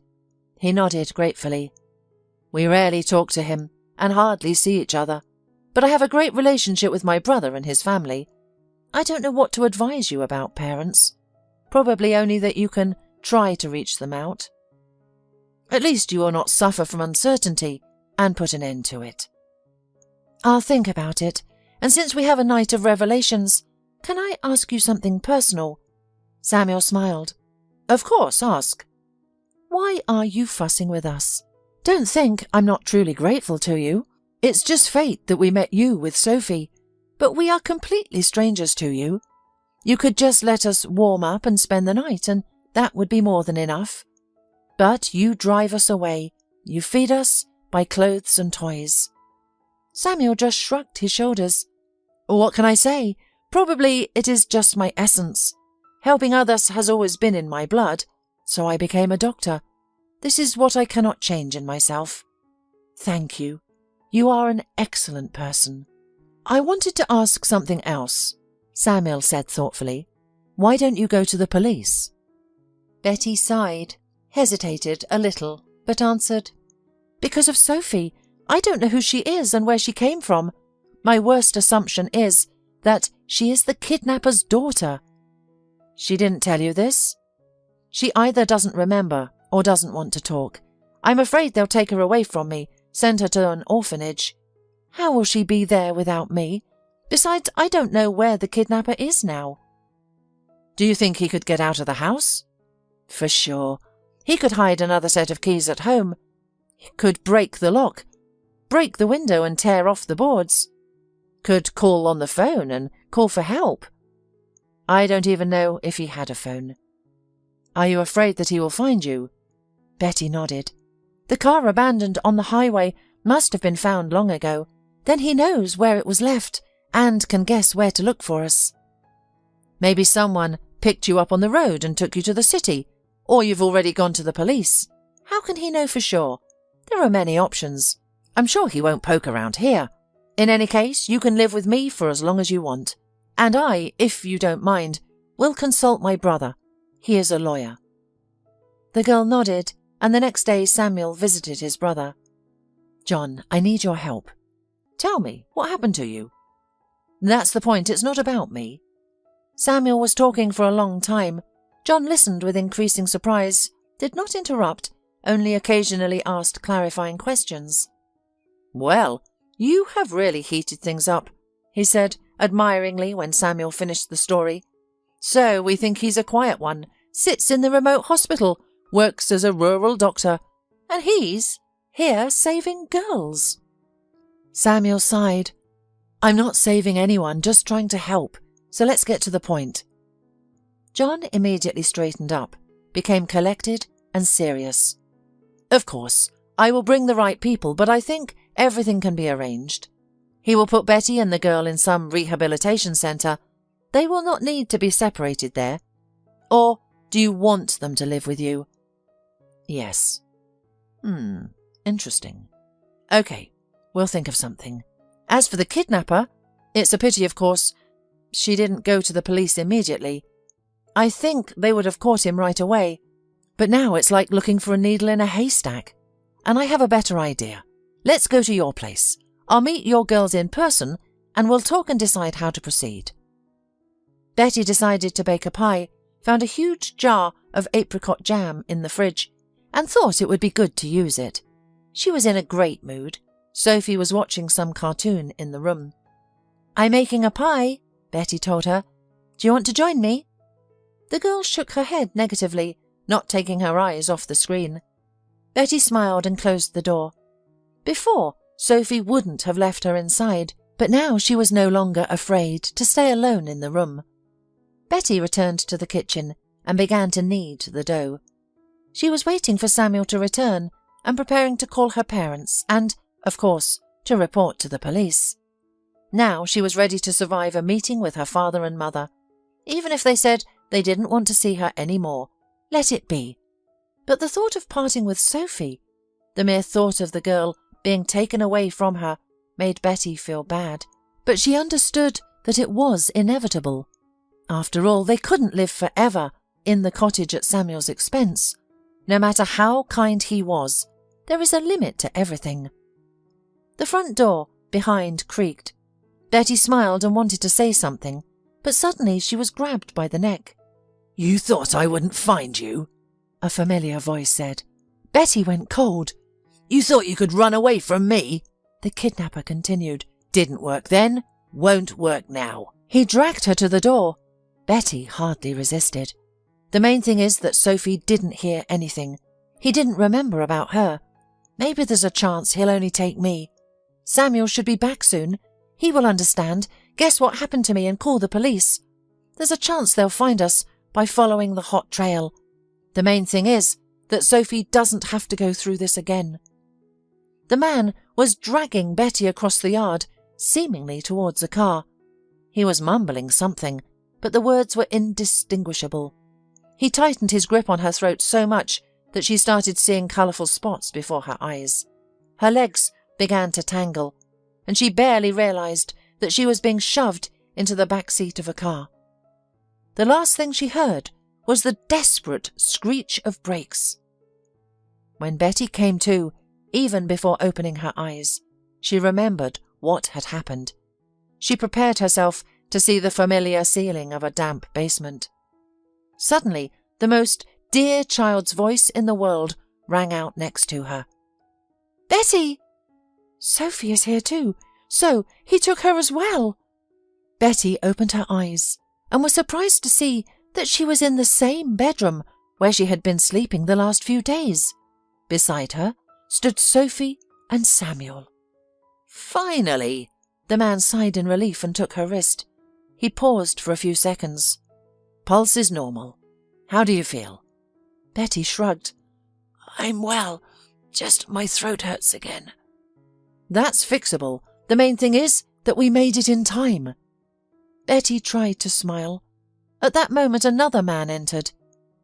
He nodded gratefully. We rarely talk to him and hardly see each other, but I have a great relationship with my brother and his family. I don't know what to advise you about parents. Probably only that you can try to reach them out. At least you will not suffer from uncertainty and put an end to it. I'll think about it, and since we have a night of revelations, can I ask you something personal? Samuel smiled. Of course, ask. Why are you fussing with us? Don't think I'm not truly grateful to you. It's just fate that we met you with Sophie, but we are completely strangers to you. You could just let us warm up and spend the night, and that would be more than enough. But you drive us away. You feed us by clothes and toys. Samuel just shrugged his shoulders. What can I say? Probably it is just my essence. Helping others has always been in my blood, so I became a doctor. This is what I cannot change in myself. Thank you. You are an excellent person. I wanted to ask something else, Samuel said thoughtfully. Why don't you go to the police? Betty sighed, hesitated a little, but answered, Because of Sophie. I don't know who she is and where she came from. My worst assumption is that she is the kidnapper's daughter. She didn't tell you this? She either doesn't remember or doesn't want to talk. I'm afraid they'll take her away from me, send her to an orphanage. How will she be there without me? Besides, I don't know where the kidnapper is now. Do you think he could get out of the house? For sure. He could hide another set of keys at home. He could break the lock, break the window and tear off the boards. Could call on the phone and call for help. I don't even know if he had a phone. Are you afraid that he will find you? Betty nodded. The car abandoned on the highway must have been found long ago. Then he knows where it was left and can guess where to look for us. Maybe someone picked you up on the road and took you to the city, or you've already gone to the police. How can he know for sure? There are many options. I'm sure he won't poke around here. In any case, you can live with me for as long as you want. And I, if you don't mind, will consult my brother. He is a lawyer. The girl nodded, and the next day Samuel visited his brother. John, I need your help. Tell me, what happened to you? That's the point, it's not about me. Samuel was talking for a long time. John listened with increasing surprise, did not interrupt, only occasionally asked clarifying questions. Well, you have really heated things up, he said admiringly when Samuel finished the story. So we think he's a quiet one, sits in the remote hospital, works as a rural doctor, and he's here saving girls. Samuel sighed. I'm not saving anyone, just trying to help, so let's get to the point. John immediately straightened up, became collected and serious. Of course, I will bring the right people, but I think everything can be arranged. He will put Betty and the girl in some rehabilitation centre. They will not need to be separated there. Or do you want them to live with you? Yes. Interesting. Okay, we'll think of something. As for the kidnapper, it's a pity, of course. She didn't go to the police immediately. I think they would have caught him right away. But now it's like looking for a needle in a haystack. And I have a better idea. Let's go to your place. I'll meet your girls in person and we'll talk and decide how to proceed. Betty decided to bake a pie, found a huge jar of apricot jam in the fridge, and thought it would be good to use it. She was in a great mood. Sophie was watching some cartoon in the room. I'm making a pie, Betty told her. Do you want to join me? The girl shook her head negatively, not taking her eyes off the screen. Betty smiled and closed the door. Before, Sophie wouldn't have left her inside, but now she was no longer afraid to stay alone in the room. Betty returned to the kitchen and began to knead the dough. She was waiting for Samuel to return and preparing to call her parents and, of course, to report to the police. Now she was ready to survive a meeting with her father and mother. Even if they said they didn't want to see her any more, let it be. But the thought of parting with Sophie, the mere thought of the girl being taken away from her, made Betty feel bad. But she understood that it was inevitable. After all, they couldn't live forever in the cottage at Samuel's expense. No matter how kind he was, there is a limit to everything. The front door, behind, creaked. Betty smiled and wanted to say something, but suddenly she was grabbed by the neck. You thought I wouldn't find you? A familiar voice said. Betty went cold. You thought you could run away from me? The kidnapper continued. Didn't work then, won't work now. He dragged her to the door. Betty hardly resisted. The main thing is that Sophie didn't hear anything. He didn't remember about her. Maybe there's a chance he'll only take me. Samuel should be back soon. He will understand, guess what happened to me and call the police. There's a chance they'll find us by following the hot trail. The main thing is that Sophie doesn't have to go through this again. The man was dragging Betty across the yard, seemingly towards a car. He was mumbling something, but the words were indistinguishable. He tightened his grip on her throat so much that she started seeing colourful spots before her eyes. Her legs began to tangle, and she barely realised that she was being shoved into the back seat of a car. The last thing she heard was the desperate screech of brakes. When Betty came to, even before opening her eyes, she remembered what had happened. She prepared herself to see the familiar ceiling of a damp basement. Suddenly, the most dear child's voice in the world rang out next to her. Betty! Sophie is here too, so he took her as well. Betty opened her eyes and was surprised to see that she was in the same bedroom where she had been sleeping the last few days. Beside her stood Sophie and Samuel. Finally! The man sighed in relief and took her wrist. He paused for a few seconds. Pulse is normal. How do you feel?" Betty shrugged. "I'm well. Just my throat hurts again." "That's fixable. The main thing is that we made it in time." Betty tried to smile. At that moment another man entered.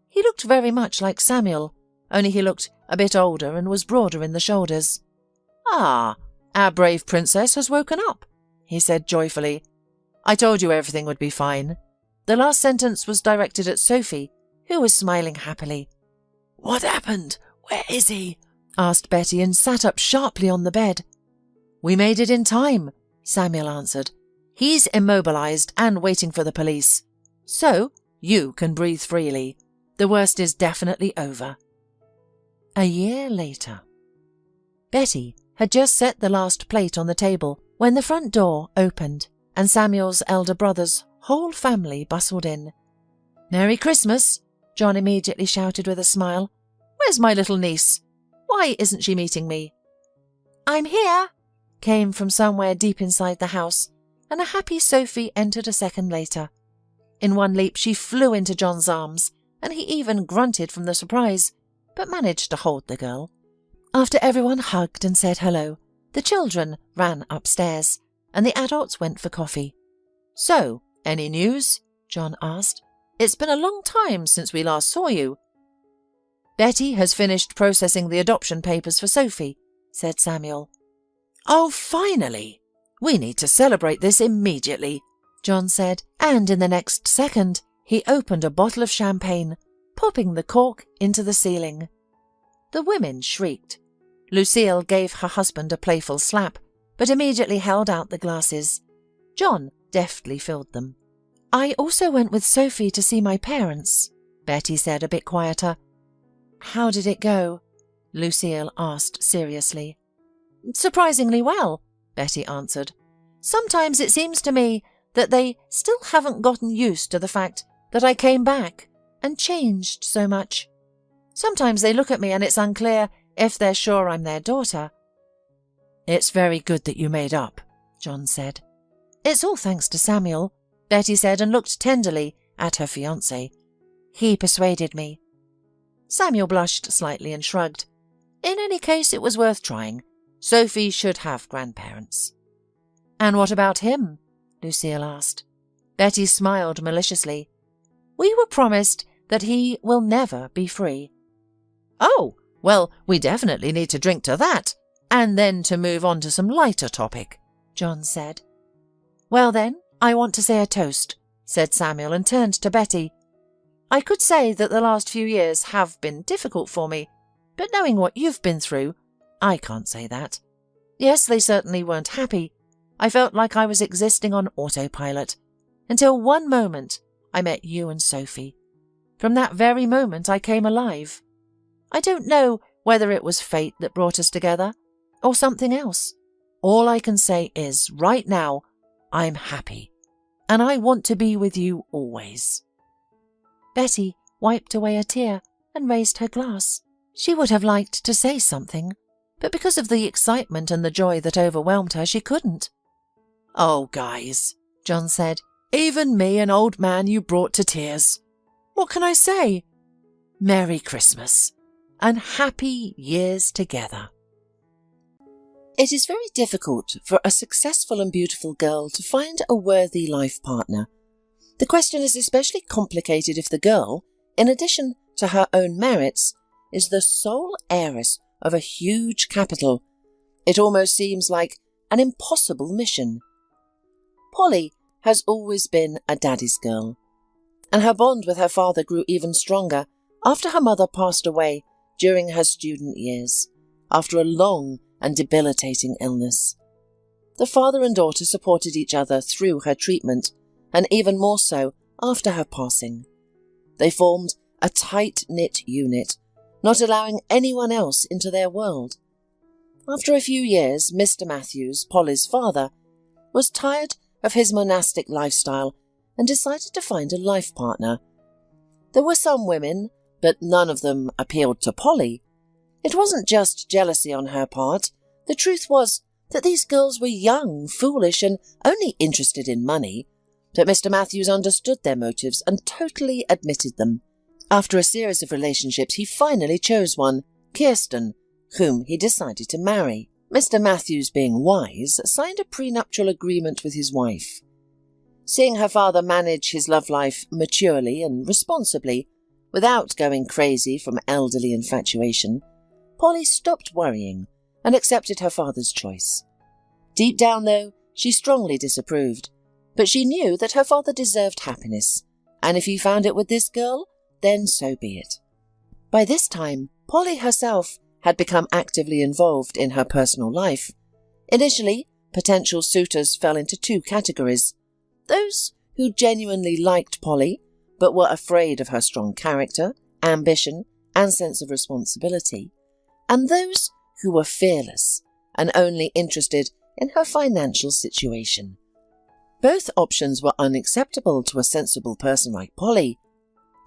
He looked very much like Samuel, only he looked a bit older and was broader in the shoulders. "Ah, our brave princess has woken up," he said joyfully. "I told you everything would be fine." The last sentence was directed at Sophie, who was smiling happily. "What happened? Where is he?" asked Betty, and sat up sharply on the bed. "We made it in time," Samuel answered. "He's immobilized and waiting for the police. So you can breathe freely. The worst is definitely over." A year later. Betty had just set the last plate on the table when the front door opened and Samuel's elder brother's whole family bustled in. "Merry Christmas," John immediately shouted with a smile. "Where's my little niece? Why isn't she meeting me?" "I'm here," came from somewhere deep inside the house, and a happy Sophie entered a second later. In one leap she flew into John's arms, and he even grunted from the surprise, but managed to hold the girl. After everyone hugged and said hello, the children ran upstairs, and the adults went for coffee. "So, any news?" John asked. "It's been a long time since we last saw you." "Betty has finished processing the adoption papers for Sophie," said Samuel. "Oh, finally! We need to celebrate this immediately," John said, and in the next second he opened a bottle of champagne, popping the cork into the ceiling. The women shrieked. Lucille gave her husband a playful slap, but immediately held out the glasses. John deftly filled them. "I also went with Sophie to see my parents," Betty said a bit quieter. "How did it go?" Lucille asked seriously. "Surprisingly well," Betty answered. "Sometimes it seems to me that they still haven't gotten used to the fact that I came back and changed so much. Sometimes they look at me and it's unclear if they're sure I'm their daughter." "It's very good that you made up," John said. "It's all thanks to Samuel," Betty said and looked tenderly at her fiancé. "He persuaded me." Samuel blushed slightly and shrugged. In any case, it was worth trying. Sophie should have grandparents. "And what about him?" Lucille asked. Betty smiled maliciously. "We were promised that he will never be free." "Oh, well, we definitely need to drink to that, and then to move on to some lighter topic," John said. "Well then, I want to say a toast," said Samuel and turned to Betty. "I could say that the last few years have been difficult for me, but knowing what you've been through, I can't say that. Yes, they certainly weren't happy. I felt like I was existing on autopilot, until one moment I met you and Sophie. From that very moment I came alive. I don't know whether it was fate that brought us together, or something else. All I can say is, right now, I'm happy, and I want to be with you always." Betty wiped away a tear and raised her glass. She would have liked to say something, but because of the excitement and the joy that overwhelmed her, she couldn't. "Oh, guys," John said, "even me, an old man, you brought to tears. What can I say? Merry Christmas, and happy years together." It is very difficult for a successful and beautiful girl to find a worthy life partner. The question is especially complicated if the girl, in addition to her own merits, is the sole heiress of a huge capital. It almost seems like an impossible mission. Polly has always been a daddy's girl, and her bond with her father grew even stronger after her mother passed away during her student years, after a long and debilitating illness. The father and daughter supported each other through her treatment, and even more so after her passing. They formed a tight-knit unit, not allowing anyone else into their world. After a few years, Mr. Matthews, Polly's father, was tired of his monastic lifestyle and decided to find a life partner. There were some women, but none of them appealed to Polly. It wasn't just jealousy on her part. The truth was that these girls were young, foolish, and only interested in money. but Mr. Matthews understood their motives and totally admitted them. After a series of relationships, he finally chose one, Kirsten, whom he decided to marry. Mr. Matthews, being wise, signed a prenuptial agreement with his wife. Seeing her father manage his love life maturely and responsibly, without going crazy from elderly infatuation, Polly stopped worrying and accepted her father's choice. Deep down, though, she strongly disapproved, but she knew that her father deserved happiness, and if he found it with this girl, then so be it. By this time, Polly herself had become actively involved in her personal life. Initially, potential suitors fell into two categories: those who genuinely liked Polly, but were afraid of her strong character, ambition, and sense of responsibility, and those who were fearless and only interested in her financial situation. Both options were unacceptable to a sensible person like Polly.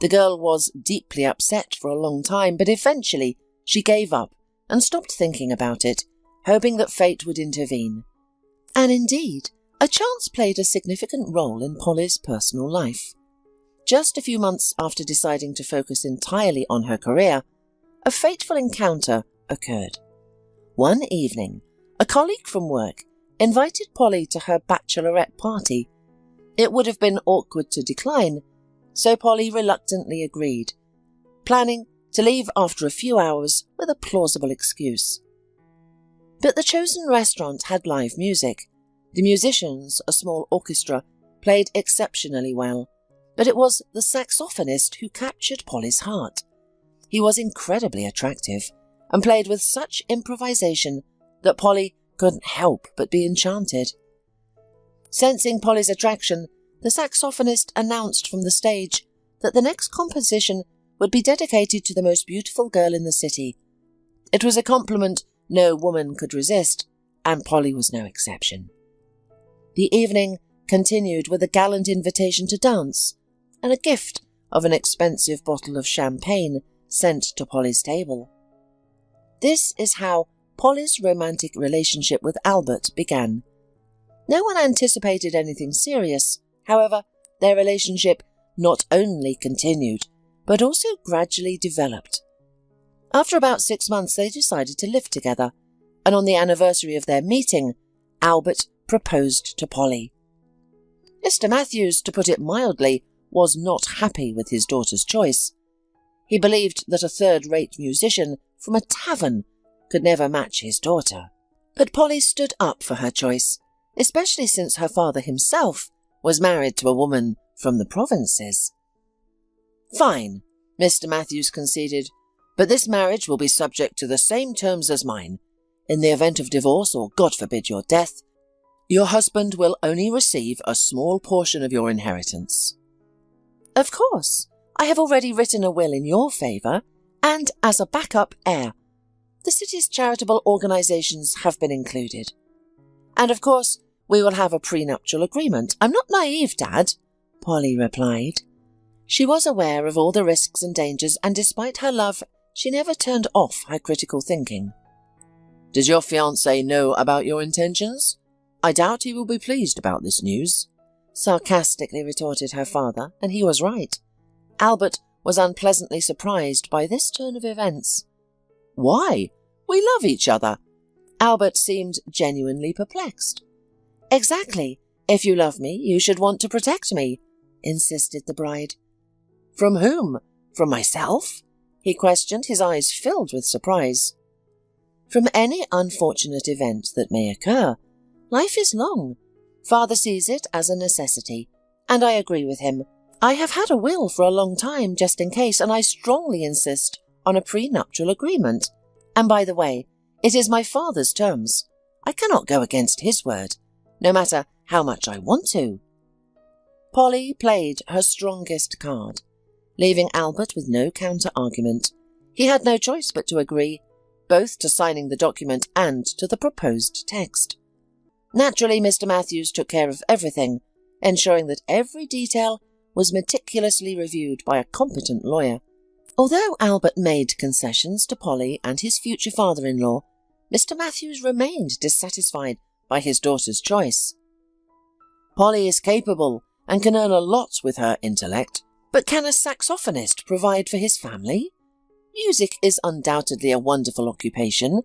The girl was deeply upset for a long time, but eventually she gave up and stopped thinking about it, hoping that fate would intervene. And indeed, a chance played a significant role in Polly's personal life. Just a few months after deciding to focus entirely on her career, a fateful encounter occurred. One evening, a colleague from work invited Polly to her bachelorette party. It would have been awkward to decline, so Polly reluctantly agreed, planning to leave after a few hours with a plausible excuse. But the chosen restaurant had live music. The musicians, a small orchestra, played exceptionally well, but it was the saxophonist who captured Polly's heart. He was incredibly attractive and played with such improvisation that Polly couldn't help but be enchanted. Sensing Polly's attraction, the saxophonist announced from the stage that the next composition would be dedicated to the most beautiful girl in the city. It was a compliment no woman could resist, and Polly was no exception. The evening continued with a gallant invitation to dance and a gift of an expensive bottle of champagne sent to Polly's table. This is how Polly's romantic relationship with Albert began. No one anticipated anything serious. However, their relationship not only continued, but also gradually developed. After about 6 months, they decided to live together, and on the anniversary of their meeting, Albert proposed to Polly. Mr. Matthews, to put it mildly, was not happy with his daughter's choice. He believed that a third-rate musician from a tavern could never match his daughter. But Polly stood up for her choice, especially since her father himself was married to a woman from the provinces. "Fine," Mr. Matthews conceded, "but this marriage will be subject to the same terms as mine. In the event of divorce, or God forbid your death, your husband will only receive a small portion of your inheritance." "Of course, I have already written a will in your favour, and as a backup heir. The city's charitable organisations have been included. And of course, we will have a prenuptial agreement. I'm not naive, Dad," Polly replied. She was aware of all the risks and dangers, and despite her love, she never turned off her critical thinking. "Does your fiancé know about your intentions? I doubt he will be pleased about this news," sarcastically retorted her father, and he was right. Albert was unpleasantly surprised by this turn of events. "Why? We love each other." Albert seemed genuinely perplexed. "Exactly. If you love me, you should want to protect me," insisted the bride. "From whom? From myself?" he questioned, his eyes filled with surprise. "From any unfortunate event that may occur. Life is long. Father sees it as a necessity, and I agree with him. I have had a will for a long time, just in case, and I strongly insist on a prenuptial agreement. And by the way, it is my father's terms. I cannot go against his word, no matter how much I want to." Polly played her strongest card, leaving Albert with no counter-argument. He had no choice but to agree, both to signing the document and to the proposed text. Naturally, Mr. Matthews took care of everything, ensuring that every detail was meticulously reviewed by a competent lawyer. Although Albert made concessions to Polly and his future father-in-law, Mr. Matthews remained dissatisfied by his daughter's choice. "Polly is capable and can earn a lot with her intellect, but can a saxophonist provide for his family? Music is undoubtedly a wonderful occupation,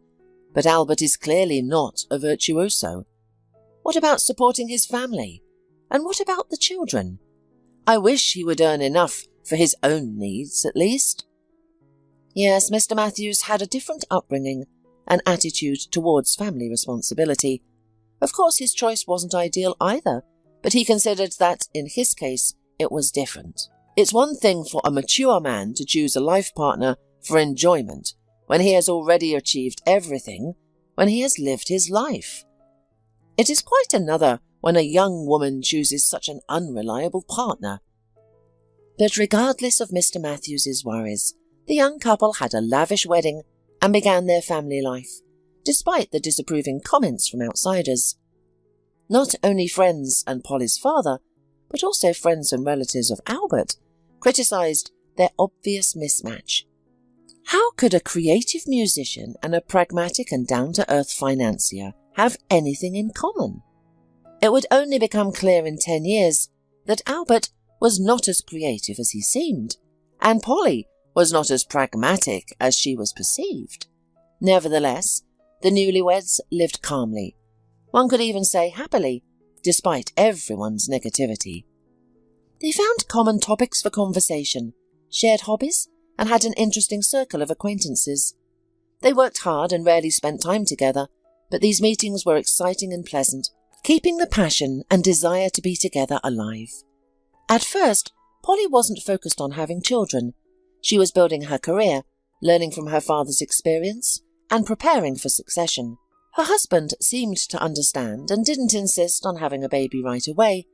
but Albert is clearly not a virtuoso. What about supporting his family? And what about the children? I wish he would earn enough for his own needs, at least. Yes, Mr. Matthews had a different upbringing and attitude towards family responsibility. Of course, his choice wasn't ideal either, but he considered that, in his case, it was different. It's one thing for a mature man to choose a life partner for enjoyment when he has already achieved everything, when he has lived his life. It is quite another when a young woman chooses such an unreliable partner. But regardless of Mr. Matthews's worries, the young couple had a lavish wedding and began their family life, despite the disapproving comments from outsiders. Not only friends and Polly's father, but also friends and relatives of Albert, criticised their obvious mismatch. How could a creative musician and a pragmatic and down-to-earth financier have anything in common? It would only become clear in 10 years that Albert was not as creative as he seemed, and Polly was not as pragmatic as she was perceived. Nevertheless, the newlyweds lived calmly, one could even say happily, despite everyone's negativity. They found common topics for conversation, shared hobbies, and had an interesting circle of acquaintances. They worked hard and rarely spent time together, but these meetings were exciting and pleasant, keeping the passion and desire to be together alive. At first, Polly wasn't focused on having children. She was building her career, learning from her father's experience, and preparing for succession. Her husband seemed to understand and didn't insist on having a baby right away.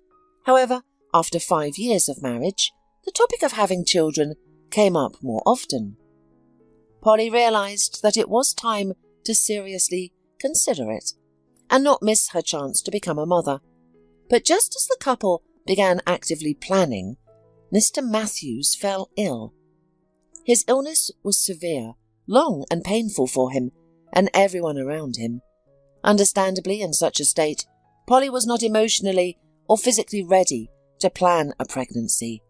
However, after 5 years of marriage, the topic of having children came up more often. Polly realized that it was time to seriously consider it and not miss her chance to become a mother. But just as the couple began actively planning, Mr. Matthews fell ill. His illness was severe, long and painful for him and everyone around him. Understandably, in such a state, Polly was not emotionally or physically ready to plan a pregnancy.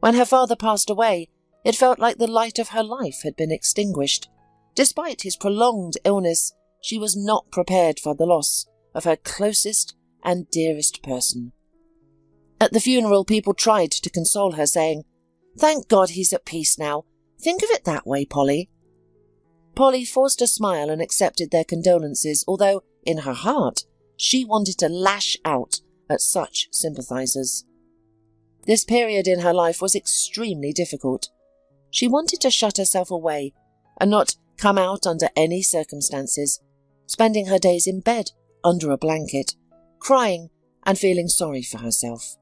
When her father passed away, it felt like the light of her life had been extinguished. Despite his prolonged illness, she was not prepared for the loss of her closest and dearest person. At the funeral, people tried to console her, saying, "Thank God he's at peace now. Think of it that way, Polly." Polly forced a smile and accepted their condolences, although, in her heart, she wanted to lash out at such sympathizers. This period in her life was extremely difficult. She wanted to shut herself away and not come out under any circumstances, spending her days in bed under a blanket, crying and feeling sorry for herself.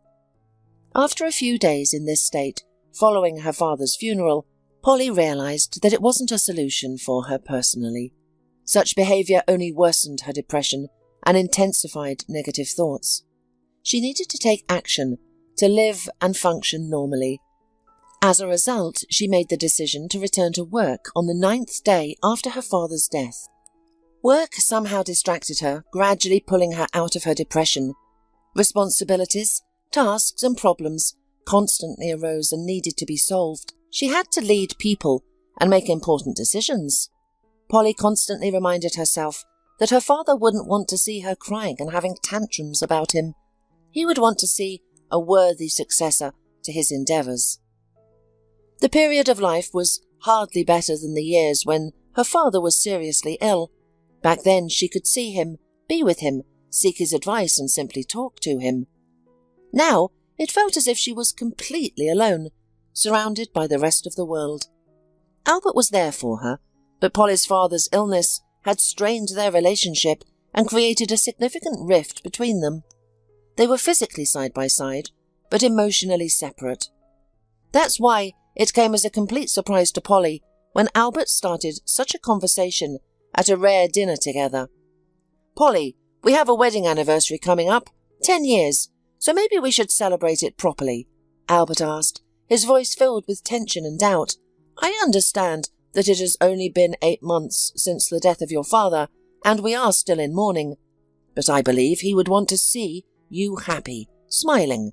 After a few days in this state, following her father's funeral, Polly realized that it wasn't a solution for her personally. Such behavior only worsened her depression and intensified negative thoughts. She needed to take action to live and function normally. As a result, she made the decision to return to work on the 9th day after her father's death. Work somehow distracted her, gradually pulling her out of her depression. Responsibilities, tasks and problems constantly arose and needed to be solved. She had to lead people and make important decisions. Polly constantly reminded herself that her father wouldn't want to see her crying and having tantrums about him. He would want to see a worthy successor to his endeavours. The period of life was hardly better than the years when her father was seriously ill. Back then she could see him, be with him, seek his advice and simply talk to him. Now it felt as if she was completely alone, surrounded by the rest of the world. Albert was there for her, but Polly's father's illness had strained their relationship and created a significant rift between them. They were physically side by side, but emotionally separate. That's why it came as a complete surprise to Polly when Albert started such a conversation at a rare dinner together. "Polly, we have a wedding anniversary coming up, 10 years, so maybe we should celebrate it properly," Albert asked, his voice filled with tension and doubt. "I understand that it has only been 8 months since the death of your father, and we are still in mourning, but I believe he would want to see you happy, smiling,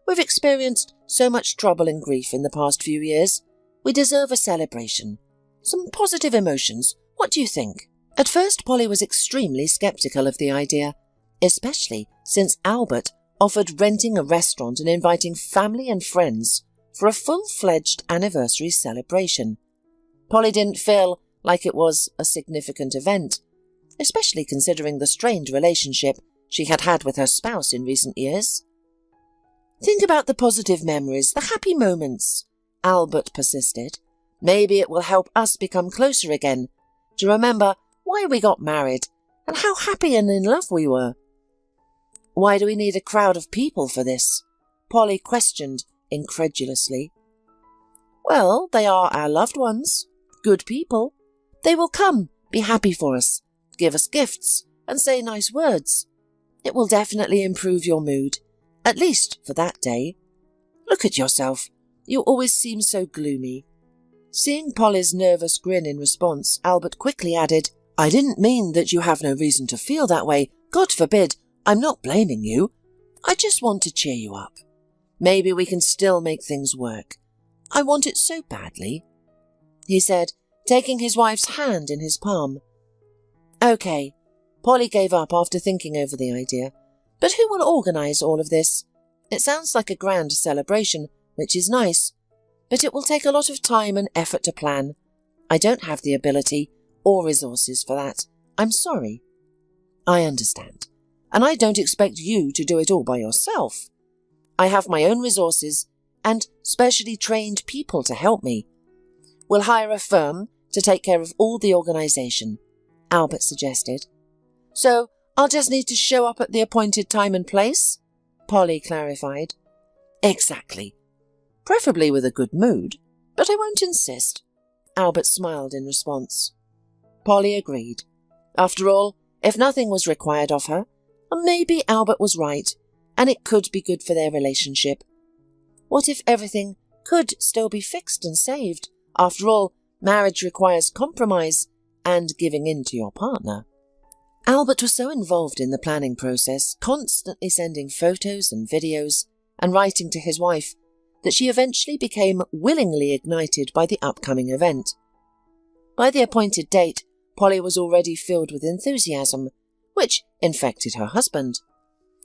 We've experienced so much trouble and grief in the past few years. We deserve a celebration. Some positive emotions. What do you think?" At first, Polly was extremely sceptical of the idea, especially since Albert offered renting a restaurant and inviting family and friends for a full-fledged anniversary celebration. Polly didn't feel like it was a significant event, especially considering the strained relationship she had had with her spouse in recent years. "Think about the positive memories, the happy moments," Albert persisted. "Maybe it will help us become closer again, to remember why we got married and how happy and in love we were." "Why do we need a crowd of people for this?" Polly questioned incredulously. "Well, they are our loved ones, good people. They will come, be happy for us, give us gifts, and say nice words. It will definitely improve your mood, at least for that day. Look at yourself. You always seem so gloomy." Seeing Polly's nervous grin in response, Albert quickly added, "I didn't mean that you have no reason to feel that way. God forbid. I'm not blaming you. I just want to cheer you up. Maybe we can still make things work. I want it so badly," he said, taking his wife's hand in his palm. "Okay," Polly gave up after thinking over the idea. "But who will organise all of this? It sounds like a grand celebration, which is nice, but it will take a lot of time and effort to plan. I don't have the ability or resources for that. I'm sorry." "I understand. And I don't expect you to do it all by yourself. I have my own resources and specially trained people to help me. We'll hire a firm to take care of all the organisation," Albert suggested. "So I'll just need to show up at the appointed time and place?" Polly clarified. "Exactly. Preferably with a good mood, but I won't insist," Albert smiled in response. Polly agreed. After all, if nothing was required of her, maybe Albert was right, and it could be good for their relationship. What if everything could still be fixed and saved? After all, marriage requires compromise and giving in to your partner. Albert was so involved in the planning process, constantly sending photos and videos and writing to his wife, that she eventually became willingly ignited by the upcoming event. By the appointed date, Polly was already filled with enthusiasm, which infected her husband.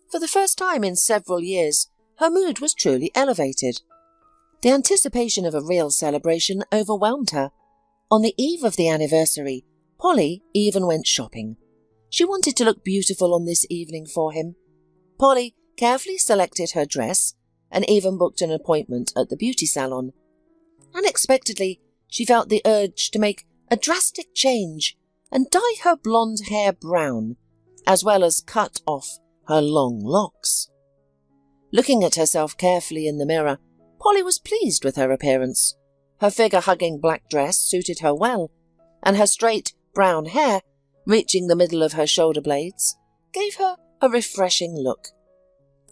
For the first time in several years, her mood was truly elevated. The anticipation of a real celebration overwhelmed her. On the eve of the anniversary, Polly even went shopping. She wanted to look beautiful on this evening for him. Polly carefully selected her dress and even booked an appointment at the beauty salon. Unexpectedly, she felt the urge to make a drastic change and dye her blonde hair brown, as well as cut off her long locks. Looking at herself carefully in the mirror, Polly was pleased with her appearance. Her figure-hugging black dress suited her well, and her straight brown hair, reaching the middle of her shoulder blades, gave her a refreshing look.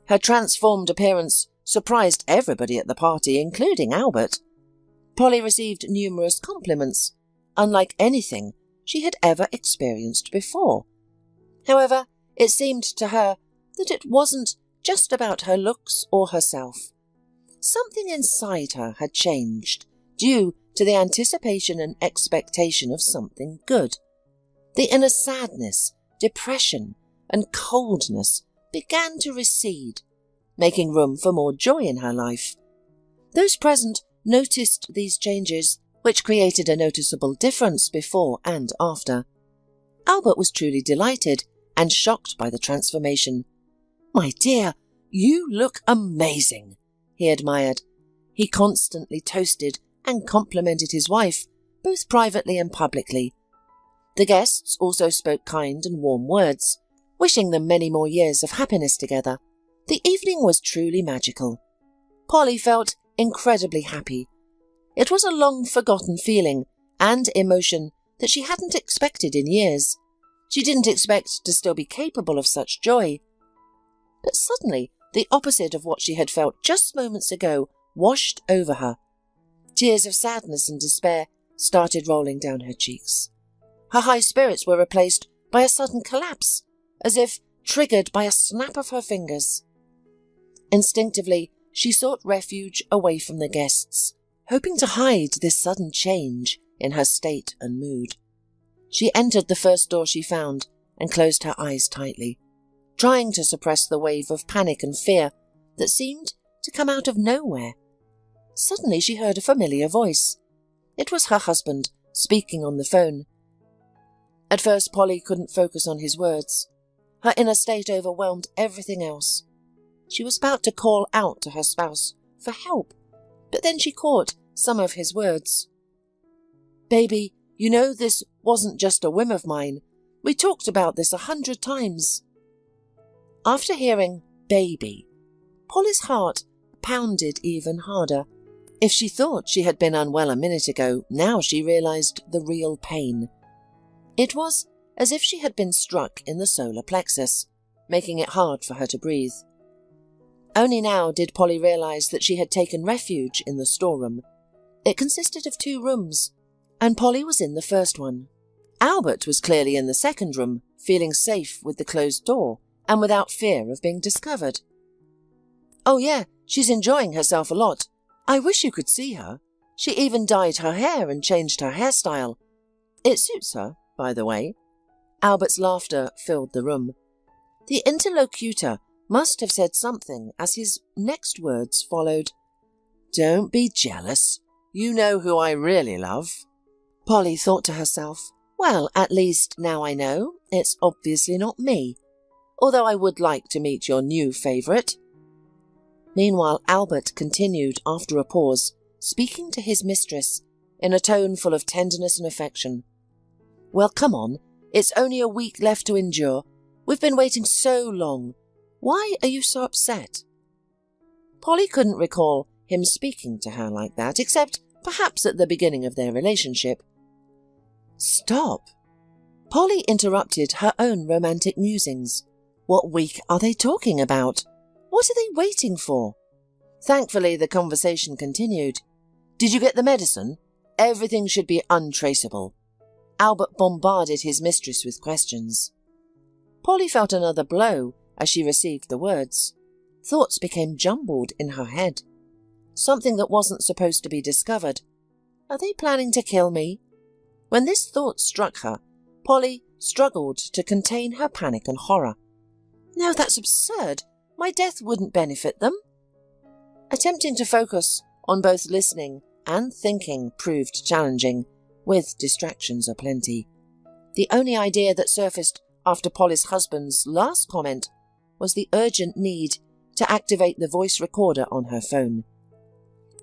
Her transformed appearance surprised everybody at the party, including Albert. Polly received numerous compliments, unlike anything she had ever experienced before. However, it seemed to her that it wasn't just about her looks or herself. Something inside her had changed, due to the anticipation and expectation of something good. The inner sadness, depression, and coldness began to recede, making room for more joy in her life. Those present noticed these changes, which created a noticeable difference before and after. Albert was truly delighted and shocked by the transformation. "My dear, you look amazing," he admired. He constantly toasted and complimented his wife, both privately and publicly. The guests also spoke kind and warm words, wishing them many more years of happiness together. The evening was truly magical. Polly felt incredibly happy. It was a long-forgotten feeling and emotion that she hadn't expected in years. She didn't expect to still be capable of such joy. But suddenly, the opposite of what she had felt just moments ago washed over her. Tears of sadness and despair started rolling down her cheeks. Her high spirits were replaced by a sudden collapse, as if triggered by a snap of her fingers. Instinctively, she sought refuge away from the guests, hoping to hide this sudden change in her state and mood. She entered the first door she found and closed her eyes tightly, trying to suppress the wave of panic and fear that seemed to come out of nowhere. Suddenly she heard a familiar voice. It was her husband, speaking on the phone. At first Polly couldn't focus on his words. Her inner state overwhelmed everything else. She was about to call out to her spouse for help, but then she caught some of his words. "Baby, you know this wasn't just a whim of mine. We talked about this 100 times. After hearing baby, Polly's heart pounded even harder. If she thought she had been unwell a minute ago, now she realized the real pain. It was as if she had been struck in the solar plexus, making it hard for her to breathe. Only now did Polly realize that she had taken refuge in the storeroom. It consisted of 2 rooms, and Polly was in the first one. Albert was clearly in the second room, feeling safe with the closed door and without fear of being discovered. "Oh yeah, she's enjoying herself a lot. I wish you could see her. She even dyed her hair and changed her hairstyle. It suits her, by the way." Albert's laughter filled the room. The interlocutor must have said something, as his next words followed. "Don't be jealous. You know who I really love." Polly thought to herself, "Well, at least now I know it's obviously not me, although I would like to meet your new favourite." Meanwhile, Albert continued after a pause, speaking to his mistress in a tone full of tenderness and affection. "Well, come on. It's only a week left to endure. We've been waiting so long. Why are you so upset?" Polly couldn't recall him speaking to her like that, except perhaps at the beginning of their relationship. "Stop!" Polly interrupted her own romantic musings. What week are they talking about? What are they waiting for? Thankfully, the conversation continued. "Did you get the medicine? Everything should be untraceable." Albert bombarded his mistress with questions. Polly felt another blow as she received the words. Thoughts became jumbled in her head. Something that wasn't supposed to be discovered. Are they planning to kill me? When this thought struck her, Polly struggled to contain her panic and horror. "No, that's absurd. My death wouldn't benefit them." Attempting to focus on both listening and thinking proved challenging, with distractions aplenty. The only idea that surfaced after Polly's husband's last comment was the urgent need to activate the voice recorder on her phone.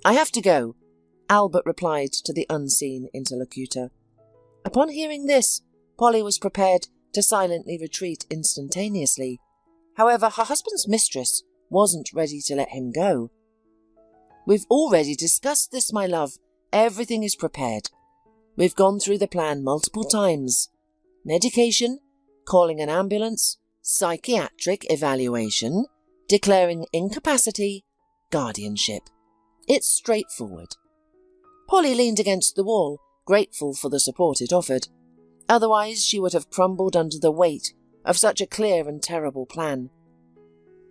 "I have to go," Albert replied to the unseen interlocutor. Upon hearing this, Polly was prepared to silently retreat instantaneously. However, her husband's mistress wasn't ready to let him go. "We've already discussed this, my love. Everything is prepared. We've gone through the plan multiple times. Medication, calling an ambulance, psychiatric evaluation, declaring incapacity, guardianship. It's straightforward." Polly leaned against the wall, grateful for the support it offered. Otherwise, she would have crumbled under the weight of such a clear and terrible plan.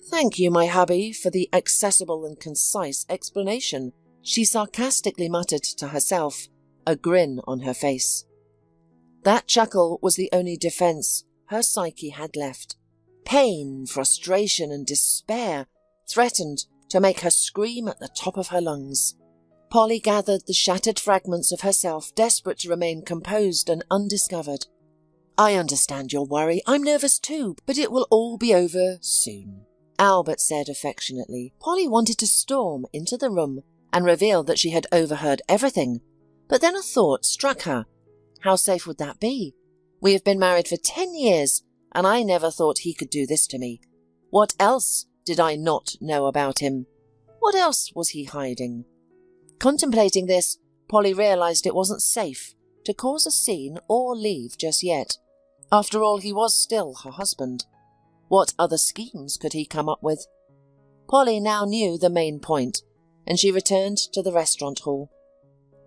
"Thank you, my hubby, for the accessible and concise explanation," she sarcastically muttered to herself, a grin on her face. That chuckle was the only defence her psyche had left. Pain, frustration, and despair threatened to make her scream at the top of her lungs. Polly gathered the shattered fragments of herself, desperate to remain composed and undiscovered. "I understand your worry. I'm nervous too, but it will all be over soon," Albert said affectionately. Polly wanted to storm into the room and reveal that she had overheard everything, but then a thought struck her. How safe would that be? We have been married for 10 years, and I never thought he could do this to me. What else did I not know about him? What else was he hiding? Contemplating this, Polly realized it wasn't safe to cause a scene or leave just yet. After all, he was still her husband. What other schemes could he come up with? Polly now knew the main point, and she returned to the restaurant hall.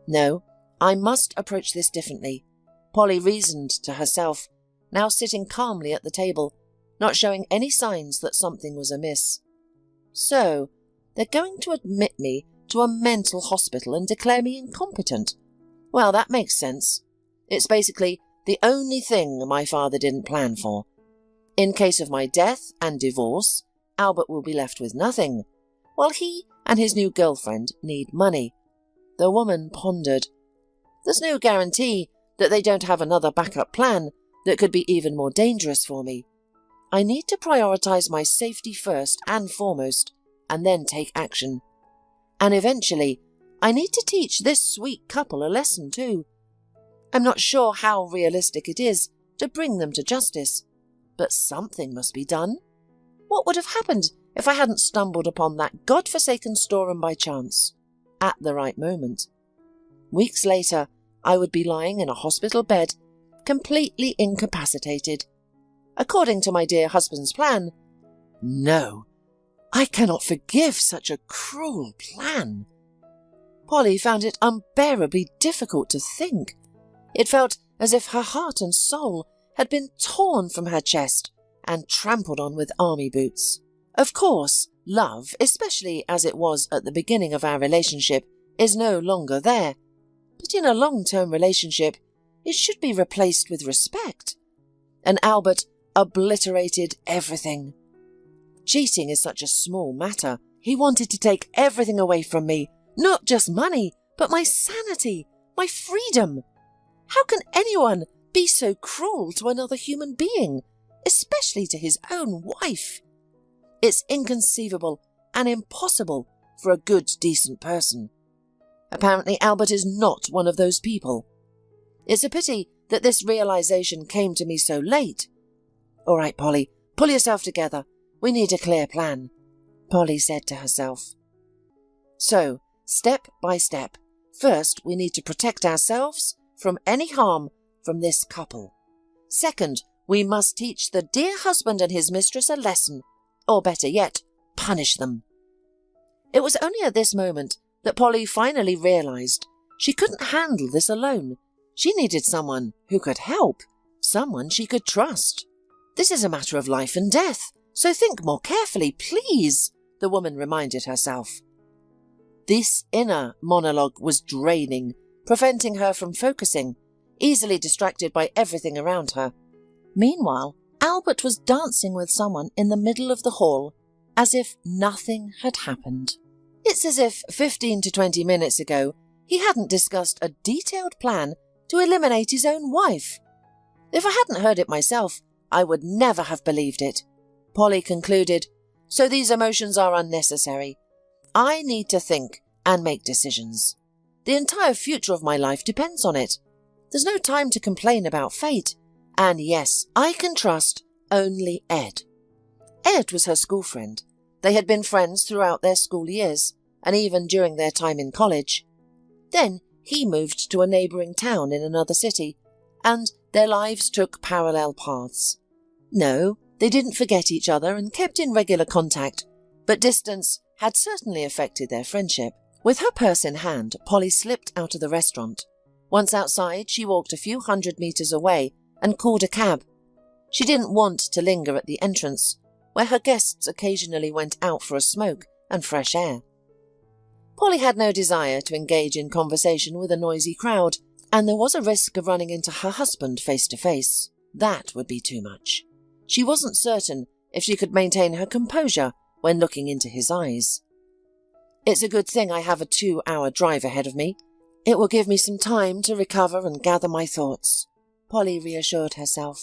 "No, I must approach this differently," Polly reasoned to herself, now sitting calmly at the table, not showing any signs that something was amiss. "So, They're going to admit me to a mental hospital and declare me incompetent. Well, that makes sense. It's basically the only thing my father didn't plan for. In case of my death and divorce, Albert will be left with nothing, while he and his new girlfriend need money. The woman pondered. There's no guarantee that they don't have another backup plan that could be even more dangerous for me. I need to prioritize my safety first and foremost, and then take action. And eventually, I need to teach this sweet couple a lesson too. I'm not sure how realistic it is to bring them to justice, but something must be done. What would have happened if I hadn't stumbled upon that godforsaken storeroom by chance, at the right moment? Weeks later, I would be lying in a hospital bed, completely incapacitated. According to my dear husband's plan, no, I cannot forgive such a cruel plan. Polly found it unbearably difficult to think. It felt as if her heart and soul had been torn from her chest and trampled on with army boots. Of course, love, especially as it was at the beginning of our relationship, is no longer there. But in a long-term relationship, it should be replaced with respect. And Albert obliterated everything. Cheating is such a small matter. He wanted to take everything away from me, not just money, but my sanity, my freedom. How can anyone be so cruel to another human being, especially to his own wife? It's inconceivable and impossible for a good, decent person. Apparently, Albert is not one of those people. It's a pity that this realization came to me so late. All right, Polly, pull yourself together. We need a clear plan, Polly said to herself. So, step by step, first we need to protect ourselves from any harm from this couple. Second, we must teach the dear husband and his mistress a lesson, or better yet, punish them. It was only at this moment that Polly finally realized she couldn't handle this alone. She needed someone who could help, someone she could trust. This is a matter of life and death, so think more carefully, please, the woman reminded herself. This inner monologue was draining, preventing her from focusing, easily distracted by everything around her. Meanwhile, Albert was dancing with someone in the middle of the hall, as if nothing had happened. It's as if 15 to 20 minutes ago he hadn't discussed a detailed plan to eliminate his own wife. If I hadn't heard it myself, I would never have believed it. Polly concluded, so these emotions are unnecessary. I need to think and make decisions. The entire future of my life depends on it. There's no time to complain about fate. And yes, I can trust only Ed. Ed was her school friend. They had been friends throughout their school years, and even during their time in college. Then he moved to a neighbouring town in another city, and their lives took parallel paths. No, they didn't forget each other and kept in regular contact, but distance had certainly affected their friendship. With her purse in hand, Polly slipped out of the restaurant. Once outside, she walked a few 100 metres away and called a cab. She didn't want to linger at the entrance, where her guests occasionally went out for a smoke and fresh air. Polly had no desire to engage in conversation with a noisy crowd, and there was a risk of running into her husband face to face. That would be too much. She wasn't certain if she could maintain her composure when looking into his eyes. It's a good thing I have a 2-hour drive ahead of me. It will give me some time to recover and gather my thoughts, Polly reassured herself.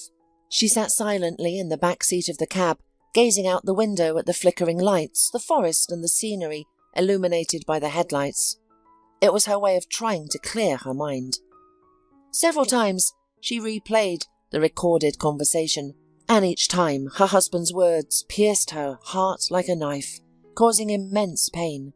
She sat silently in the back seat of the cab, gazing out the window at the flickering lights, the forest and the scenery illuminated by the headlights. It was her way of trying to clear her mind. Several times she replayed the recorded conversation, and each time her husband's words pierced her heart like a knife, causing immense pain.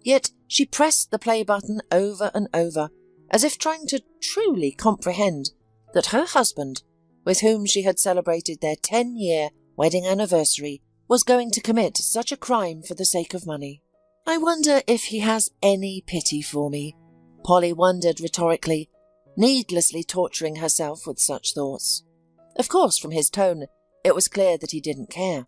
Yet she pressed the play button over and over, as if trying to truly comprehend that her husband, with whom she had celebrated their 10-year wedding anniversary, was going to commit such a crime for the sake of money. I wonder if he has any pity for me, Polly wondered rhetorically, needlessly torturing herself with such thoughts. Of course, from his tone, it was clear that he didn't care.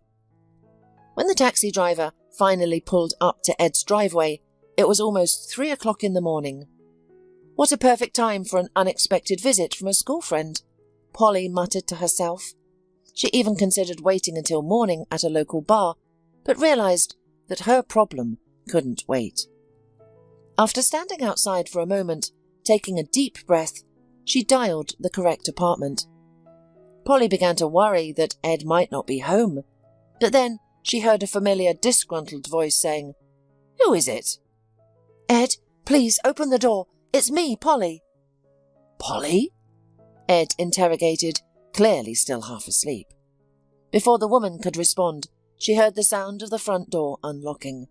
When the taxi driver finally pulled up to Ed's driveway, it was almost 3 o'clock in the morning. What a perfect time for an unexpected visit from a school friend, Polly muttered to herself. She even considered waiting until morning at a local bar, but realised that her problem couldn't wait. After standing outside for a moment, taking a deep breath, she dialed the correct apartment. Polly began to worry that Ed might not be home, but then she heard a familiar, disgruntled voice saying, "Who is it?" "Ed, please open the door. It's me, Polly." "Polly?" Ed interrogated, clearly still half asleep. Before the woman could respond, she heard the sound of the front door unlocking.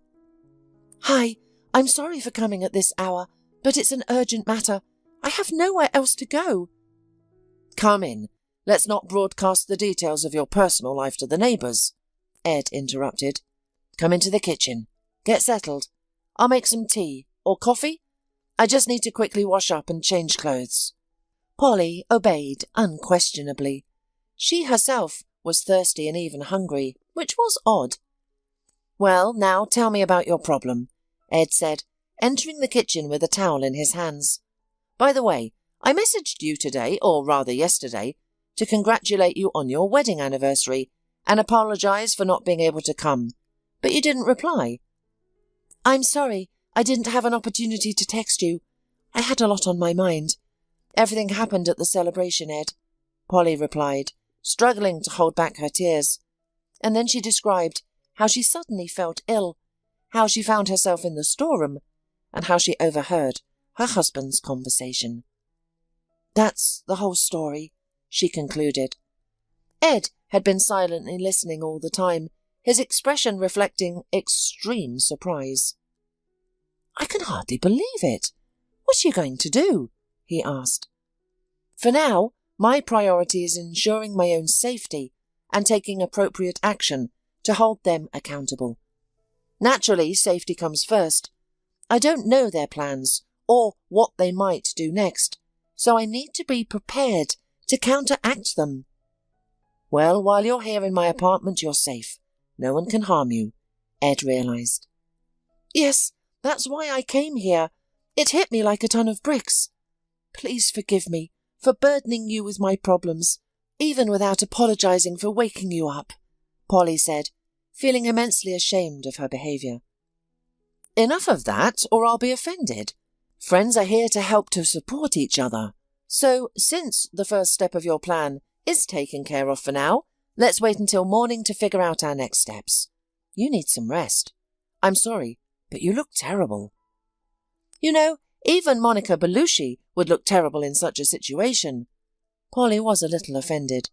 "Hi, I'm sorry for coming at this hour, but it's an urgent matter. I have nowhere else to go." "Come in. Let's not broadcast the details of your personal life to the neighbours," Ed interrupted. "Come into the kitchen. Get settled. I'll make some tea. Or coffee? I just need to quickly wash up and change clothes." Polly obeyed unquestionably. She herself was thirsty and even hungry, which was odd. "Well, now tell me about your problem," Ed said, entering the kitchen with a towel in his hands. "By the way, I messaged you today, or rather yesterday, to congratulate you on your wedding anniversary and apologise for not being able to come, but you didn't reply." "I'm sorry, I didn't have an opportunity to text you. I had a lot on my mind. Everything happened at the celebration, Ed," Polly replied, struggling to hold back her tears. And then she described how she suddenly felt ill, how she found herself in the storeroom, and how she overheard her husband's conversation. "That's the whole story," she concluded. Ed had been silently listening all the time, his expression reflecting extreme surprise. "I can hardly believe it. What are you going to do?" he asked. "For now, my priority is ensuring my own safety and taking appropriate action to hold them accountable. Naturally, safety comes first. I don't know their plans or what they might do next, so I need to be prepared to counteract them." "Well, while you're here in my apartment, you're safe. No one can harm you," Ed realised. "Yes, that's why I came here. It hit me like a ton of bricks. Please forgive me for burdening you with my problems, even without apologising for waking you up," Polly said, feeling immensely ashamed of her behaviour. "Enough of that, or I'll be offended. Friends are here to help to support each other. So, since the first step of your plan is taken care of for now, let's wait until morning to figure out our next steps. You need some rest. I'm sorry, but you look terrible." "You know, even Monica Bellucci would look terrible in such a situation." Polly was a little offended.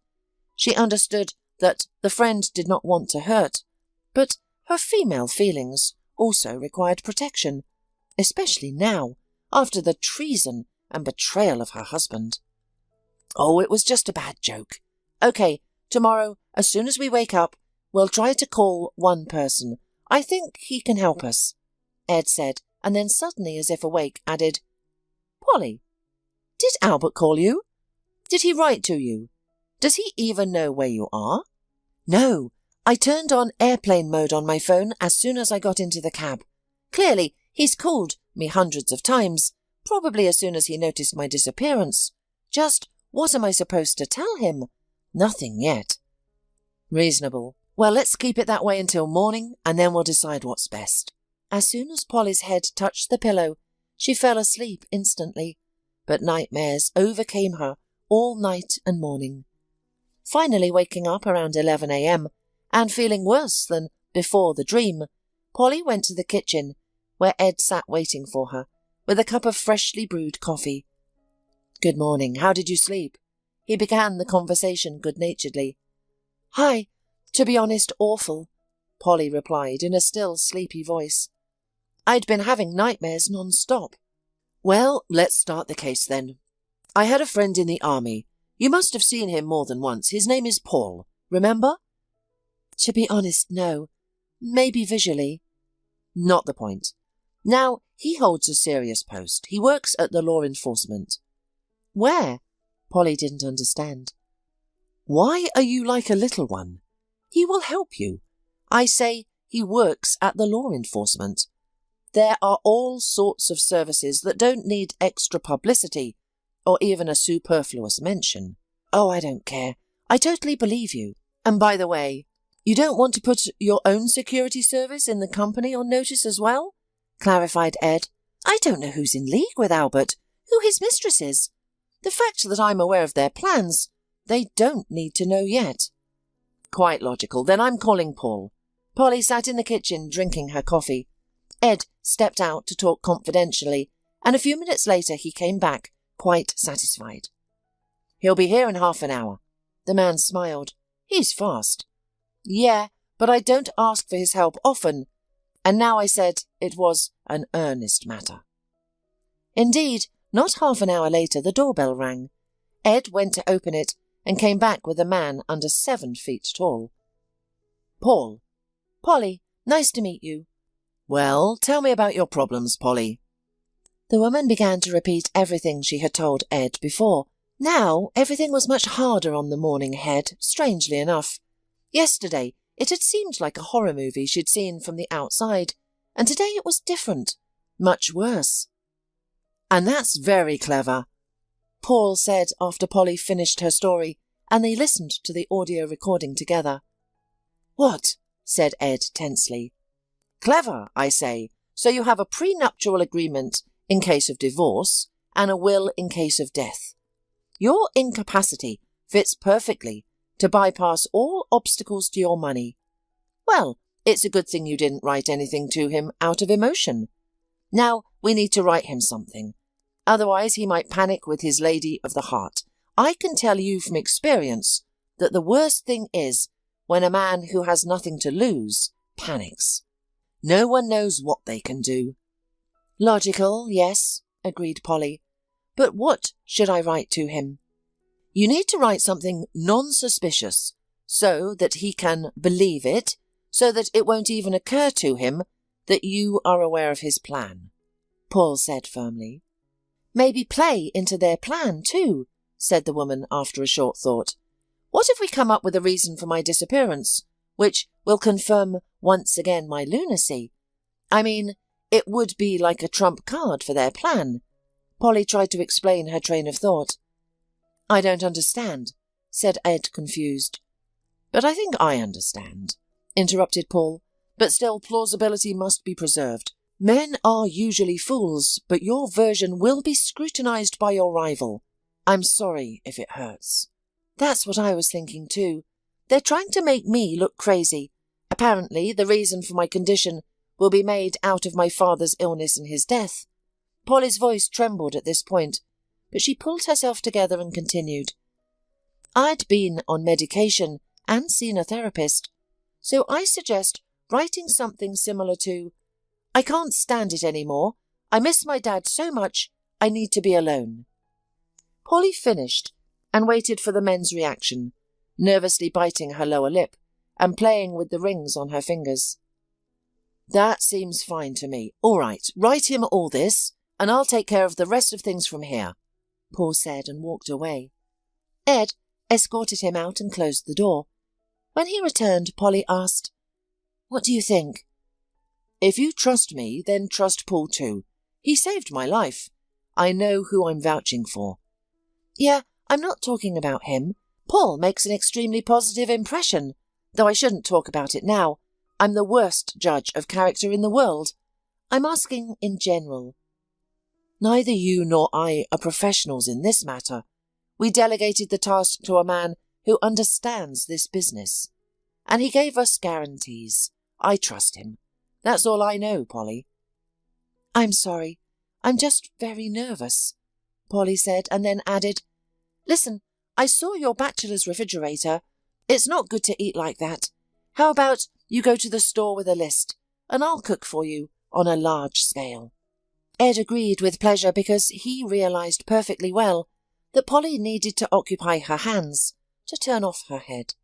She understood that the friend did not want to hurt, but her female feelings also required protection, especially now, after the treason and betrayal of her husband. "Oh, it was just a bad joke. Okay, tomorrow, as soon as we wake up, we'll try to call one person. I think he can help us," Ed said, and then suddenly, as if awake, added, "Polly, did Albert call you? Did he write to you? Does he even know where you are?" "No, I turned on airplane mode on my phone as soon as I got into the cab. Clearly, he's called me hundreds of times, probably as soon as he noticed my disappearance. Just what am I supposed to tell him? Nothing yet." "Reasonable. Well, let's keep it that way until morning, and then we'll decide what's best." As soon as Polly's head touched the pillow, she fell asleep instantly, but nightmares overcame her all night and morning. Finally waking up around 11 a.m. and feeling worse than before the dream, Polly went to the kitchen, where Ed sat waiting for her, with a cup of freshly brewed coffee. "Good morning. How did you sleep?" He began the conversation good-naturedly. "Hi. To be honest, awful," Polly replied in a still sleepy voice. "I'd been having nightmares non-stop." "Well, let's start the case then. I had a friend in the army. You must have seen him more than once. His name is Paul. Remember?" "To be honest, no. Maybe visually." "Not the point. Now, he holds a serious post. He works at the law enforcement." "Where?" Polly didn't understand. "Why are you like a little one? He will help you. I say he works at the law enforcement. There are all sorts of services that don't need extra publicity or even a superfluous mention. Oh, I don't care. I totally believe you. And by the way, you don't want to put your own security service in the company on notice as well? Clarified Ed. I don't know who's in league with Albert, who his mistress is. The fact that I'm aware of their plans, they don't need to know yet. Quite logical. Then I'm calling Paul. Polly sat in the kitchen drinking her coffee. Ed stepped out to talk confidentially, and a few minutes later he came back, quite satisfied. He'll be here in half an hour. The man smiled. He's fast. Yeah, but I don't ask for his help often, and now I said it was an earnest matter. Indeed, not half an hour later the doorbell rang. Ed went to open it and came back with a man under 7 feet tall. Paul. Polly, nice to meet you. Well, tell me about your problems, Polly. The woman began to repeat everything she had told Ed before. Now everything was much harder on the morning ahead, strangely enough. Yesterday it had seemed like a horror movie she'd seen from the outside, and today it was different, much worse. And that's very clever, Paul said after Polly finished her story, and they listened to the audio recording together. What? Said Ed tensely. Clever, I say. So you have a prenuptial agreement in case of divorce and a will in case of death. Your incapacity fits perfectly to bypass all obstacles to your money. Well, it's a good thing you didn't write anything to him out of emotion. Now we need to write him something. Otherwise he might panic with his lady of the heart. I can tell you from experience that the worst thing is when a man who has nothing to lose panics. No one knows what they can do. Logical, yes, agreed Polly. But what should I write to him? You need to write something non-suspicious, so that he can believe it, so that it won't even occur to him that you are aware of his plan, Paul said firmly. Maybe play into their plan, too, said the woman after a short thought. What if we come up with a reason for my disappearance, which will confirm once again my lunacy? I mean, it would be like a trump card for their plan. Polly tried to explain her train of thought. I don't understand, said Ed, confused. But I think I understand, interrupted Paul. But still, plausibility must be preserved. Men are usually fools, but your version will be scrutinized by your rival. I'm sorry if it hurts. That's what I was thinking too. They're trying to make me look crazy. Apparently, the reason for my condition will be made out of my father's illness and his death. Polly's voice trembled at this point, but she pulled herself together and continued. I'd been on medication and seen a therapist, so I suggest writing something similar to, I can't stand it anymore. I miss my dad so much, I need to be alone. Polly finished and waited for the men's reaction, nervously biting her lower lip and playing with the rings on her fingers. That seems fine to me. All right, write him all this, and I'll take care of the rest of things from here, Paul said and walked away. Ed escorted him out and closed the door. When he returned, Polly asked, What do you think? If you trust me, then trust Paul too. He saved my life. I know who I'm vouching for. Yeah, I'm not talking about him. Paul makes an extremely positive impression, though I shouldn't talk about it now. I'm the worst judge of character in the world. I'm asking in general. Neither you nor I are professionals in this matter. We delegated the task to a man who understands this business, and he gave us guarantees. I trust him. That's all I know, Polly. I'm sorry. I'm just very nervous, Polly said, and then added, Listen, I saw your bachelor's refrigerator. It's not good to eat like that. How about you go to the store with a list, and I'll cook for you on a large scale. Ed agreed with pleasure because he realized perfectly well that Polly needed to occupy her hands to turn off her head.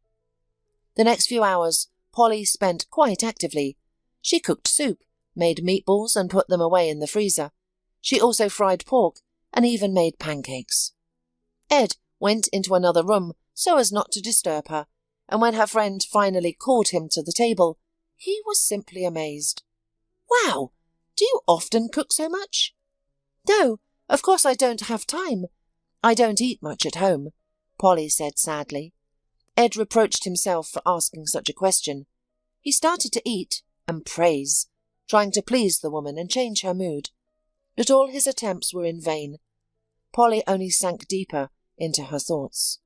The next few hours Polly spent quite actively. She cooked soup, made meatballs and put them away in the freezer. She also fried pork and even made pancakes. Ed went into another room so as not to disturb her, and when her friend finally called him to the table, He was simply amazed. Wow! Do you often cook so much? No, of course I don't have time. I don't eat much at home, Polly said sadly. Ed reproached himself for asking such a question. He started to eat and praise, trying to please the woman and change her mood. But all his attempts were in vain. Polly only sank deeper into her thoughts.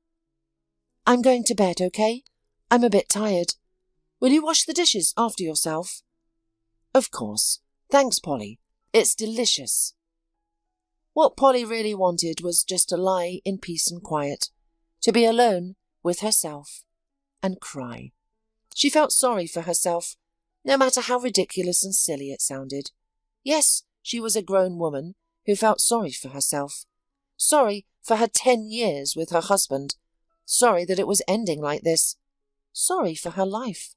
I'm going to bed, okay? I'm a bit tired. Will you wash the dishes after yourself? Of course. Thanks, Polly. It's delicious. What Polly really wanted was just to lie in peace and quiet, to be alone with herself and cry. She felt sorry for herself, no matter how ridiculous and silly it sounded. Yes, she was a grown woman who felt sorry for herself, sorry for her 10 years with her husband, sorry that it was ending like this, sorry for her life.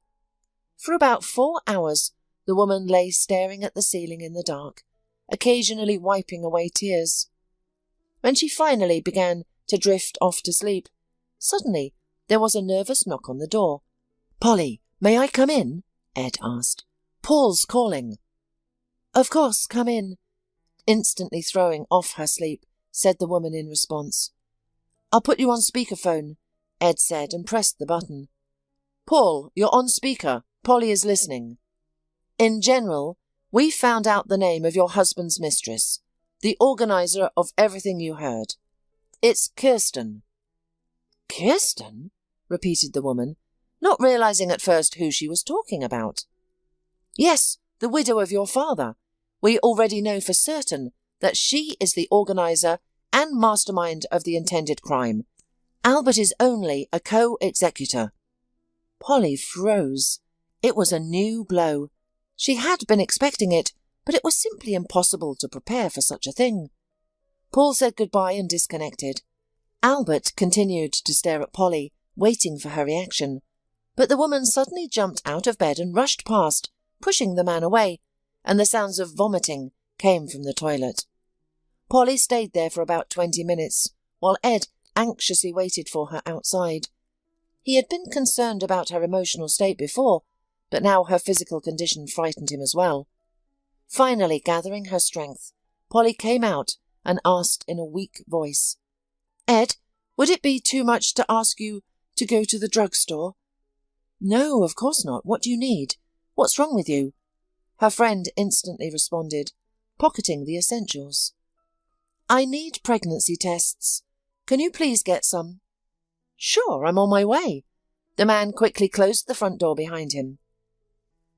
For about 4 hours, the woman lay staring at the ceiling in the dark, occasionally wiping away tears. When she finally began to drift off to sleep, suddenly there was a nervous knock on the door. Polly, may I come in? Ed asked. Paul's calling. Of course, come in. Instantly throwing off her sleep, said the woman in response. I'll put you on speakerphone, Ed said and pressed the button. Paul, you're on speaker. Polly is listening. In general, we found out the name of your husband's mistress, the organizer of everything you heard. It's Kirsten. Kirsten? Repeated the woman, not realizing at first who she was talking about. Yes, the widow of your father. We already know for certain that she is the organizer and mastermind of the intended crime. Albert is only a co-executor. Polly froze. It was a new blow. She had been expecting it, but it was simply impossible to prepare for such a thing. Paul said goodbye and disconnected. Albert continued to stare at Polly, waiting for her reaction. But the woman suddenly jumped out of bed and rushed past, pushing the man away, and the sounds of vomiting came from the toilet. Polly stayed there for about 20 minutes, while Ed anxiously waited for her outside. He had been concerned about her emotional state before, but now her physical condition frightened him as well. Finally, gathering her strength, Polly came out and asked in a weak voice, Ed, would it be too much to ask you to go to the drugstore? No, of course not. What do you need? What's wrong with you? Her friend instantly responded, pocketing the essentials. I need pregnancy tests. Can you please get some? Sure, I'm on my way. The man quickly closed the front door behind him.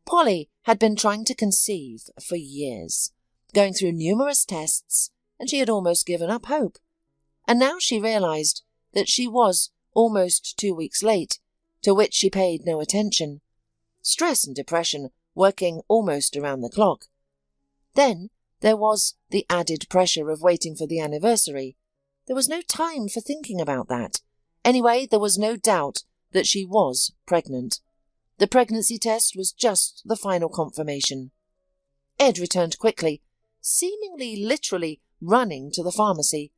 Polly had been trying to conceive for years, going through numerous tests, and she had almost given up hope. And now she realized that she was almost 2 weeks late, to which she paid no attention. Stress and depression working almost around the clock. Then there was the added pressure of waiting for the anniversary. There was no time for thinking about that. Anyway, there was no doubt that she was pregnant. The pregnancy test was just the final confirmation. Ed returned quickly, seemingly literally running to the pharmacy.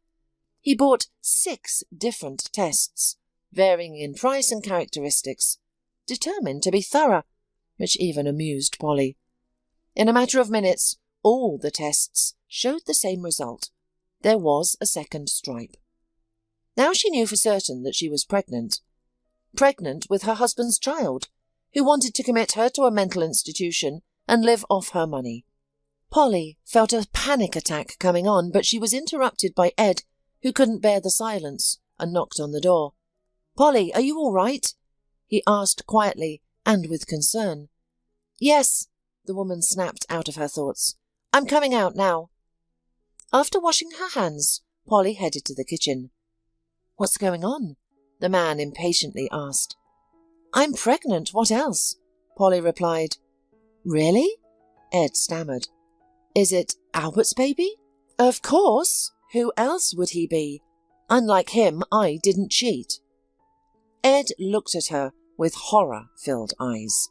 He bought 6 different tests, varying in price and characteristics, determined to be thorough, which even amused Polly. In a matter of minutes, all the tests showed the same result. There was a second stripe. Now she knew for certain that she was pregnant. Pregnant with her husband's child, who wanted to commit her to a mental institution and live off her money. Polly felt a panic attack coming on, but she was interrupted by Ed, who couldn't bear the silence, and knocked on the door. Polly, are you all right? He asked quietly and with concern. Yes, the woman snapped out of her thoughts. I'm coming out now. After washing her hands, Polly headed to the kitchen. What's going on? The man impatiently asked. I'm pregnant, what else? Polly replied. Really? Ed stammered. Is it Albert's baby? Of course. Who else would he be? Unlike him, I didn't cheat. Ed looked at her with horror-filled eyes.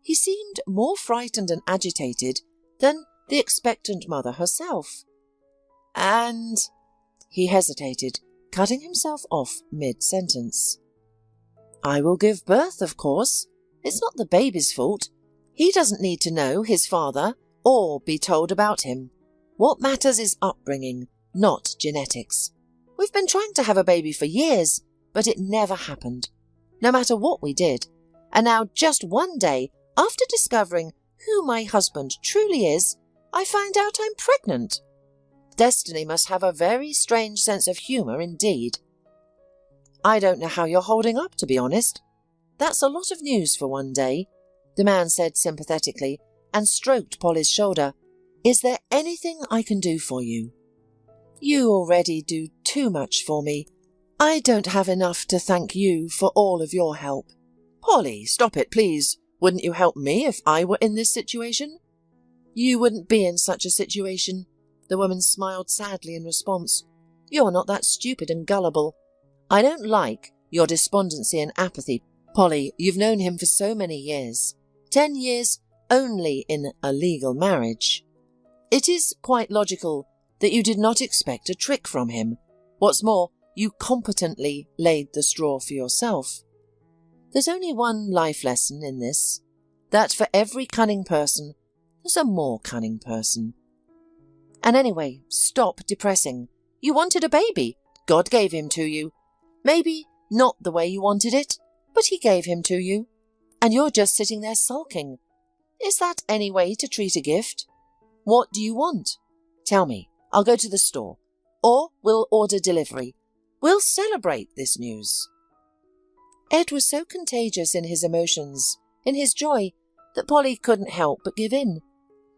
He seemed more frightened and agitated than the expectant mother herself. And... He hesitated, cutting himself off mid-sentence. I will give birth, of course. It's not the baby's fault. He doesn't need to know his father or be told about him. What matters is upbringing, not genetics. We've been trying to have a baby for years, but it never happened, no matter what we did. And now just one day, after discovering who my husband truly is, I find out I'm pregnant. Destiny must have a very strange sense of humour indeed. I don't know how you're holding up, to be honest. That's a lot of news for one day, the man said sympathetically and stroked Polly's shoulder. Is there anything I can do for you? You already do too much for me. I don't have enough to thank you for all of your help. Polly, stop it, please. Wouldn't you help me if I were in this situation? You wouldn't be in such a situation. The woman smiled sadly in response. You're not that stupid and gullible. I don't like your despondency and apathy. Polly, you've known him for so many years. 10 years only in a legal marriage. It is quite logical that you did not expect a trick from him. What's more, you competently laid the straw for yourself. There's only one life lesson in this, that for every cunning person, there's a more cunning person. And anyway, stop depressing. You wanted a baby. God gave him to you. Maybe not the way you wanted it, but he gave him to you. And you're just sitting there sulking. Is that any way to treat a gift? What do you want? Tell me. I'll go to the store. Or we'll order delivery. We'll celebrate this news. Ed was so contagious in his emotions, in his joy, that Polly couldn't help but give in.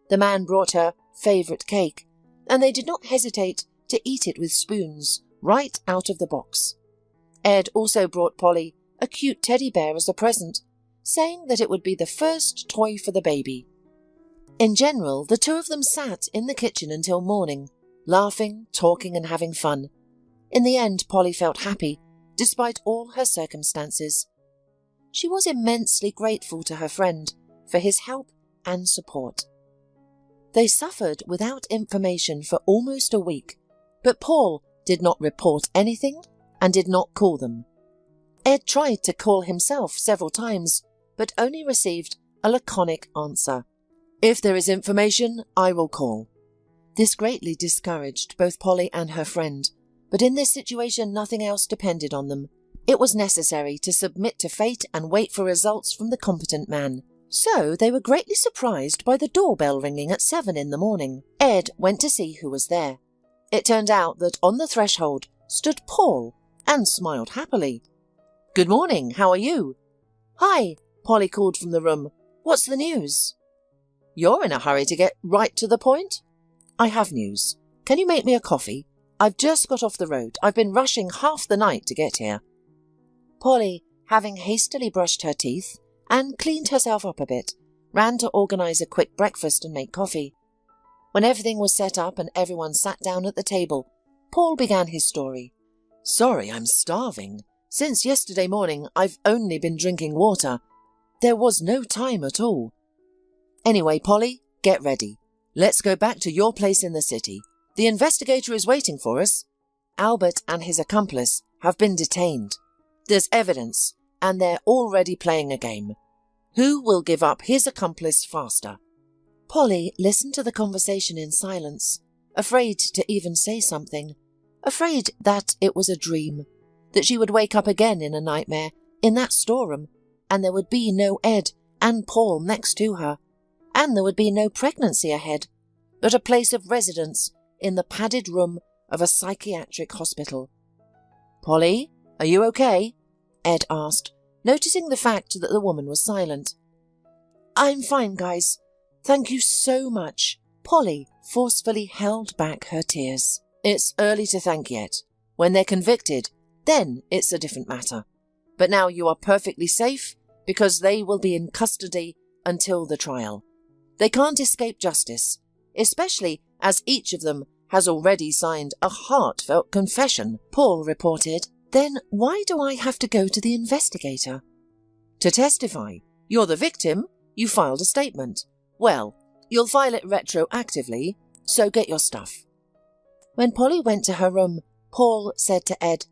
The man brought her favourite cake, and they did not hesitate to eat it with spoons, right out of the box. Ed also brought Polly a cute teddy bear as a present, saying that it would be the first toy for the baby. In general, the two of them sat in the kitchen until morning, laughing, talking and having fun. In the end, Polly felt happy, despite all her circumstances. She was immensely grateful to her friend for his help and support. They suffered without information for almost a week, but Paul did not report anything and did not call them. Ed tried to call himself several times, but only received a laconic answer. If there is information, I will call. This greatly discouraged both Polly and her friend, but in this situation nothing else depended on them. It was necessary to submit to fate and wait for results from the competent man. So they were greatly surprised by the doorbell ringing at 7 in the morning. Ed went to see who was there. It turned out that on the threshold stood Paul and smiled happily. Good morning, how are you? Hi, Polly called from the room. What's the news? You're in a hurry to get right to the point? I have news. Can you make me a coffee? I've just got off the road. I've been rushing half the night to get here. Polly, having hastily brushed her teeth and cleaned herself up a bit, ran to organise a quick breakfast and make coffee. When everything was set up and everyone sat down at the table, Paul began his story. Sorry, I'm starving. Since yesterday morning, I've only been drinking water. There was no time at all. Anyway, Polly, get ready. Let's go back to your place in the city. The investigator is waiting for us. Albert and his accomplice have been detained. There's evidence, and they're already playing a game. Who will give up his accomplice faster? Polly listened to the conversation in silence, afraid to even say something, afraid that it was a dream, that she would wake up again in a nightmare, in that storeroom, and there would be no Ed and Paul next to her, and there would be no pregnancy ahead, but a place of residence in the padded room of a psychiatric hospital. Polly, are you okay? Ed asked, noticing the fact that the woman was silent. I'm fine, guys. Thank you so much. Polly forcefully held back her tears. It's early to thank yet. When they're convicted, then it's a different matter. But now you are perfectly safe because they will be in custody until the trial. They can't escape justice, especially as each of them has already signed a heartfelt confession, Paul reported. Then why do I have to go to the investigator? To testify. You're the victim. You filed a statement. Well, you'll file it retroactively, so get your stuff. When Polly went to her room, Paul said to Ed,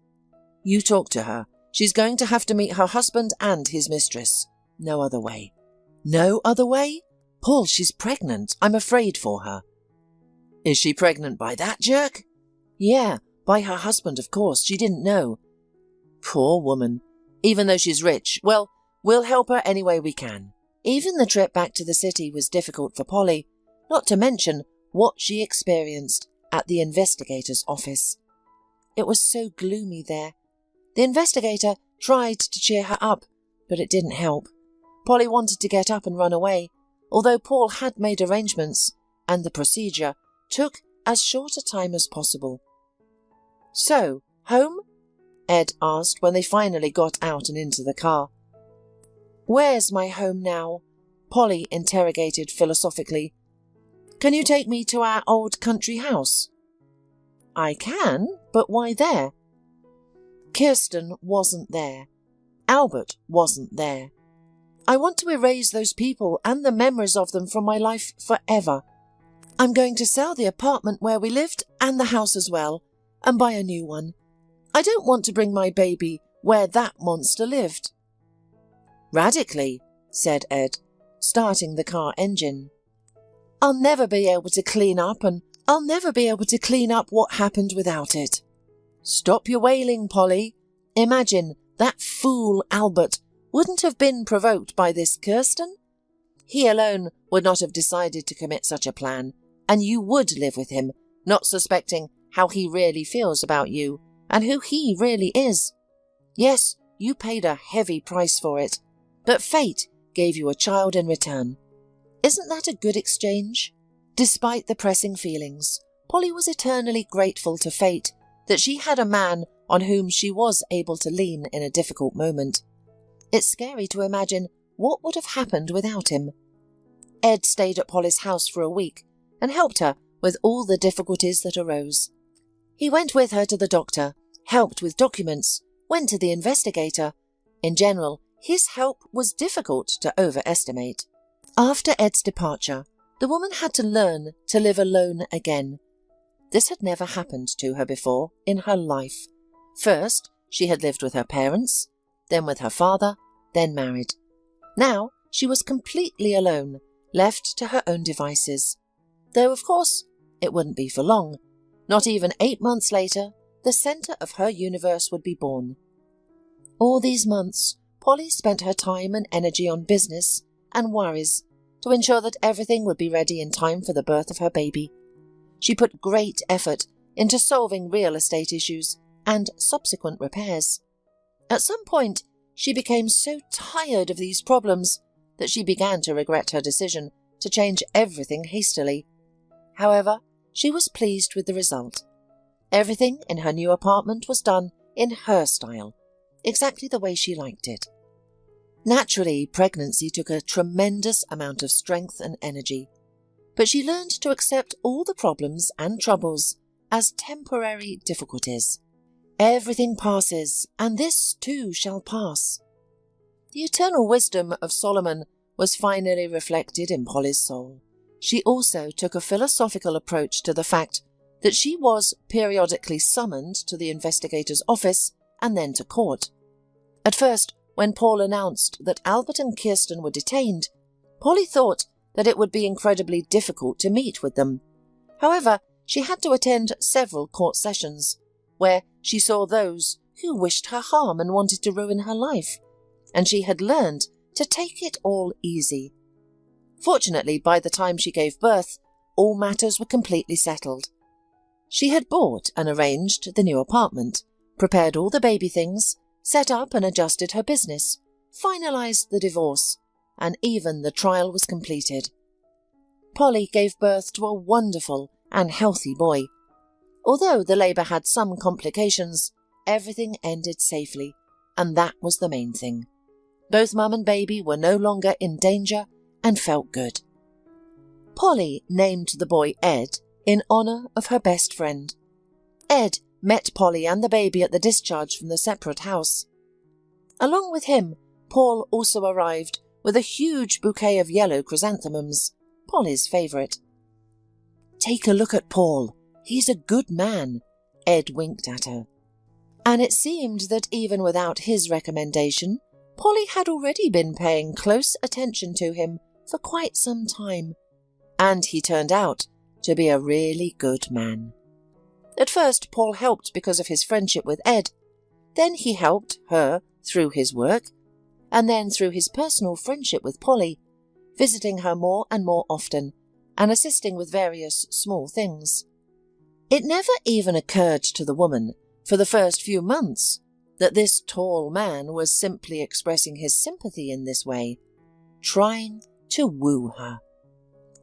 You talk to her. She's going to have to meet her husband and his mistress. No other way. No other way? Paul, she's pregnant. I'm afraid for her. Is she pregnant by that jerk? Yeah, by her husband, of course. She didn't know. Poor woman. Even though she's rich, well, we'll help her any way we can. Even the trip back to the city was difficult for Polly, not to mention what she experienced at the investigator's office. It was so gloomy there. The investigator tried to cheer her up, but it didn't help. Polly wanted to get up and run away, although Paul had made arrangements, and the procedure took as short a time as possible. So, home? Ed asked when they finally got out and into the car. Where's my home now? Polly interrogated philosophically. Can you take me to our old country house? I can, but why there? Kirsten wasn't there. Albert wasn't there. I want to erase those people and the memories of them from my life forever. I'm going to sell the apartment where we lived and the house as well, and buy a new one. I don't want to bring my baby where that monster lived. Radically, said Ed, starting the car engine. I'll never be able to clean up, and I'll never be able to clean up what happened without it. Stop your wailing, Polly. Imagine that fool Albert wouldn't have been provoked by this Kirsten. He alone would not have decided to commit such a plan, and you would live with him, not suspecting how he really feels about you and who he really is. Yes, you paid a heavy price for it, but fate gave you a child in return. Isn't that a good exchange? Despite the pressing feelings, Polly was eternally grateful to fate that she had a man on whom she was able to lean in a difficult moment. It's scary to imagine what would have happened without him. Ed stayed at Polly's house for a week and helped her with all the difficulties that arose. He went with her to the doctor, helped with documents, went to the investigator. In general, his help was difficult to overestimate. After Ed's departure, the woman had to learn to live alone again. This had never happened to her before in her life. First, she had lived with her parents, then with her father, then married. Now, she was completely alone, left to her own devices. Though, of course, it wouldn't be for long. Not even 8 months later, the centre of her universe would be born. All these months, Polly spent her time and energy on business and worries to ensure that everything would be ready in time for the birth of her baby. She put great effort into solving real estate issues and subsequent repairs. At some point, she became so tired of these problems that she began to regret her decision to change everything hastily. However, she was pleased with the result. Everything in her new apartment was done in her style, exactly the way she liked it. Naturally, pregnancy took a tremendous amount of strength and energy, but she learned to accept all the problems and troubles as temporary difficulties. Everything passes, and this too shall pass. The eternal wisdom of Solomon was finally reflected in Polly's soul. She also took a philosophical approach to the fact that she was periodically summoned to the investigator's office and then to court. At first, when Paul announced that Albert and Kirsten were detained, Polly thought that it would be incredibly difficult to meet with them. However, she had to attend several court sessions, where she saw those who wished her harm and wanted to ruin her life, and she had learned to take it all easy. Fortunately, by the time she gave birth, all matters were completely settled. She had bought and arranged the new apartment, prepared all the baby things, set up and adjusted her business, finalized the divorce, and even the trial was completed. Polly gave birth to a wonderful and healthy boy. Although the labour had some complications, everything ended safely, and that was the main thing. Both mum and baby were no longer in danger and felt good. Polly named the boy Ed in honour of her best friend. Ed met Polly and the baby at the discharge from the separate house. Along with him, Paul also arrived with a huge bouquet of yellow chrysanthemums, Polly's favourite. "Take a look at Paul. He's a good man," Ed winked at her. And it seemed that even without his recommendation, Polly had already been paying close attention to him for quite some time, and he turned out to be a really good man. At first, Paul helped because of his friendship with Ed. Then he helped her through his work, and then through his personal friendship with Polly, visiting her more and more often and assisting with various small things. It never even occurred to the woman, for the first few months, that this tall man was simply expressing his sympathy in this way, trying to woo her.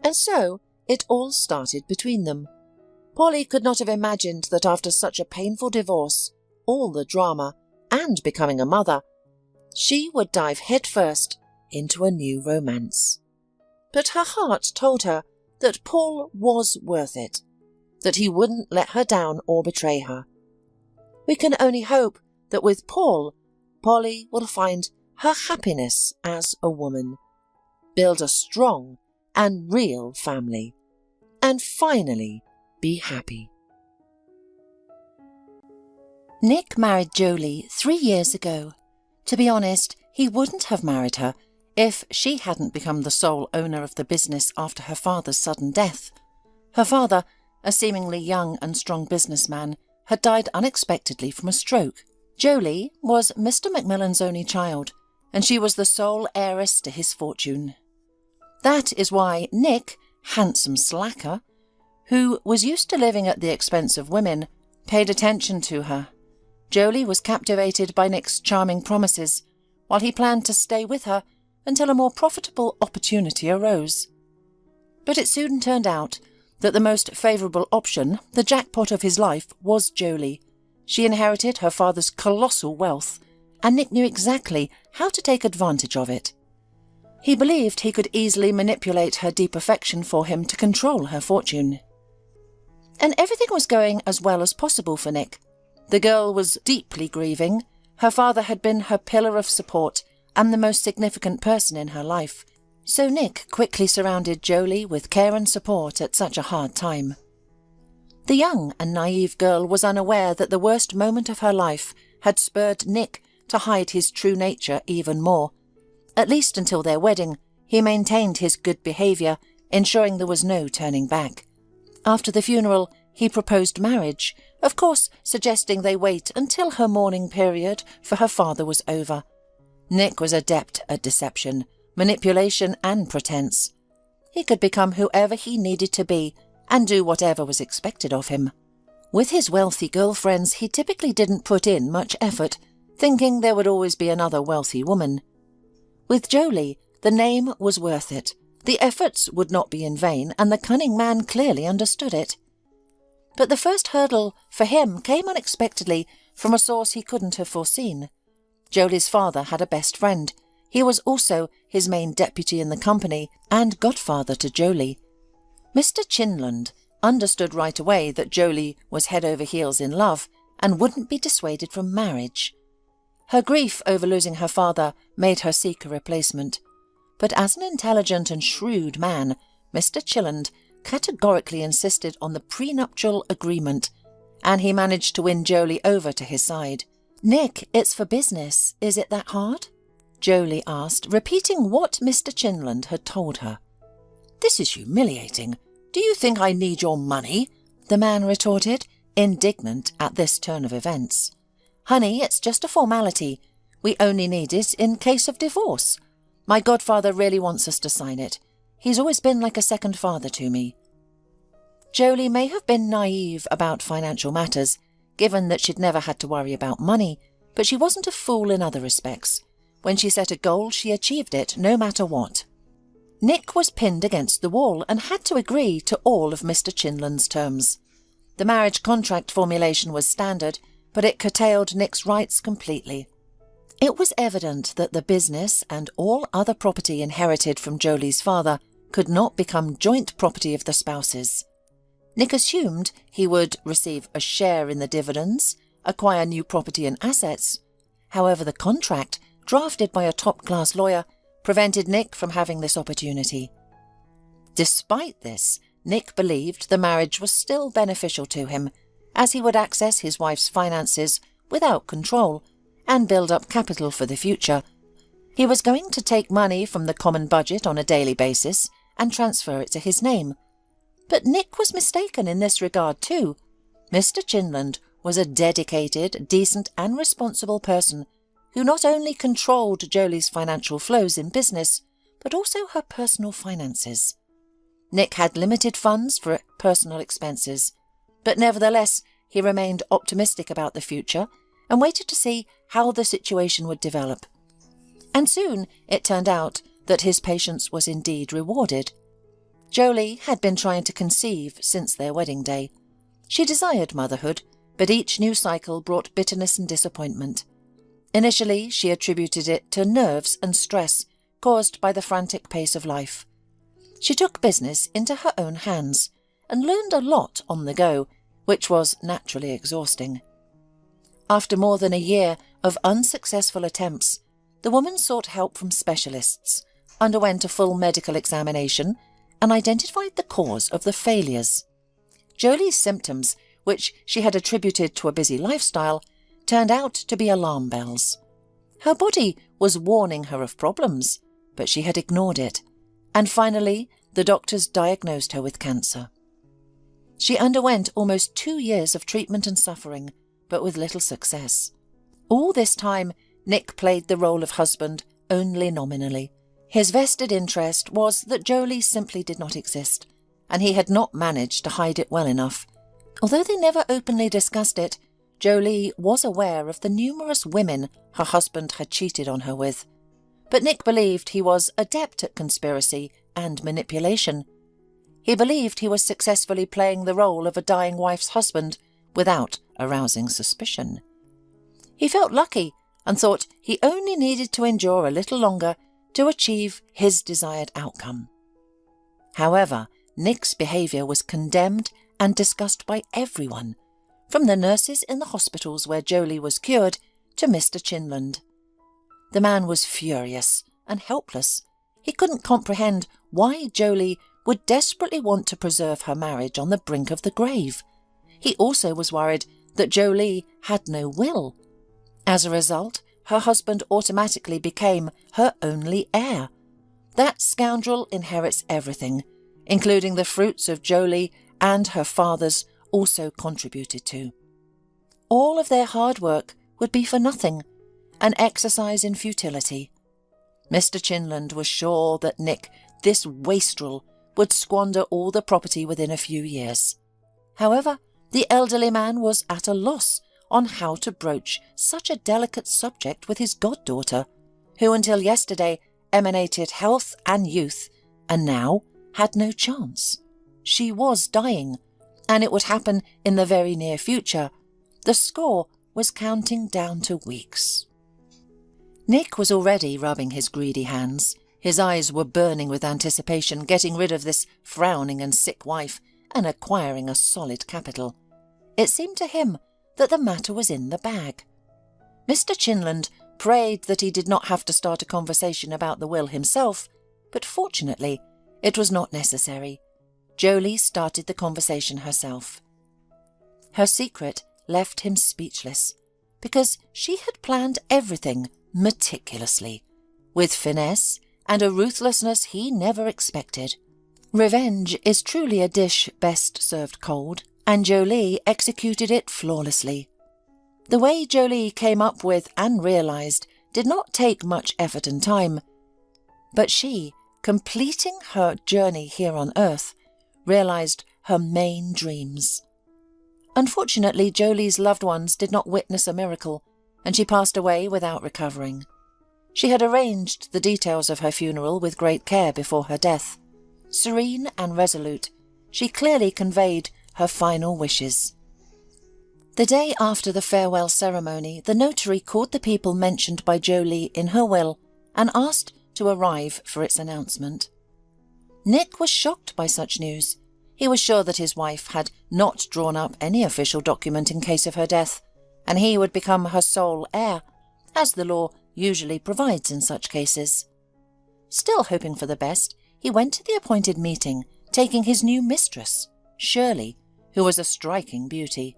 And so it all started between them. Polly could not have imagined that after such a painful divorce, all the drama, and becoming a mother, she would dive headfirst into a new romance. But her heart told her that Paul was worth it, that he wouldn't let her down or betray her. We can only hope that with Paul, Polly will find her happiness as a woman, build a strong and real family, and finally be happy. Nick married Jolie 3 years ago. To be honest, he wouldn't have married her if she hadn't become the sole owner of the business after her father's sudden death. Her father, a seemingly young and strong businessman, had died unexpectedly from a stroke. Jolie was Mr. Macmillan's only child, and she was the sole heiress to his fortune. That is why Nick, handsome slacker, who was used to living at the expense of women, paid attention to her. Jolie was captivated by Nick's charming promises, while he planned to stay with her until a more profitable opportunity arose. But it soon turned out that the most favourable option, the jackpot of his life, was Jolie. She inherited her father's colossal wealth, and Nick knew exactly how to take advantage of it. He believed he could easily manipulate her deep affection for him to control her fortune. And everything was going as well as possible for Nick. The girl was deeply grieving. Her father had been her pillar of support and the most significant person in her life. So Nick quickly surrounded Jolie with care and support at such a hard time. The young and naive girl was unaware that the worst moment of her life had spurred Nick to hide his true nature even more. At least until their wedding, he maintained his good behaviour, ensuring there was no turning back. After the funeral, he proposed marriage, of course suggesting they wait until her mourning period for her father was over. Nick was adept at deception, manipulation and pretense. He could become whoever he needed to be and do whatever was expected of him. With his wealthy girlfriends, he typically didn't put in much effort, thinking there would always be another wealthy woman. With Jolie, the name was worth it. The efforts would not be in vain, and the cunning man clearly understood it. But the first hurdle for him came unexpectedly from a source he couldn't have foreseen. Jolie's father had a best friend. He was also his main deputy in the company and godfather to Jolie. Mr. Chinland understood right away that Jolie was head over heels in love and wouldn't be dissuaded from marriage. Her grief over losing her father made her seek a replacement. But as an intelligent and shrewd man, Mr. Chinland categorically insisted on the prenuptial agreement, and he managed to win Jolie over to his side. "Nick, it's for business. Is it that hard?" Jolie asked, repeating what Mr. Chinland had told her. "This is humiliating. Do you think I need your money?" the man retorted, indignant at this turn of events. "Honey, it's just a formality. We only need it in case of divorce. My godfather really wants us to sign it. He's always been like a second father to me." Jolie may have been naive about financial matters, given that she'd never had to worry about money, but she wasn't a fool in other respects. When she set a goal, she achieved it, no matter what. Nick was pinned against the wall and had to agree to all of Mr. Chinland's terms. The marriage contract formulation was standard, but it curtailed Nick's rights completely. It was evident that the business and all other property inherited from Jolie's father could not become joint property of the spouses. Nick assumed he would receive a share in the dividends, acquire new property and assets. However, the contract, drafted by a top-class lawyer, prevented Nick from having this opportunity. Despite this, Nick believed the marriage was still beneficial to him, as he would access his wife's finances without control and build up capital for the future, He was going to take money from the common budget on a daily basis and transfer it to his name. But Nick was mistaken in this regard too. Mr. Chinland was a dedicated, decent and responsible person who not only controlled Jolie's financial flows in business, but also her personal finances. Nick had limited funds for personal expenses, but nevertheless he remained optimistic about the future and waited to see how the situation would develop. And soon it turned out that his patience was indeed rewarded. Jolie had been trying to conceive since their wedding day. She desired motherhood, but each new cycle brought bitterness and disappointment. Initially, she attributed it to nerves and stress caused by the frantic pace of life. She took business into her own hands and learned a lot on the go, which was naturally exhausting. After more than a year of unsuccessful attempts, the woman sought help from specialists, underwent a full medical examination, and identified the cause of the failures. Jolie's symptoms, which she had attributed to a busy lifestyle, turned out to be alarm bells. Her body was warning her of problems, but she had ignored it, and finally the doctors diagnosed her with cancer. She underwent almost 2 years of treatment and suffering, but with little success. All this time, Nick played the role of husband only nominally. His vested interest was that Jolie simply did not exist, and he had not managed to hide it well enough. Although they never openly discussed it, Jolie was aware of the numerous women her husband had cheated on her with. But Nick believed he was adept at conspiracy and manipulation. He believed he was successfully playing the role of a dying wife's husband without arousing suspicion. He felt lucky and thought he only needed to endure a little longer to achieve his desired outcome. However, Nick's behaviour was condemned and discussed by everyone, from the nurses in the hospitals where Jolie was cured to Mr. Chinland. The man was furious and helpless. He couldn't comprehend why Jolie would desperately want to preserve her marriage on the brink of the grave. He also was worried that Jolie had no will. As a result, her husband automatically became her only heir. That scoundrel inherits everything, including the fruits of Jolie and her father's also contributed to. All of their hard work would be for nothing, an exercise in futility. Mr. Chinland was sure that Nick, this wastrel, would squander all the property within a few years. However, the elderly man was at a loss on how to broach such a delicate subject with his goddaughter, who until yesterday emanated health and youth, and now had no chance. She was dying, and it would happen in the very near future. The score was counting down to weeks. Nick was already rubbing his greedy hands. His eyes were burning with anticipation, getting rid of this frowning and sick wife and acquiring a solid capital. It seemed to him that the matter was in the bag. Mr. Chinland prayed that he did not have to start a conversation about the will himself, but fortunately it was not necessary. Jolie started the conversation herself. Her secret left him speechless, because she had planned everything meticulously, with finesse and a ruthlessness he never expected. Revenge is truly a dish best served cold, and Jolie executed it flawlessly. The way Jolie came up with and realised did not take much effort and time, but she, completing her journey here on Earth, realised her main dreams. Unfortunately, Jolie's loved ones did not witness a miracle, and she passed away without recovering. She had arranged the details of her funeral with great care before her death. Serene and resolute, she clearly conveyed her final wishes. The day after the farewell ceremony, the notary called the people mentioned by Jolie in her will and asked to arrive for its announcement. Nick was shocked by such news. He was sure that his wife had not drawn up any official document in case of her death, and he would become her sole heir, as the law usually provides in such cases. Still hoping for the best, he went to the appointed meeting, taking his new mistress, Shirley, who was a striking beauty.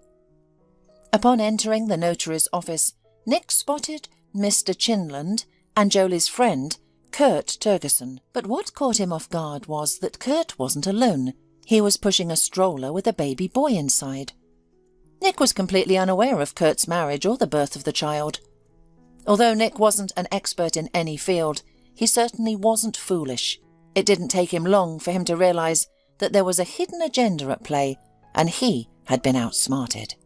Upon entering the notary's office, Nick spotted Mr. Chinland and Jolie's friend, Kurt Turgeson. But what caught him off guard was that Kurt wasn't alone. He was pushing a stroller with a baby boy inside. Nick was completely unaware of Kurt's marriage or the birth of the child. Although Nick wasn't an expert in any field, he certainly wasn't foolish. It didn't take him long for him to realise that there was a hidden agenda at play, and he had been outsmarted.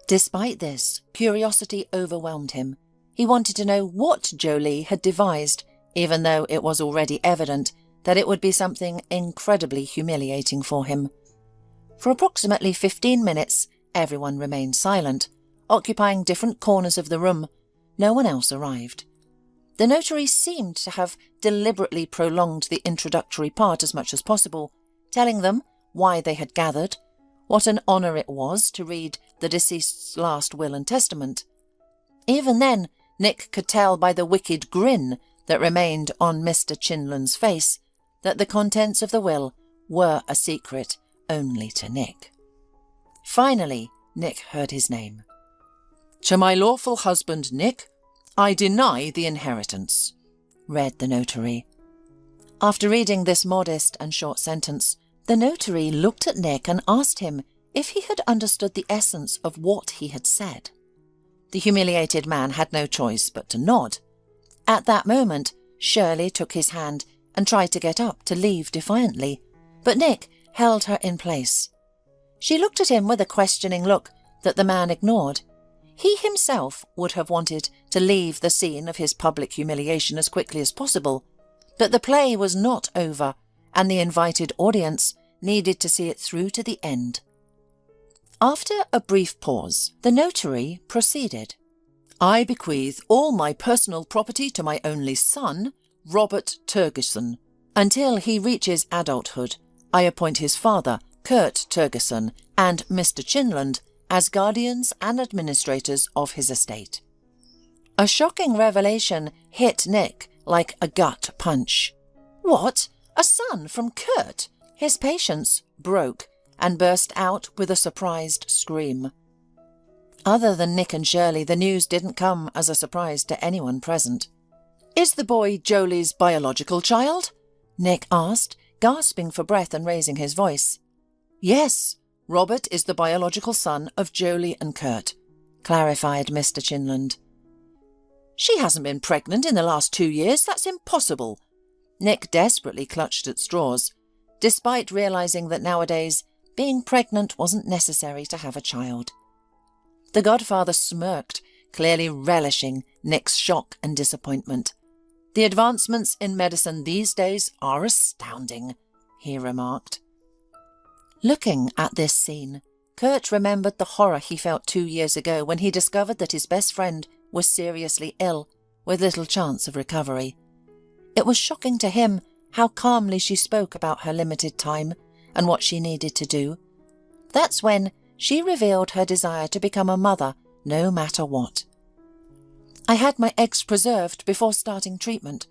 Despite this, curiosity overwhelmed him. He wanted to know what Jolie had devised, even though it was already evident that it would be something incredibly humiliating for him. For approximately 15 minutes, everyone remained silent, occupying different corners of the room. No one else arrived. The notary seemed to have deliberately prolonged the introductory part as much as possible, telling them why they had gathered, what an honour it was to read the deceased's last will and testament. Even then, Nick could tell by the wicked grin that remained on Mr. Chinland's face that the contents of the will were a secret only to Nick. Finally, Nick heard his name. "To my lawful husband, Nick, I deny the inheritance," read the notary. After reading this modest and short sentence, the notary looked at Nick and asked him if he had understood the essence of what he had said. The humiliated man had no choice but to nod. At that moment, Shirley took his hand and tried to get up to leave defiantly, but Nick held her in place. She looked at him with a questioning look that the man ignored. He himself would have wanted to leave the scene of his public humiliation as quickly as possible, but the play was not over, and the invited audience needed to see it through to the end. After a brief pause, the notary proceeded. "I bequeath all my personal property to my only son, Robert Turgeson. Until he reaches adulthood, I appoint his father, Kurt Turgeson, and Mr. Chinland as guardians and administrators of his estate." A shocking revelation hit Nick like a gut punch. What? A son from Kurt? His patience broke and burst out with a surprised scream. Other than Nick and Shirley, the news didn't come as a surprise to anyone present. "Is the boy Jolie's biological child?" Nick asked, gasping for breath and raising his voice. "Yes, Robert is the biological son of Jolie and Kurt," clarified Mr. Chinland. "She hasn't been pregnant in the last 2 years. That's impossible." Nick desperately clutched at straws, despite realising that nowadays being pregnant wasn't necessary to have a child. The godfather smirked, clearly relishing Nick's shock and disappointment. "The advancements in medicine these days are astounding," he remarked. Looking at this scene, Kurt remembered the horror he felt 2 years ago when he discovered that his best friend was seriously ill, with little chance of recovery. It was shocking to him how calmly she spoke about her limited time and what she needed to do. That's when she revealed her desire to become a mother, no matter what. "I had my eggs preserved before starting treatment.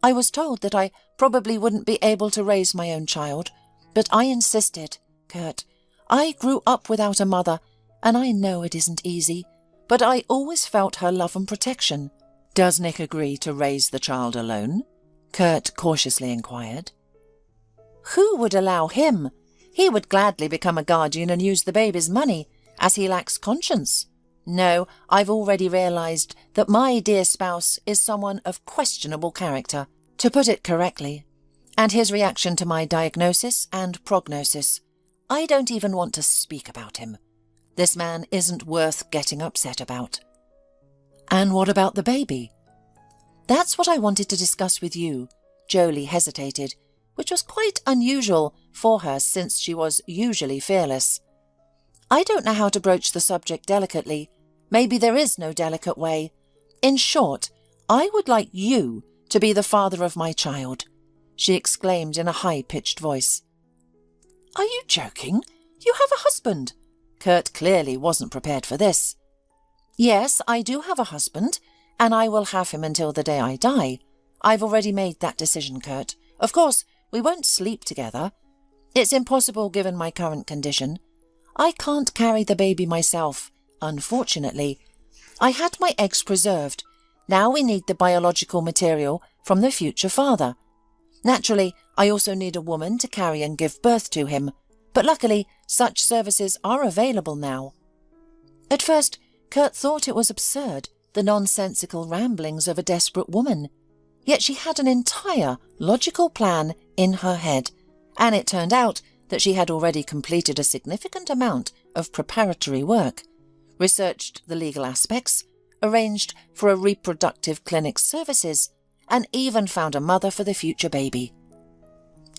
I was told that I probably wouldn't be able to raise my own child, but I insisted, Kurt. I grew up without a mother, and I know it isn't easy, but I always felt her love and protection." "Does Nick agree to raise the child alone?" Kurt cautiously inquired. "Who would allow him? He would gladly become a guardian and use the baby's money, as he lacks conscience. No, I've already realised that my dear spouse is someone of questionable character, to put it correctly, and his reaction to my diagnosis and prognosis. I don't even want to speak about him. This man isn't worth getting upset about." "And what about the baby?" "That's what I wanted to discuss with you." Jolie hesitated, which was quite unusual for her since she was usually fearless. "I don't know how to broach the subject delicately. Maybe there is no delicate way. In short, I would like you to be the father of my child," she exclaimed in a high-pitched voice. "Are you joking? You have a husband." Kurt clearly wasn't prepared for this. "Yes, I do have a husband, and I will have him until the day I die. I've already made that decision, Kurt. Of course, we won't sleep together. It's impossible given my current condition. I can't carry the baby myself, unfortunately. I had my eggs preserved. Now we need the biological material from the future father. Naturally, I also need a woman to carry and give birth to him, but luckily such services are available now. At first, Kurt thought it was absurd, the nonsensical ramblings of a desperate woman. Yet she had an entire logical plan in her head, and it turned out that she had already completed a significant amount of preparatory work, researched the legal aspects, arranged for a reproductive clinic's services, and even found a mother for the future baby.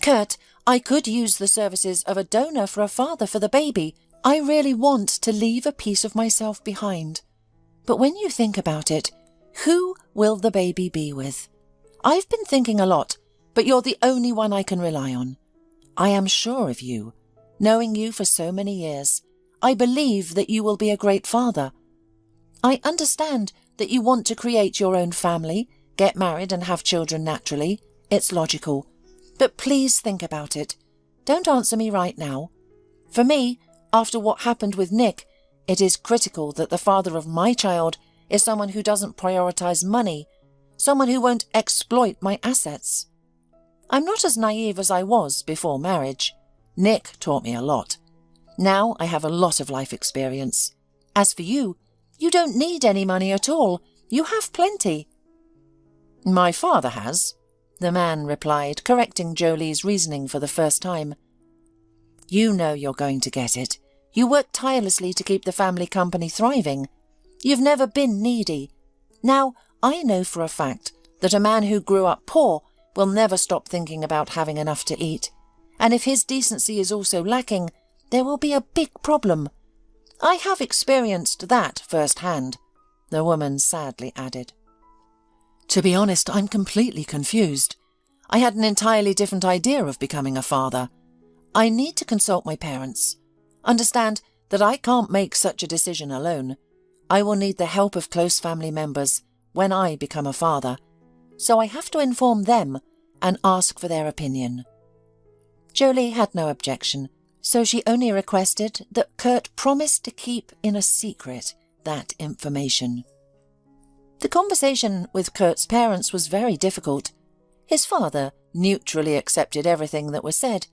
Kurt, I could use the services of a donor for a father for the baby. I really want to leave a piece of myself behind. But when you think about it, who will the baby be with? I've been thinking a lot, but you're the only one I can rely on. I am sure of you. Knowing you for so many years, I believe that you will be a great father. I understand that you want to create your own family, get married and have children naturally. It's logical. But please think about it. Don't answer me right now. For me, after what happened with Nick, it is critical that the father of my child is someone who doesn't prioritize money, someone who won't exploit my assets. I'm not as naive as I was before marriage. Nick taught me a lot. Now I have a lot of life experience. As for you, you don't need any money at all. You have plenty. My father has, the man replied, correcting Jolie's reasoning for the first time. You know you're going to get it. You work tirelessly to keep the family company thriving. You've never been needy. Now, I know for a fact that a man who grew up poor will never stop thinking about having enough to eat. And if his decency is also lacking, there will be a big problem. I have experienced that firsthand, the woman sadly added. To be honest, I'm completely confused. I had an entirely different idea of becoming a father. I need to consult my parents. Understand that I can't make such a decision alone. I will need the help of close family members when I become a father, so I have to inform them and ask for their opinion. Jolie had no objection, so she only requested that Kurt promise to keep in a secret that information. The conversation with Kurt's parents was very difficult. His father neutrally accepted everything that was said,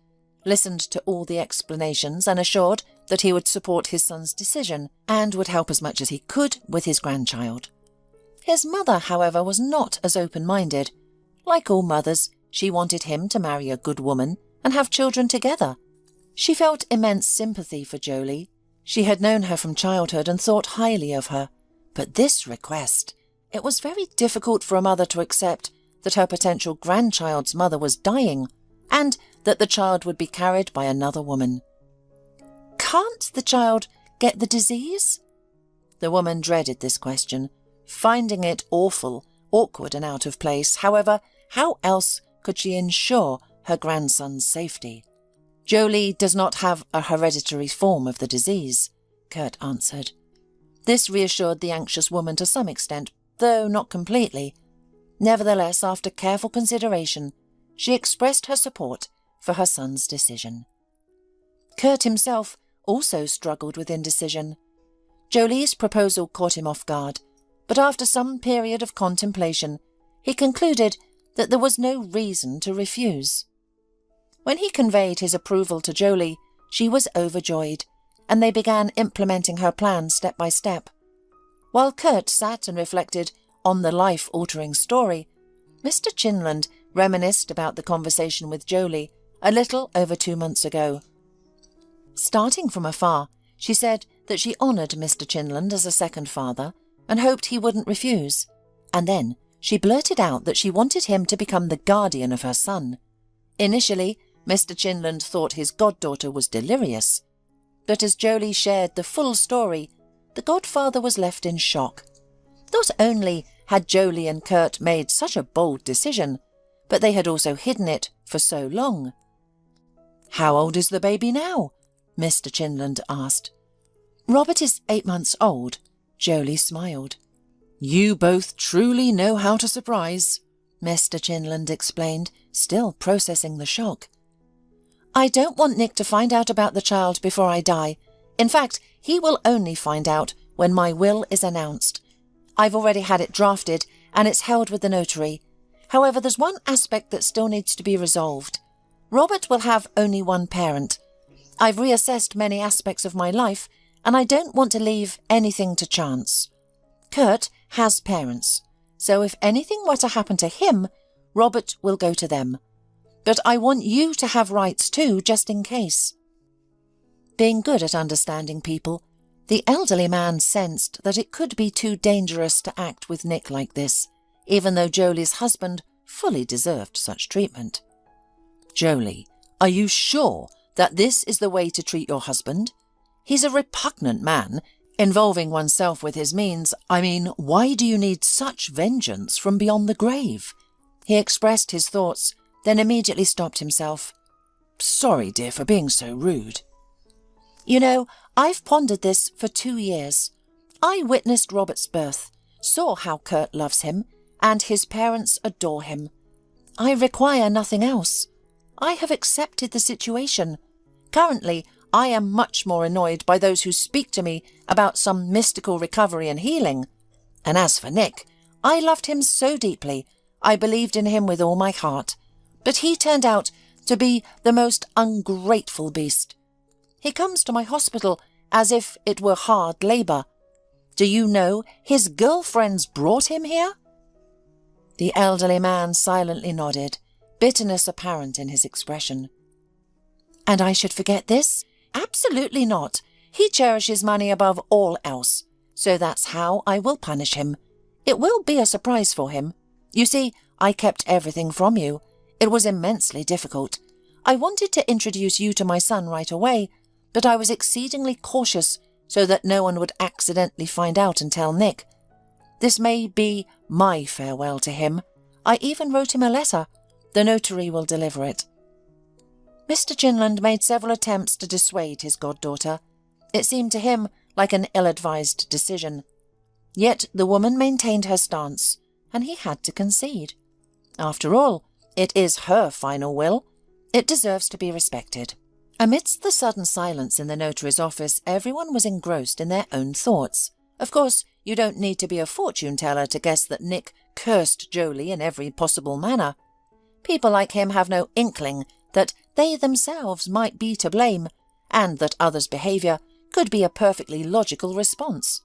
listened to all the explanations and assured that he would support his son's decision and would help as much as he could with his grandchild. His mother, however, was not as open-minded. Like all mothers, she wanted him to marry a good woman and have children together. She felt immense sympathy for Jolie. She had known her from childhood and thought highly of her. But this request, it was very difficult for a mother to accept that her potential grandchild's mother was dying and that the child would be carried by another woman. Can't the child get the disease? The woman dreaded this question, finding it awful, awkward and out of place. However, how else could she ensure her grandson's safety? Jolie does not have a hereditary form of the disease, Kurt answered. This reassured the anxious woman to some extent, though not completely. Nevertheless, after careful consideration, she expressed her support for her son's decision. Kurt himself also struggled with indecision. Jolie's proposal caught him off guard, but after some period of contemplation, he concluded that there was no reason to refuse. When he conveyed his approval to Jolie, she was overjoyed, and they began implementing her plan step by step. While Kurt sat and reflected on the life-altering story, Mr. Chinland reminisced about the conversation with Jolie a little over 2 months ago. Starting from afar, she said that she honoured Mr. Chinland as a second father and hoped he wouldn't refuse, and then she blurted out that she wanted him to become the guardian of her son. Initially, Mr. Chinland thought his goddaughter was delirious, but as Jolie shared the full story, the godfather was left in shock. Not only had Jolie and Kurt made such a bold decision, but they had also hidden it for so long. "How old is the baby now?" Mr. Chinland asked. "Robert is 8 months old," Jolie smiled. "You both truly know how to surprise," Mr. Chinland explained, still processing the shock. "I don't want Nick to find out about the child before I die. In fact, he will only find out when my will is announced. I've already had it drafted, and it's held with the notary. However, there's one aspect that still needs to be resolved. Robert will have only one parent. I've reassessed many aspects of my life, and I don't want to leave anything to chance. Kurt has parents, so if anything were to happen to him, Robert will go to them. But I want you to have rights too, just in case. Being good at understanding people, the elderly man sensed that it could be too dangerous to act with Nick like this, even though Jolie's husband fully deserved such treatment. "Jolie, are you sure that this is the way to treat your husband? He's a repugnant man, involving oneself with his means. I mean, why do you need such vengeance from beyond the grave?" He expressed his thoughts, then immediately stopped himself. "Sorry, dear, for being so rude." "You know, I've pondered this for 2 years. I witnessed Robert's birth, saw how Kurt loves him, and his parents adore him. I require nothing else. I have accepted the situation. Currently, I am much more annoyed by those who speak to me about some mystical recovery and healing. And as for Nick, I loved him so deeply, I believed in him with all my heart. But he turned out to be the most ungrateful beast. He comes to my hospital as if it were hard labour. Do you know his girlfriends brought him here?" The elderly man silently nodded, bitterness apparent in his expression. "And I should forget this? Absolutely not. He cherishes money above all else, so that's how I will punish him. It will be a surprise for him. You see, I kept everything from you. It was immensely difficult. I wanted to introduce you to my son right away, but I was exceedingly cautious so that no one would accidentally find out and tell Nick. This may be my farewell to him. I even wrote him a letter. The notary will deliver it." Mr. Ginland made several attempts to dissuade his goddaughter. It seemed to him like an ill-advised decision. Yet the woman maintained her stance, and he had to concede. After all, it is her final will. It deserves to be respected. Amidst the sudden silence in the notary's office, everyone was engrossed in their own thoughts. Of course, you don't need to be a fortune-teller to guess that Nick cursed Jolie in every possible manner. People like him have no inkling that they themselves might be to blame, and that others' behaviour could be a perfectly logical response.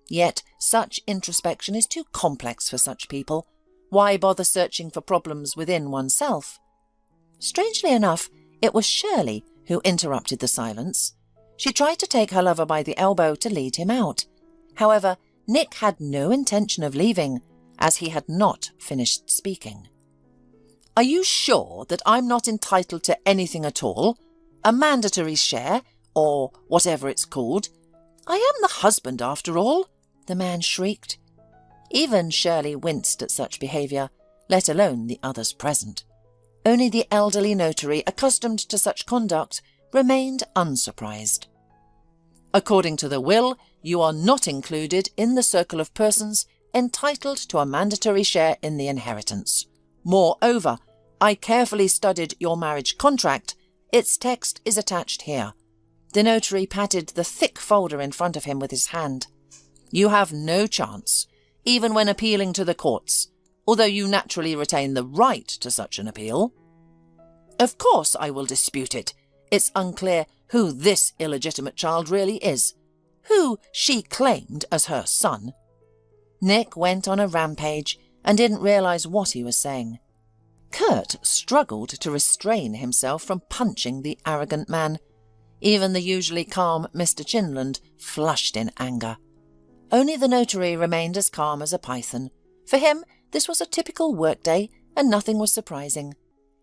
Yet such introspection is too complex for such people. Why bother searching for problems within oneself? Strangely enough, it was Shirley who interrupted the silence. She tried to take her lover by the elbow to lead him out. However, Nick had no intention of leaving, as he had not finished speaking. "Are you sure that I'm not entitled to anything at all? A mandatory share, or whatever it's called? I am the husband, after all," the man shrieked. Even Shirley winced at such behaviour, let alone the others present. Only the elderly notary, accustomed to such conduct, remained unsurprised. "According to the will, you are not included in the circle of persons entitled to a mandatory share in the inheritance. Moreover, I carefully studied your marriage contract. Its text is attached here." The notary patted the thick folder in front of him with his hand. "You have no chance, even when appealing to the courts, although you naturally retain the right to such an appeal." "Of course I will dispute it. It's unclear who this illegitimate child really is, who she claimed as her son." Nick went on a rampage and didn't realise what he was saying. Kurt struggled to restrain himself from punching the arrogant man. Even the usually calm Mr. Chinland flushed in anger. Only the notary remained as calm as a python. For him, this was a typical workday, and nothing was surprising.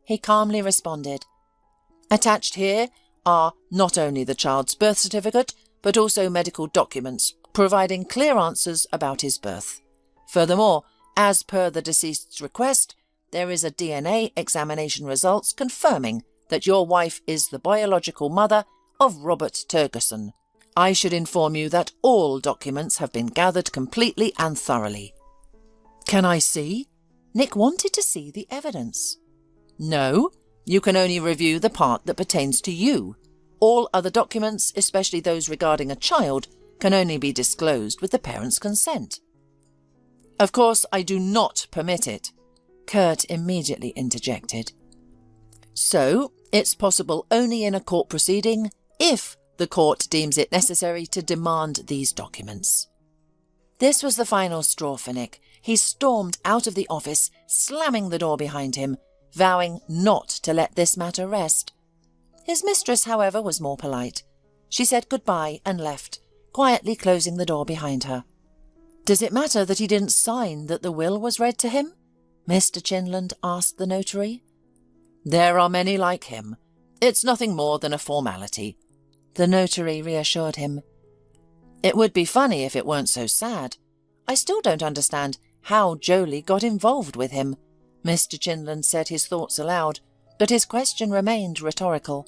He calmly responded, "Attached here are not only the child's birth certificate, but also medical documents providing clear answers about his birth. Furthermore, as per the deceased's request, there is a DNA examination results confirming that your wife is the biological mother of Robert Turgerson. I should inform you that all documents have been gathered completely and thoroughly." "Can I see?" Nick wanted to see the evidence. "No, you can only review the part that pertains to you. All other documents, especially those regarding a child, can only be disclosed with the parent's consent." Of course, I do not permit it, Kurt immediately interjected. So, it's possible only in a court proceeding if the court deems it necessary to demand these documents. This was the final straw for Nick. He stormed out of the office, slamming the door behind him, vowing not to let this matter rest. His mistress, however, was more polite. She said goodbye and left, quietly closing the door behind her. Does it matter that he didn't sign that the will was read to him? Mr. Chinland asked the notary. There are many like him. It's nothing more than a formality, the notary reassured him. It would be funny if it weren't so sad. I still don't understand how Jolie got involved with him. Mr. Chinland said his thoughts aloud, but his question remained rhetorical.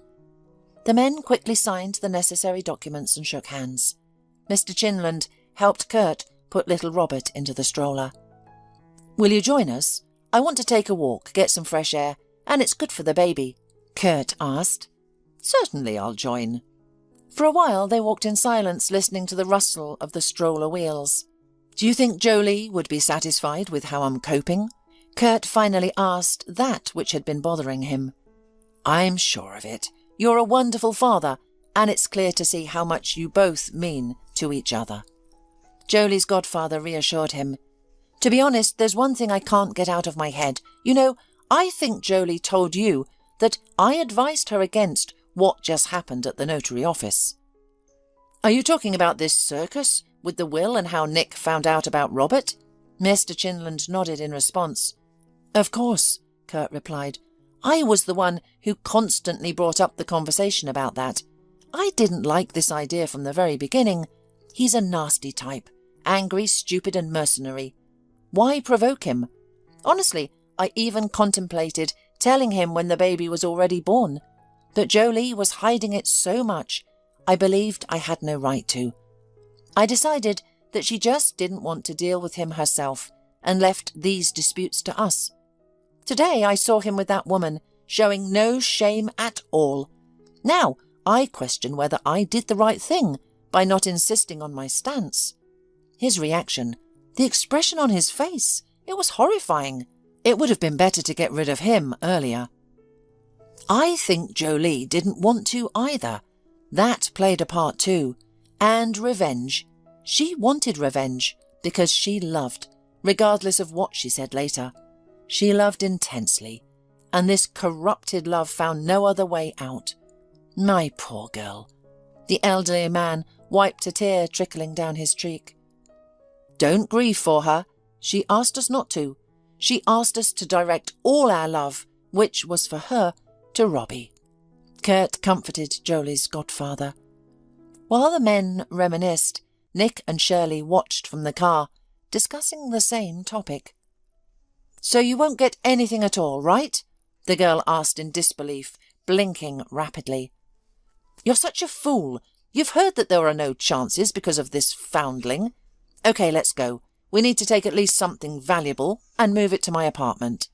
The men quickly signed the necessary documents and shook hands. Mr. Chinland helped Kurt put little Robert into the stroller. Will you join us? I want to take a walk, get some fresh air, and it's good for the baby, Kurt asked. Certainly I'll join. For a while they walked in silence, listening to the rustle of the stroller wheels. Do you think Jolie would be satisfied with how I'm coping? Kurt finally asked that which had been bothering him. I'm sure of it. You're a wonderful father, and it's clear to see how much you both mean to each other. Jolie's godfather reassured him. To be honest, there's one thing I can't get out of my head. You know, I think Jolie told you that I advised her against what just happened at the notary office. Are you talking about this circus with the will and how Nick found out about Robert? Mr. Chinland nodded in response. Of course, Kurt replied. I was the one who constantly brought up the conversation about that. I didn't like this idea from the very beginning. He's a nasty type, angry, stupid and mercenary. Why provoke him? Honestly, I even contemplated telling him when the baby was already born. But Jolie was hiding it so much, I believed I had no right to. I decided that she just didn't want to deal with him herself and left these disputes to us. Today I saw him with that woman, showing no shame at all. Now I question whether I did the right thing by not insisting on my stance. His reaction, the expression on his face, it was horrifying. It would have been better to get rid of him earlier. I think Jolie didn't want to either. That played a part too. And revenge. She wanted revenge because she loved, regardless of what she said later. She loved intensely, and this corrupted love found no other way out. My poor girl. The elderly man wiped a tear trickling down his cheek. Don't grieve for her. She asked us not to. She asked us to direct all our love, which was for her, to Robbie. Kurt comforted Jolie's godfather. While the men reminisced, Nick and Shirley watched from the car, discussing the same topic. So you won't get anything at all, right? The girl asked in disbelief, blinking rapidly. You're such a fool. You've heard that there are no chances because of this foundling. OK, let's go. We need to take at least something valuable and move it to my apartment.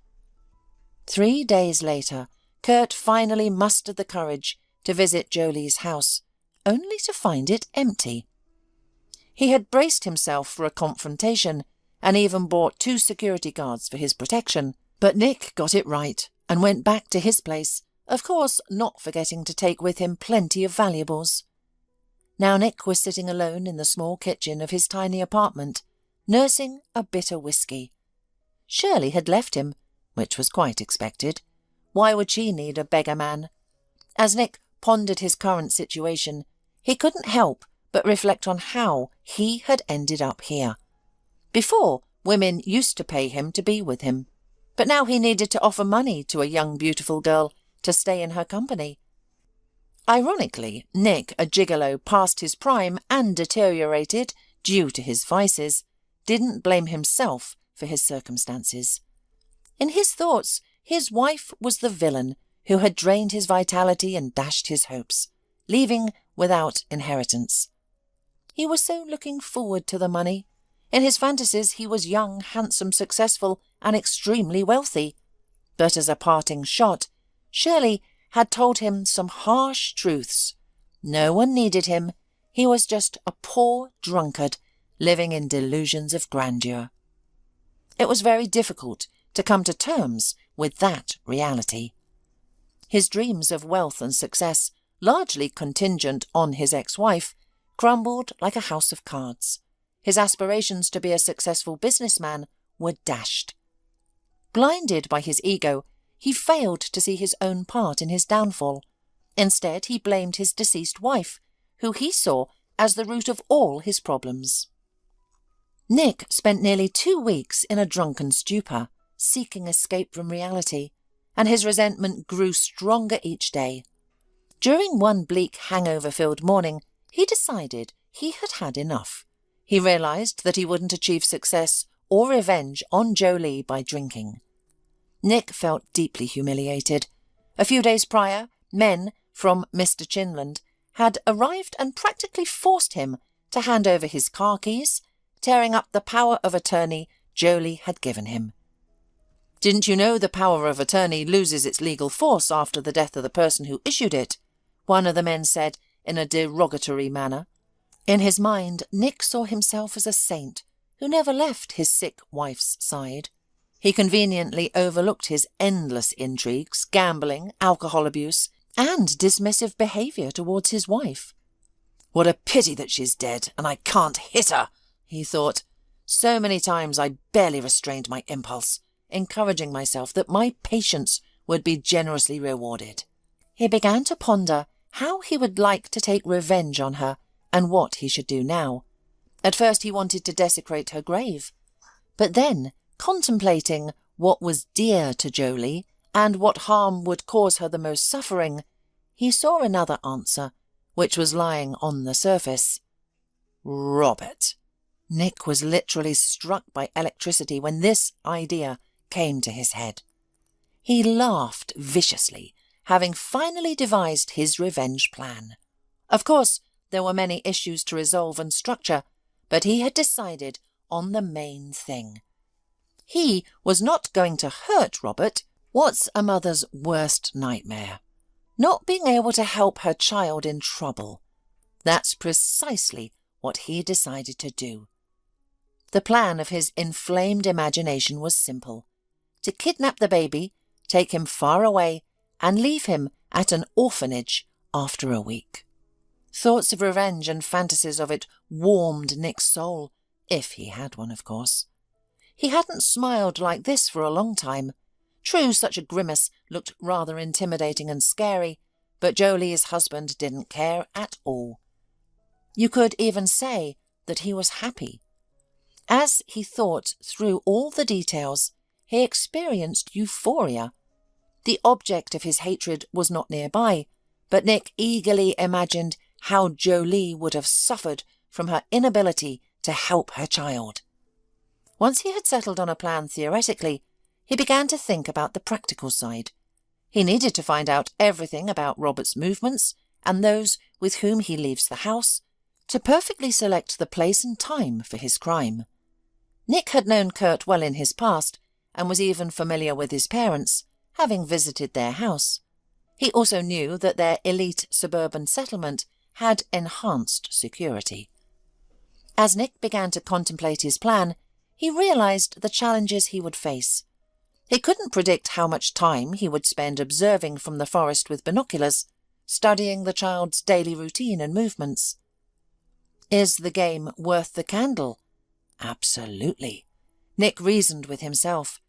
3 days later, Kurt finally mustered the courage to visit Jolie's house, only to find it empty. He had braced himself for a confrontation and even bought 2 security guards for his protection, but Nick got it right and went back to his place, of course not forgetting to take with him plenty of valuables. Now Nick was sitting alone in the small kitchen of his tiny apartment, nursing a bitter whiskey. Shirley had left him, which was quite expected. Why would she need a beggar man? As Nick pondered his current situation, he couldn't help but reflect on how he had ended up here. Before, women used to pay him to be with him, but now he needed to offer money to a young beautiful girl to stay in her company. Ironically, Nick, a gigolo past his prime and deteriorated due to his vices, didn't blame himself for his circumstances. In his thoughts, his wife was the villain who had drained his vitality and dashed his hopes, leaving without inheritance. He was so looking forward to the money. In his fantasies he was young, handsome, successful, and extremely wealthy. But as a parting shot, Shirley had told him some harsh truths. No one needed him. He was just a poor drunkard, living in delusions of grandeur. It was very difficult to come to terms with that reality. His dreams of wealth and success, largely contingent on his ex-wife, crumbled like a house of cards. His aspirations to be a successful businessman were dashed. Blinded by his ego, he failed to see his own part in his downfall. Instead, he blamed his deceased wife, who he saw as the root of all his problems. Nick spent nearly 2 weeks in a drunken stupor, seeking escape from reality, and his resentment grew stronger each day. During one bleak hangover-filled morning, he decided he had had enough. He realized that he wouldn't achieve success or revenge on Jolie by drinking. Nick felt deeply humiliated. A few days prior, men from Mr. Chinland had arrived and practically forced him to hand over his car keys, tearing up the power of attorney Jolie had given him. "Didn't you know the power of attorney loses its legal force after the death of the person who issued it?" one of the men said in a derogatory manner. In his mind, Nick saw himself as a saint who never left his sick wife's side. He conveniently overlooked his endless intrigues, gambling, alcohol abuse, and dismissive behaviour towards his wife. "What a pity that she's dead, and I can't hit her," he thought. "So many times I barely restrained my impulse, encouraging myself that my patience would be generously rewarded." He began to ponder how he would like to take revenge on her and what he should do now. At first he wanted to desecrate her grave, but then, contemplating what was dear to Jolie and what harm would cause her the most suffering, he saw another answer, which was lying on the surface. Robert. Nick was literally struck by electricity when this idea came to his head. He laughed viciously, having finally devised his revenge plan. Of course, there were many issues to resolve and structure, but he had decided on the main thing. He was not going to hurt Robert. What's a mother's worst nightmare? Not being able to help her child in trouble. That's precisely what he decided to do. The plan of his inflamed imagination was simple: to kidnap the baby, take him far away, and leave him at an orphanage after a week. Thoughts of revenge and fantasies of it warmed Nick's soul, if he had one, of course. He hadn't smiled like this for a long time. True, such a grimace looked rather intimidating and scary, but Jolie's husband didn't care at all. You could even say that he was happy. As he thought through all the details, he experienced euphoria. The object of his hatred was not nearby, but Nick eagerly imagined how Jolie would have suffered from her inability to help her child. Once he had settled on a plan theoretically, he began to think about the practical side. He needed to find out everything about Robert's movements and those with whom he leaves the house, to perfectly select the place and time for his crime. Nick had known Kurt well in his past and was even familiar with his parents, having visited their house. He also knew that their elite suburban settlement had enhanced security. As Nick began to contemplate his plan, he realized the challenges he would face. He couldn't predict how much time he would spend observing from the forest with binoculars, studying the child's daily routine and movements. Is the game worth the candle? Absolutely. Nick reasoned with himself.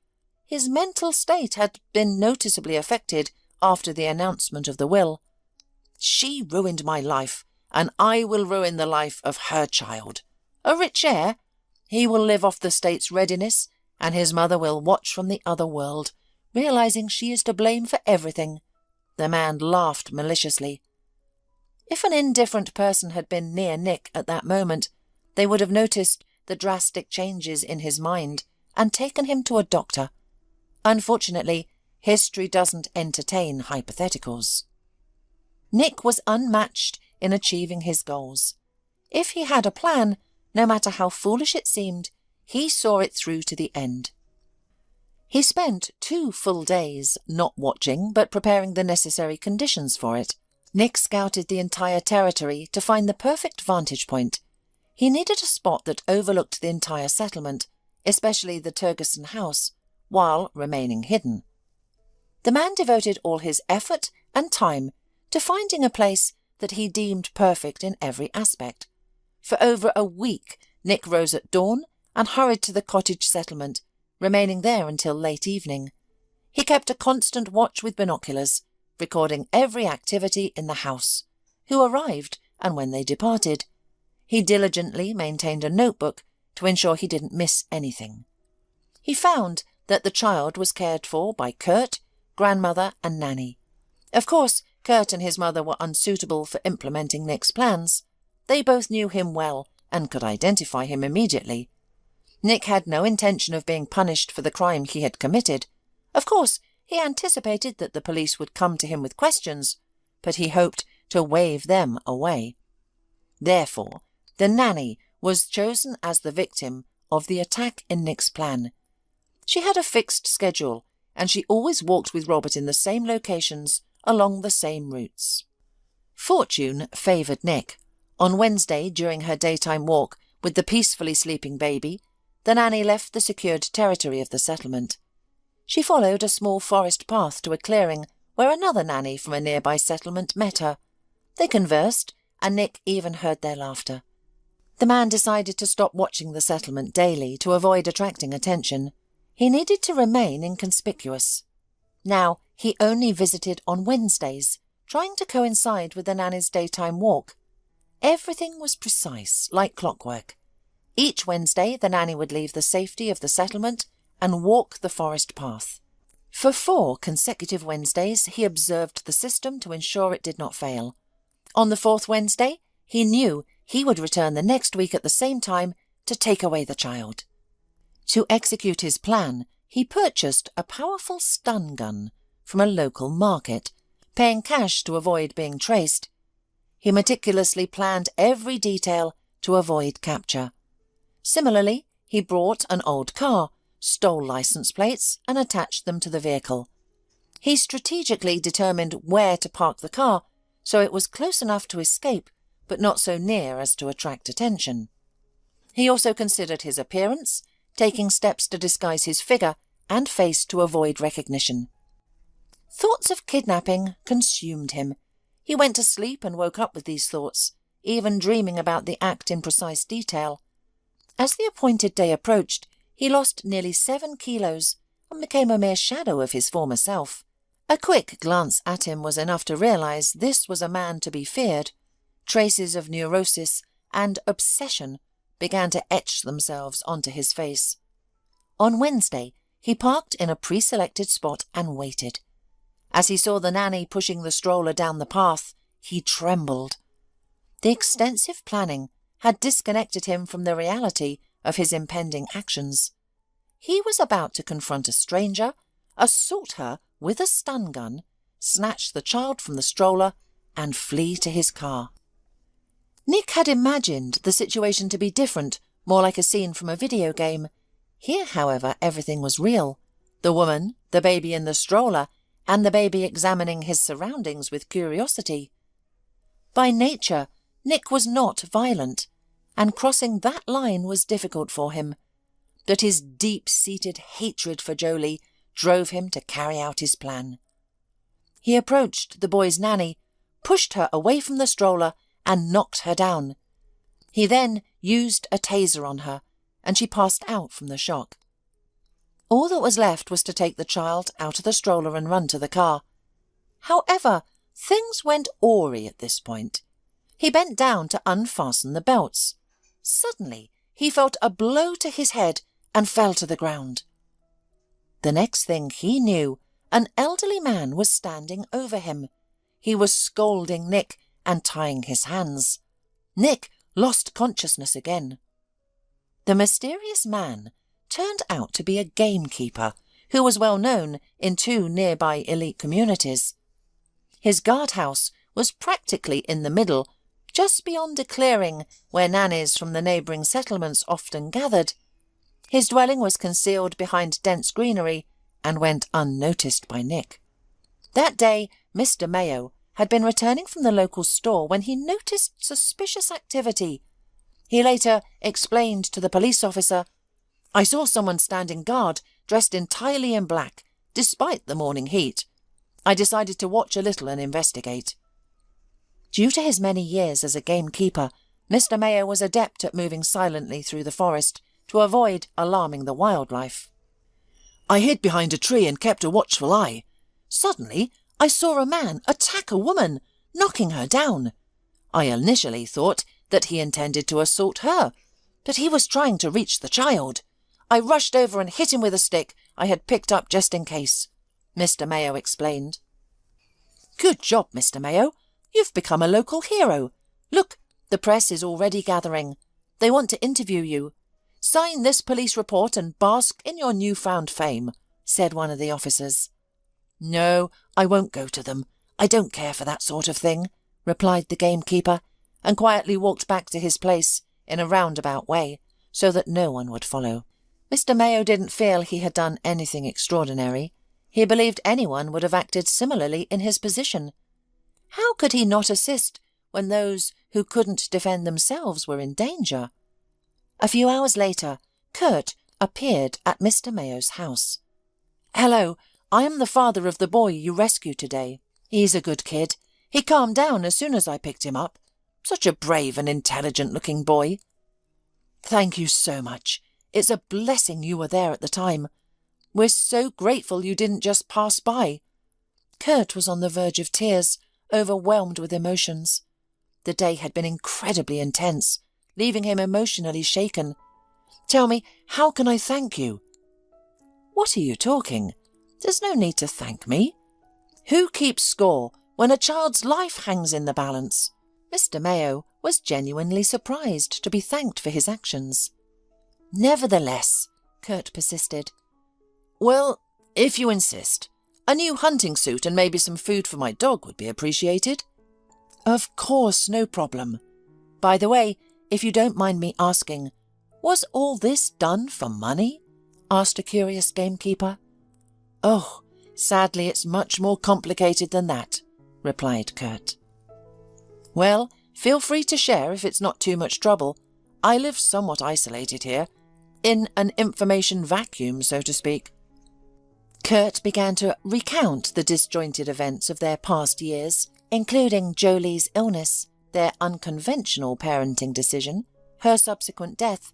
His mental state had been noticeably affected after the announcement of the will. She ruined my life, and I will ruin the life of her child. A rich heir? He will live off the state's readiness, and his mother will watch from the other world, realizing she is to blame for everything. The man laughed maliciously. If an indifferent person had been near Nick at that moment, they would have noticed the drastic changes in his mind and taken him to a doctor. Unfortunately, history doesn't entertain hypotheticals. Nick was unmatched in achieving his goals. If he had a plan, no matter how foolish it seemed, he saw it through to the end. He spent 2 full days not watching but preparing the necessary conditions for it. Nick scouted the entire territory to find the perfect vantage point. He needed a spot that overlooked the entire settlement, especially the Turgeson house, while remaining hidden. The man devoted all his effort and time to finding a place that he deemed perfect in every aspect. For over a week, Nick rose at dawn and hurried to the cottage settlement, remaining there until late evening. He kept a constant watch with binoculars, recording every activity in the house, who arrived and when they departed. He diligently maintained a notebook to ensure he didn't miss anything. He found that the child was cared for by Kurt, grandmother and nanny. Of course, Kurt and his mother were unsuitable for implementing Nick's plans. They both knew him well and could identify him immediately. Nick had no intention of being punished for the crime he had committed. Of course, he anticipated that the police would come to him with questions, but he hoped to wave them away. Therefore, the nanny was chosen as the victim of the attack in Nick's plan. She had a fixed schedule, and she always walked with Robert in the same locations along the same routes. Fortune favoured Nick. On Wednesday, during her daytime walk with the peacefully sleeping baby, the nanny left the secured territory of the settlement. She followed a small forest path to a clearing where another nanny from a nearby settlement met her. They conversed, and Nick even heard their laughter. The man decided to stop watching the settlement daily to avoid attracting attention. He needed to remain inconspicuous. Now he only visited on Wednesdays, trying to coincide with the nanny's daytime walk. Everything was precise, like clockwork. Each Wednesday the nanny would leave the safety of the settlement and walk the forest path. For 4 consecutive Wednesdays he observed the system to ensure it did not fail. On the 4th Wednesday he knew he would return the next week at the same time to take away the child. To execute his plan, he purchased a powerful stun gun from a local market, paying cash to avoid being traced. He meticulously planned every detail to avoid capture. Similarly, he brought an old car, stole license plates and attached them to the vehicle. He strategically determined where to park the car so it was close enough to escape but not so near as to attract attention. He also considered his appearance, taking steps to disguise his figure and face to avoid recognition. Thoughts of kidnapping consumed him. He went to sleep and woke up with these thoughts, even dreaming about the act in precise detail. As the appointed day approached, he lost nearly 7 kilos and became a mere shadow of his former self. A quick glance at him was enough to realize this was a man to be feared. Traces of neurosis and obsession began to etch themselves onto his face. On Wednesday, he parked in a pre-selected spot and waited. As he saw the nanny pushing the stroller down the path, he trembled. The extensive planning had disconnected him from the reality of his impending actions. He was about to confront a stranger, assault her with a stun gun, snatch the child from the stroller, and flee to his car. Nick had imagined the situation to be different, more like a scene from a video game. Here, however, everything was real. The woman, the baby in the stroller, and the baby examining his surroundings with curiosity. By nature, Nick was not violent, and crossing that line was difficult for him. But his deep-seated hatred for Jolie drove him to carry out his plan. He approached the boy's nanny, pushed her away from the stroller, and knocked her down. He then used a taser on her, and she passed out from the shock. All that was left was to take the child out of the stroller and run to the car. However, things went awry at this point. He bent down to unfasten the belts. Suddenly, he felt a blow to his head and fell to the ground. The next thing he knew, an elderly man was standing over him. He was scolding Nick and tying his hands. Nick lost consciousness again. The mysterious man turned out to be a gamekeeper who was well known in 2 nearby elite communities. His guardhouse was practically in the middle, just beyond a clearing where nannies from the neighbouring settlements often gathered. His dwelling was concealed behind dense greenery and went unnoticed by Nick. That day, Mr. Mayo had been returning from the local store when he noticed suspicious activity. He later explained to the police officer, I saw someone standing guard, dressed entirely in black, despite the morning heat. I decided to watch a little and investigate." Due to his many years as a gamekeeper, Mr. Mayo was adept at moving silently through the forest to avoid alarming the wildlife. "I hid behind a tree and kept a watchful eye. Suddenly, I saw a man attack a woman, knocking her down. I initially thought that he intended to assault her, but he was trying to reach the child. I rushed over and hit him with a stick I had picked up just in case," Mr. Mayo explained. "Good job, Mr. Mayo. You've become a local hero. Look, the press is already gathering. They want to interview you. Sign this police report and bask in your newfound fame," said one of the officers. "No, I won't go to them. I don't care for that sort of thing," replied the gamekeeper, and quietly walked back to his place in a roundabout way, so that no one would follow. Mr. Mayo didn't feel he had done anything extraordinary. He believed anyone would have acted similarly in his position. How could he not assist when those who couldn't defend themselves were in danger? A few hours later, Kurt appeared at Mr. Mayo's house. "Hello, I am the father of the boy you rescued today. He's a good kid. He calmed down as soon as I picked him up. Such a brave and intelligent-looking boy." "Thank you so much. It's a blessing you were there at the time. We're so grateful you didn't just pass by." Kurt was on the verge of tears, overwhelmed with emotions. The day had been incredibly intense, leaving him emotionally shaken. "Tell me, how can I thank you?" "What are you talking? There's no need to thank me. Who keeps score when a child's life hangs in the balance?" Mr. Mayo was genuinely surprised to be thanked for his actions. "Nevertheless," Kurt persisted. "Well, if you insist, a new hunting suit and maybe some food for my dog would be appreciated." "Of course, no problem. By the way, if you don't mind me asking, was all this done for money?" asked a curious gamekeeper. "Oh, sadly it's much more complicated than that," replied Kurt. "Well, feel free to share if it's not too much trouble. I live somewhat isolated here, in an information vacuum, so to speak." Kurt began to recount the disjointed events of their past years, including Jolie's illness, their unconventional parenting decision, her subsequent death,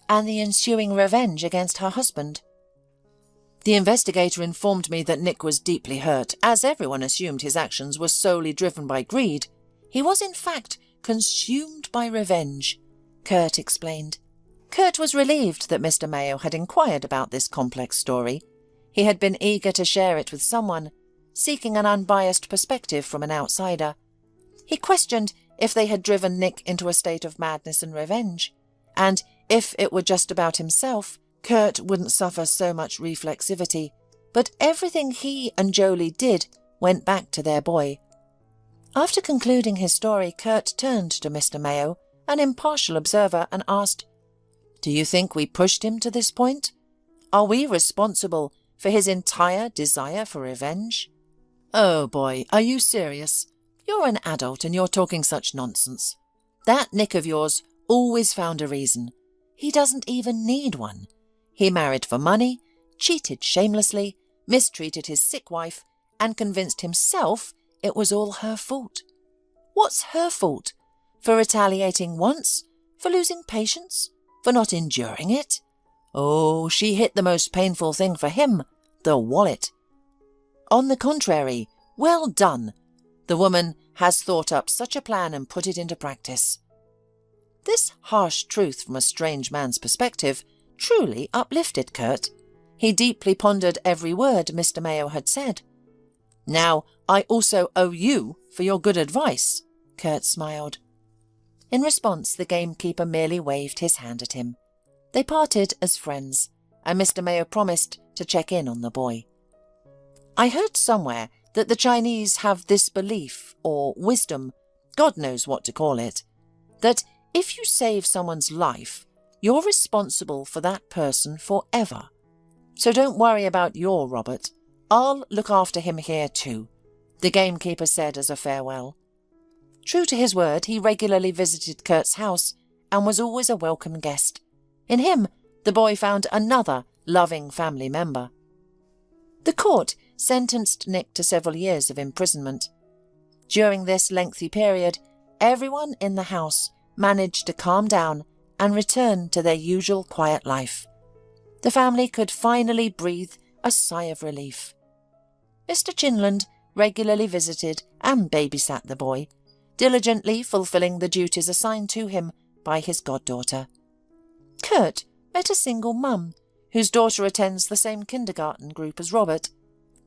and the ensuing revenge against her husband. "The investigator informed me that Nick was deeply hurt, as everyone assumed his actions were solely driven by greed. He was in fact consumed by revenge," Kurt explained. Kurt was relieved that Mr. Mayo had inquired about this complex story. He had been eager to share it with someone, seeking an unbiased perspective from an outsider. He questioned if they had driven Nick into a state of madness and revenge, and if it were just about himself, Kurt wouldn't suffer so much reflexivity. But everything he and Jolie did went back to their boy. After concluding his story, Kurt turned to Mr. Mayo, an impartial observer, and asked, "Do you think we pushed him to this point? Are we responsible for his entire desire for revenge?" "Oh boy, are you serious? You're an adult and you're talking such nonsense. That Nick of yours always found a reason. He doesn't even need one. He married for money, cheated shamelessly, mistreated his sick wife, and convinced himself it was all her fault. What's her fault? For retaliating once? For losing patience? For not enduring it? Oh, she hit the most painful thing for him, the wallet. On the contrary, well done. The woman has thought up such a plan and put it into practice." This harsh truth from a strange man's perspective truly uplifted Kurt. He deeply pondered every word Mr. Mayo had said. "Now, I also owe you for your good advice," Kurt smiled. In response, the gamekeeper merely waved his hand at him. They parted as friends, and Mr. Mayo promised to check in on the boy. "I heard somewhere that the Chinese have this belief, or wisdom, God knows what to call it, that if you save someone's life, you're responsible for that person forever. So don't worry about your Robert. I'll look after him here too," the gamekeeper said as a farewell. True to his word, he regularly visited Kurt's house and was always a welcome guest. In him, the boy found another loving family member. The court sentenced Nick to several years of imprisonment. During this lengthy period, everyone in the house managed to calm down and return to their usual quiet life. The family could finally breathe a sigh of relief. Mr. Chinland regularly visited and babysat the boy, diligently fulfilling the duties assigned to him by his goddaughter. Kurt met a single mum, whose daughter attends the same kindergarten group as Robert.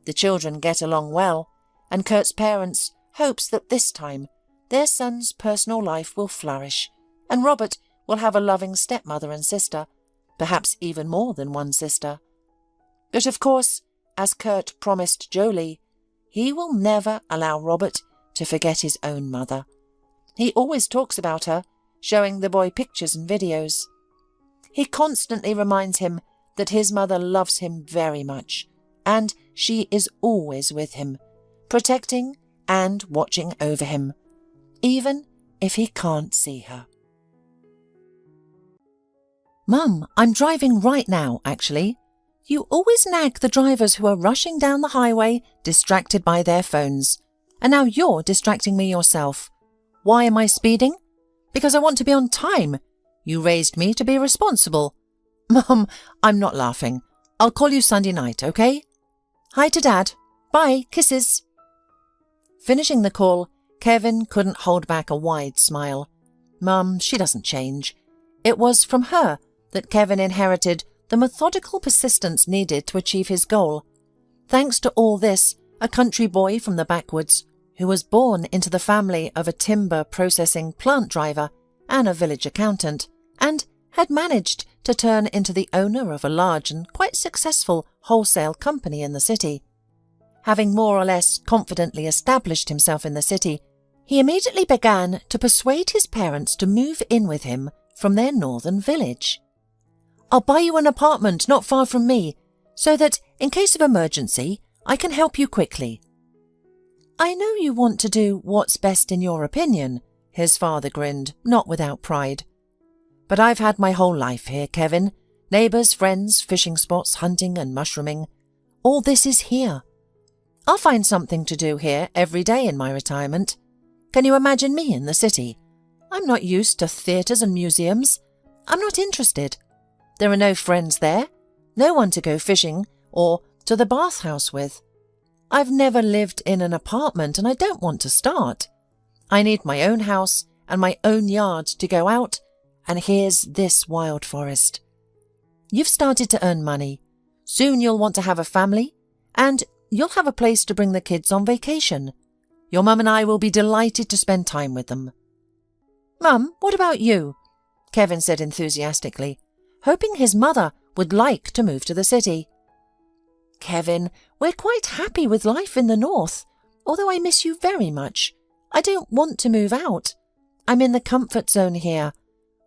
The children get along well, and Kurt's parents hopes that this time their son's personal life will flourish, and Robert will have a loving stepmother and sister, perhaps even more than one sister. But of course, as Kurt promised Jolie, he will never allow Robert to forget his own mother. He always talks about her, showing the boy pictures and videos. He constantly reminds him that his mother loves him very much, and she is always with him, protecting and watching over him, even if he can't see her. "Mum, I'm driving right now, actually. You always nag the drivers who are rushing down the highway, distracted by their phones. And now you're distracting me yourself. Why am I speeding? Because I want to be on time. You raised me to be responsible. Mum, I'm not laughing. I'll call you Sunday night, okay? Hi to Dad. Bye, kisses." Finishing the call, Kevin couldn't hold back a wide smile. Mum, she doesn't change. It was from her that Kevin inherited the methodical persistence needed to achieve his goal. Thanks to all this, a country boy from the backwoods, who was born into the family of a timber processing plant driver and a village accountant, and had managed to turn into the owner of a large and quite successful wholesale company in the city. Having more or less confidently established himself in the city, he immediately began to persuade his parents to move in with him from their northern village. "I'll buy you an apartment not far from me, so that, in case of emergency, I can help you quickly." "I know you want to do what's best in your opinion," his father grinned, not without pride. "But I've had my whole life here, Kevin. Neighbours, friends, fishing spots, hunting and mushrooming. All this is here. I'll find something to do here every day in my retirement. Can you imagine me in the city? I'm not used to theatres and museums. I'm not interested. There are no friends there, no one to go fishing or to the bathhouse with. I've never lived in an apartment and I don't want to start. I need my own house and my own yard to go out, and here's this wild forest. You've started to earn money. Soon you'll want to have a family, and you'll have a place to bring the kids on vacation. Your mum and I will be delighted to spend time with them." "Mum, what about you?" Kevin said enthusiastically, hoping his mother would like to move to the city. "Kevin, we're quite happy with life in the north, although I miss you very much. I don't want to move out. I'm in the comfort zone here.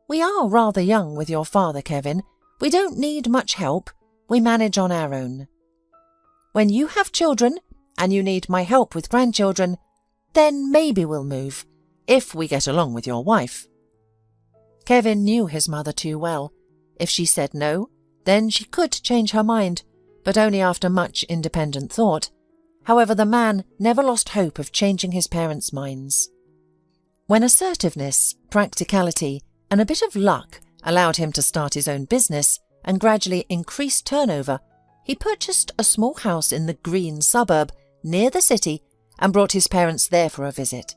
We are rather young with your father, Kevin. We don't need much help. We manage on our own. When you have children, and you need my help with grandchildren, then maybe we'll move, if we get along with your wife." Kevin knew his mother too well. If she said no, then she could change her mind, but only after much independent thought. However, the man never lost hope of changing his parents' minds. When assertiveness, practicality, and a bit of luck allowed him to start his own business and gradually increase turnover, he purchased a small house in the green suburb near the city and brought his parents there for a visit.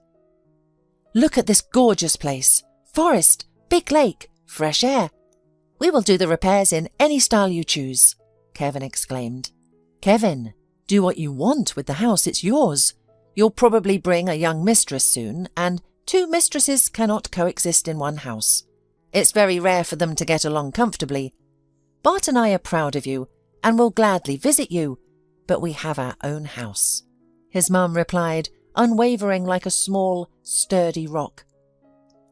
"Look at this gorgeous place. Forest, big lake, fresh air. We will do the repairs in any style you choose," Kevin exclaimed. "Kevin, do what you want with the house, it's yours. You'll probably bring a young mistress soon, and 2 mistresses cannot coexist in one house. It's very rare for them to get along comfortably. Bart and I are proud of you, and will gladly visit you, but we have our own house," his mum replied, unwavering like a small, sturdy rock.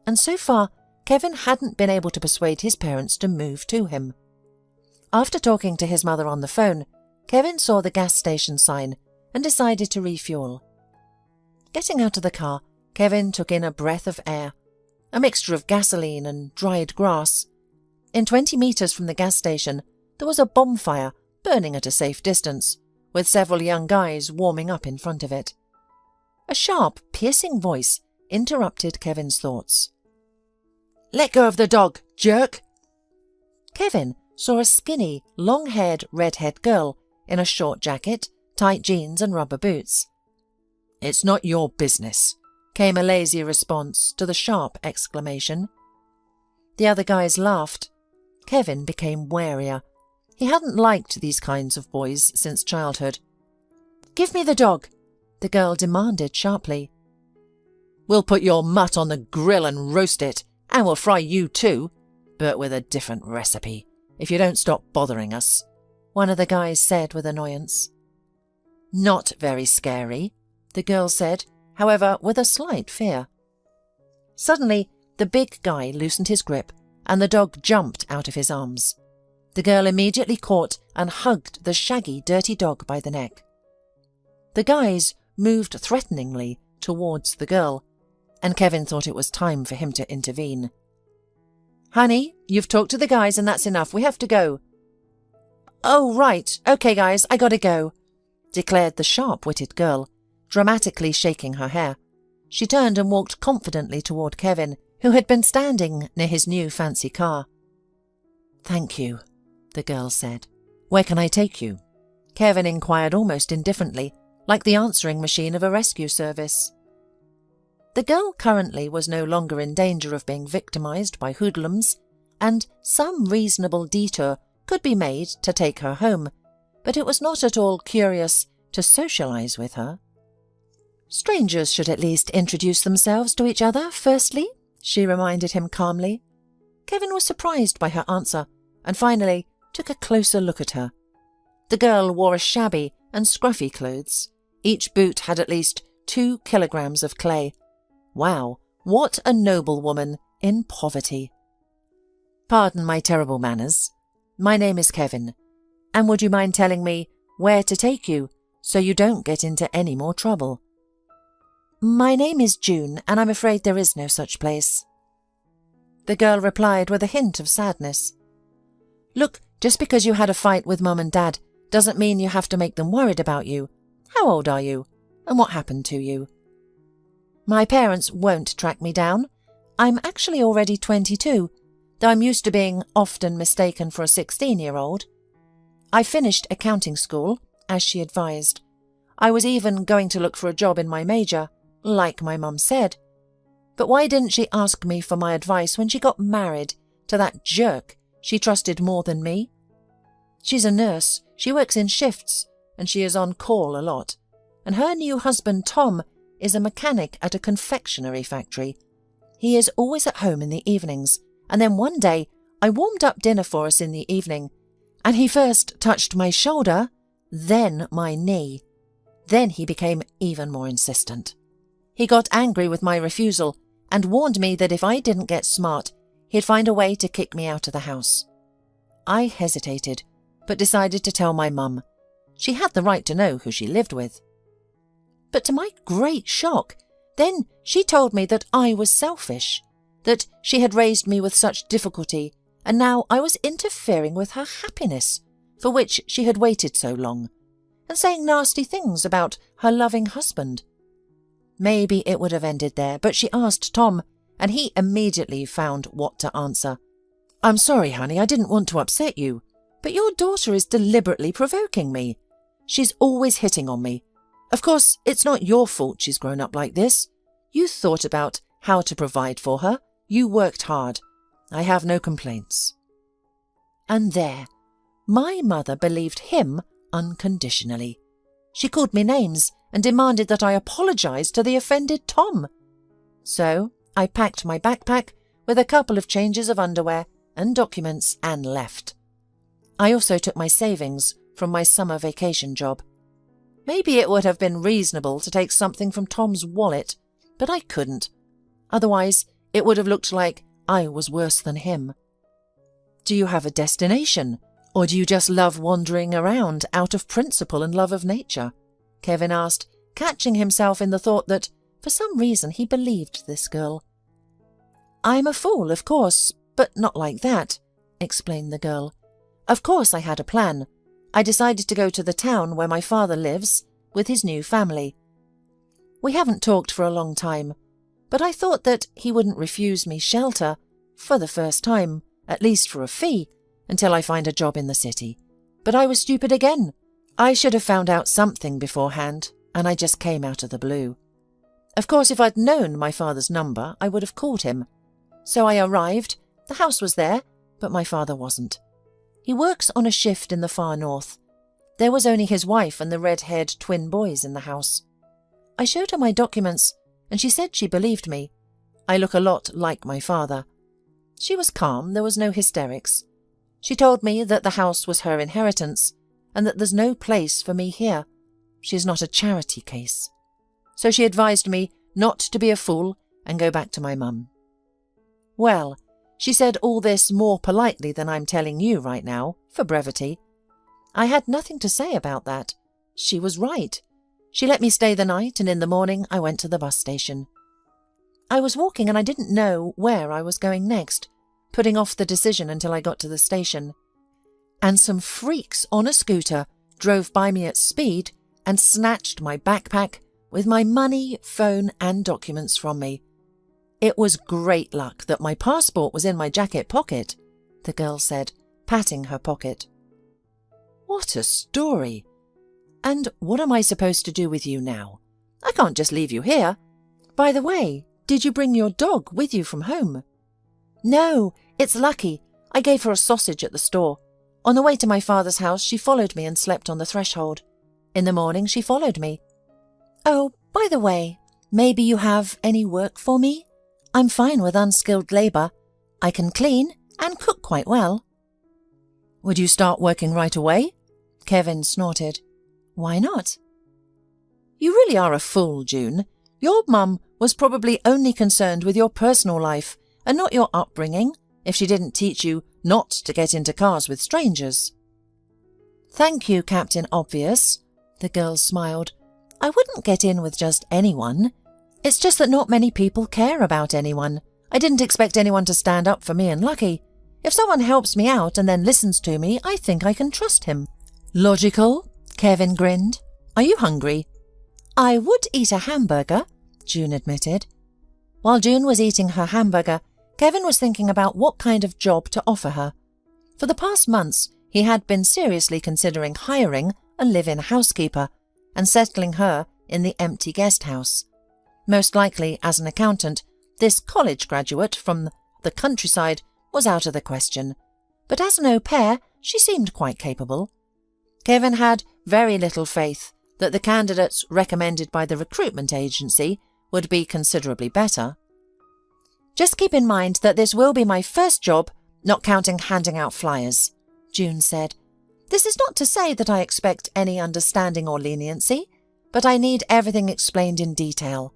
And so far, Kevin hadn't been able to persuade his parents to move to him. After talking to his mother on the phone, Kevin saw the gas station sign and decided to refuel. Getting out of the car, Kevin took in a breath of air, a mixture of gasoline and dried grass. In 20 meters from the gas station, there was a bonfire burning at a safe distance, with several young guys warming up in front of it. A sharp, piercing voice interrupted Kevin's thoughts. "Let go of the dog, jerk!" Kevin saw a skinny, long-haired, red-haired girl in a short jacket, tight jeans and rubber boots. "It's not your business," came a lazy response to the sharp exclamation. The other guys laughed. Kevin became warier. He hadn't liked these kinds of boys since childhood. "Give me the dog," the girl demanded sharply. "We'll put your mutt on the grill and roast it, and we'll fry you too, but with a different recipe, if you don't stop bothering us," one of the guys said with annoyance. "Not very scary," the girl said, however, with a slight fear. Suddenly, the big guy loosened his grip, and the dog jumped out of his arms. The girl immediately caught and hugged the shaggy, dirty dog by the neck. The guys moved threateningly towards the girl, and Kevin thought it was time for him to intervene. "Honey, you've talked to the guys and that's enough. We have to go." "Oh, right. Okay, guys, I gotta go," declared the sharp-witted girl, dramatically shaking her hair. She turned and walked confidently toward Kevin, who had been standing near his new fancy car. "Thank you," the girl said. "Where can I take you?" Kevin inquired almost indifferently, like the answering machine of a rescue service. The girl currently was no longer in danger of being victimized by hoodlums, and some reasonable detour could be made to take her home, but it was not at all curious to socialize with her. "Strangers should at least introduce themselves to each other, firstly," she reminded him calmly. Kevin was surprised by her answer, and finally took a closer look at her. The girl wore a shabby and scruffy clothes. Each boot had at least 2 kilograms of clay. Wow, what a noble woman in poverty. "Pardon my terrible manners. My name is Kevin, and would you mind telling me where to take you so you don't get into any more trouble?" "My name is June, and I'm afraid there is no such place," the girl replied with a hint of sadness. "Look, just because you had a fight with Mum and Dad doesn't mean you have to make them worried about you. How old are you? And what happened to you?" "My parents won't track me down. I'm actually already 22, though I'm used to being often mistaken for a 16-year-old. I finished accounting school, as she advised. I was even going to look for a job in my major, like my mum said. But why didn't she ask me for my advice when she got married to that jerk she trusted more than me? She's a nurse, she works in shifts, and she is on call a lot. And her new husband, Tom, is a mechanic at a confectionery factory. He is always at home in the evenings, and then one day I warmed up dinner for us in the evening, and he first touched my shoulder, then my knee. Then he became even more insistent. He got angry with my refusal and warned me that if I didn't get smart, he'd find a way to kick me out of the house. I hesitated, but decided to tell my mum. She had the right to know who she lived with. But to my great shock, then she told me that I was selfish, that she had raised me with such difficulty, and now I was interfering with her happiness, for which she had waited so long, and saying nasty things about her loving husband. Maybe it would have ended there, but she asked Tom, and he immediately found what to answer. "I'm sorry, honey, I didn't want to upset you, but your daughter is deliberately provoking me. She's always hitting on me. Of course, it's not your fault she's grown up like this. You thought about how to provide for her. You worked hard. I have no complaints." And there, my mother believed him unconditionally. She called me names and demanded that I apologize to the offended Tom. So I packed my backpack with a couple of changes of underwear and documents and left. I also took my savings from my summer vacation job. Maybe it would have been reasonable to take something from Tom's wallet, but I couldn't. Otherwise, it would have looked like I was worse than him. "Do you have a destination, or do you just love wandering around out of principle and love of nature?" Kevin asked, catching himself in the thought that, for some reason, he believed this girl. "I'm a fool, of course, but not like that. explained the girl. Of course I had a plan. I decided to go to the town where my father lives with his new family. We haven't talked for a long time, but I thought that he wouldn't refuse me shelter, for the first time, at least for a fee, until I find a job in the city. But I was stupid again. I should have found out something beforehand, and I just came out of the blue. Of course, if I'd known my father's number, I would have called him. So I arrived, the house was there, but my father wasn't. He works on a shift in the far north. There was only his wife and the red-haired twin boys in the house. I showed her my documents, and she said she believed me. I look a lot like my father. She was calm, there was no hysterics. She told me that the house was her inheritance, and that there's no place for me here. She's not a charity case. So she advised me not to be a fool and go back to my mum. Well, she said all this more politely than I'm telling you right now, for brevity. I had nothing to say about that. She was right. She let me stay the night, and in the morning I went to the bus station. I was walking and I didn't know where I was going next, putting off the decision until I got to the station. And some freaks on a scooter drove by me at speed and snatched my backpack with my money, phone and documents from me. It was great luck that my passport was in my jacket pocket, the girl said, patting her pocket. What a story! And what am I supposed to do with you now? I can't just leave you here. By the way, did you bring your dog with you from home? No, it's Lucky. I gave her a sausage at the store. On the way to my father's house, she followed me and slept on the threshold. In the morning, she followed me. Oh, by the way, maybe you have any work for me? I'm fine with unskilled labour. I can clean and cook quite well. Would you start working right away? Kevin snorted. Why not? You really are a fool, June. Your mum was probably only concerned with your personal life and not your upbringing, if she didn't teach you not to get into cars with strangers. Thank you, Captain Obvious, the girl smiled. I wouldn't get in with just anyone. It's just that not many people care about anyone. I didn't expect anyone to stand up for me and Lucky. If someone helps me out and then listens to me, I think I can trust him. Logical? Kevin grinned. Are you hungry? I would eat a hamburger, June admitted. While June was eating her hamburger, Kevin was thinking about what kind of job to offer her. For the past months, he had been seriously considering hiring a live-in housekeeper and settling her in the empty guest house. Most likely as an accountant, this college graduate from the countryside was out of the question, but as an au pair, she seemed quite capable. Kevin had very little faith that the candidates recommended by the recruitment agency would be considerably better. Just keep in mind that this will be my first job, not counting handing out flyers, June said. This is not to say that I expect any understanding or leniency, but I need everything explained in detail.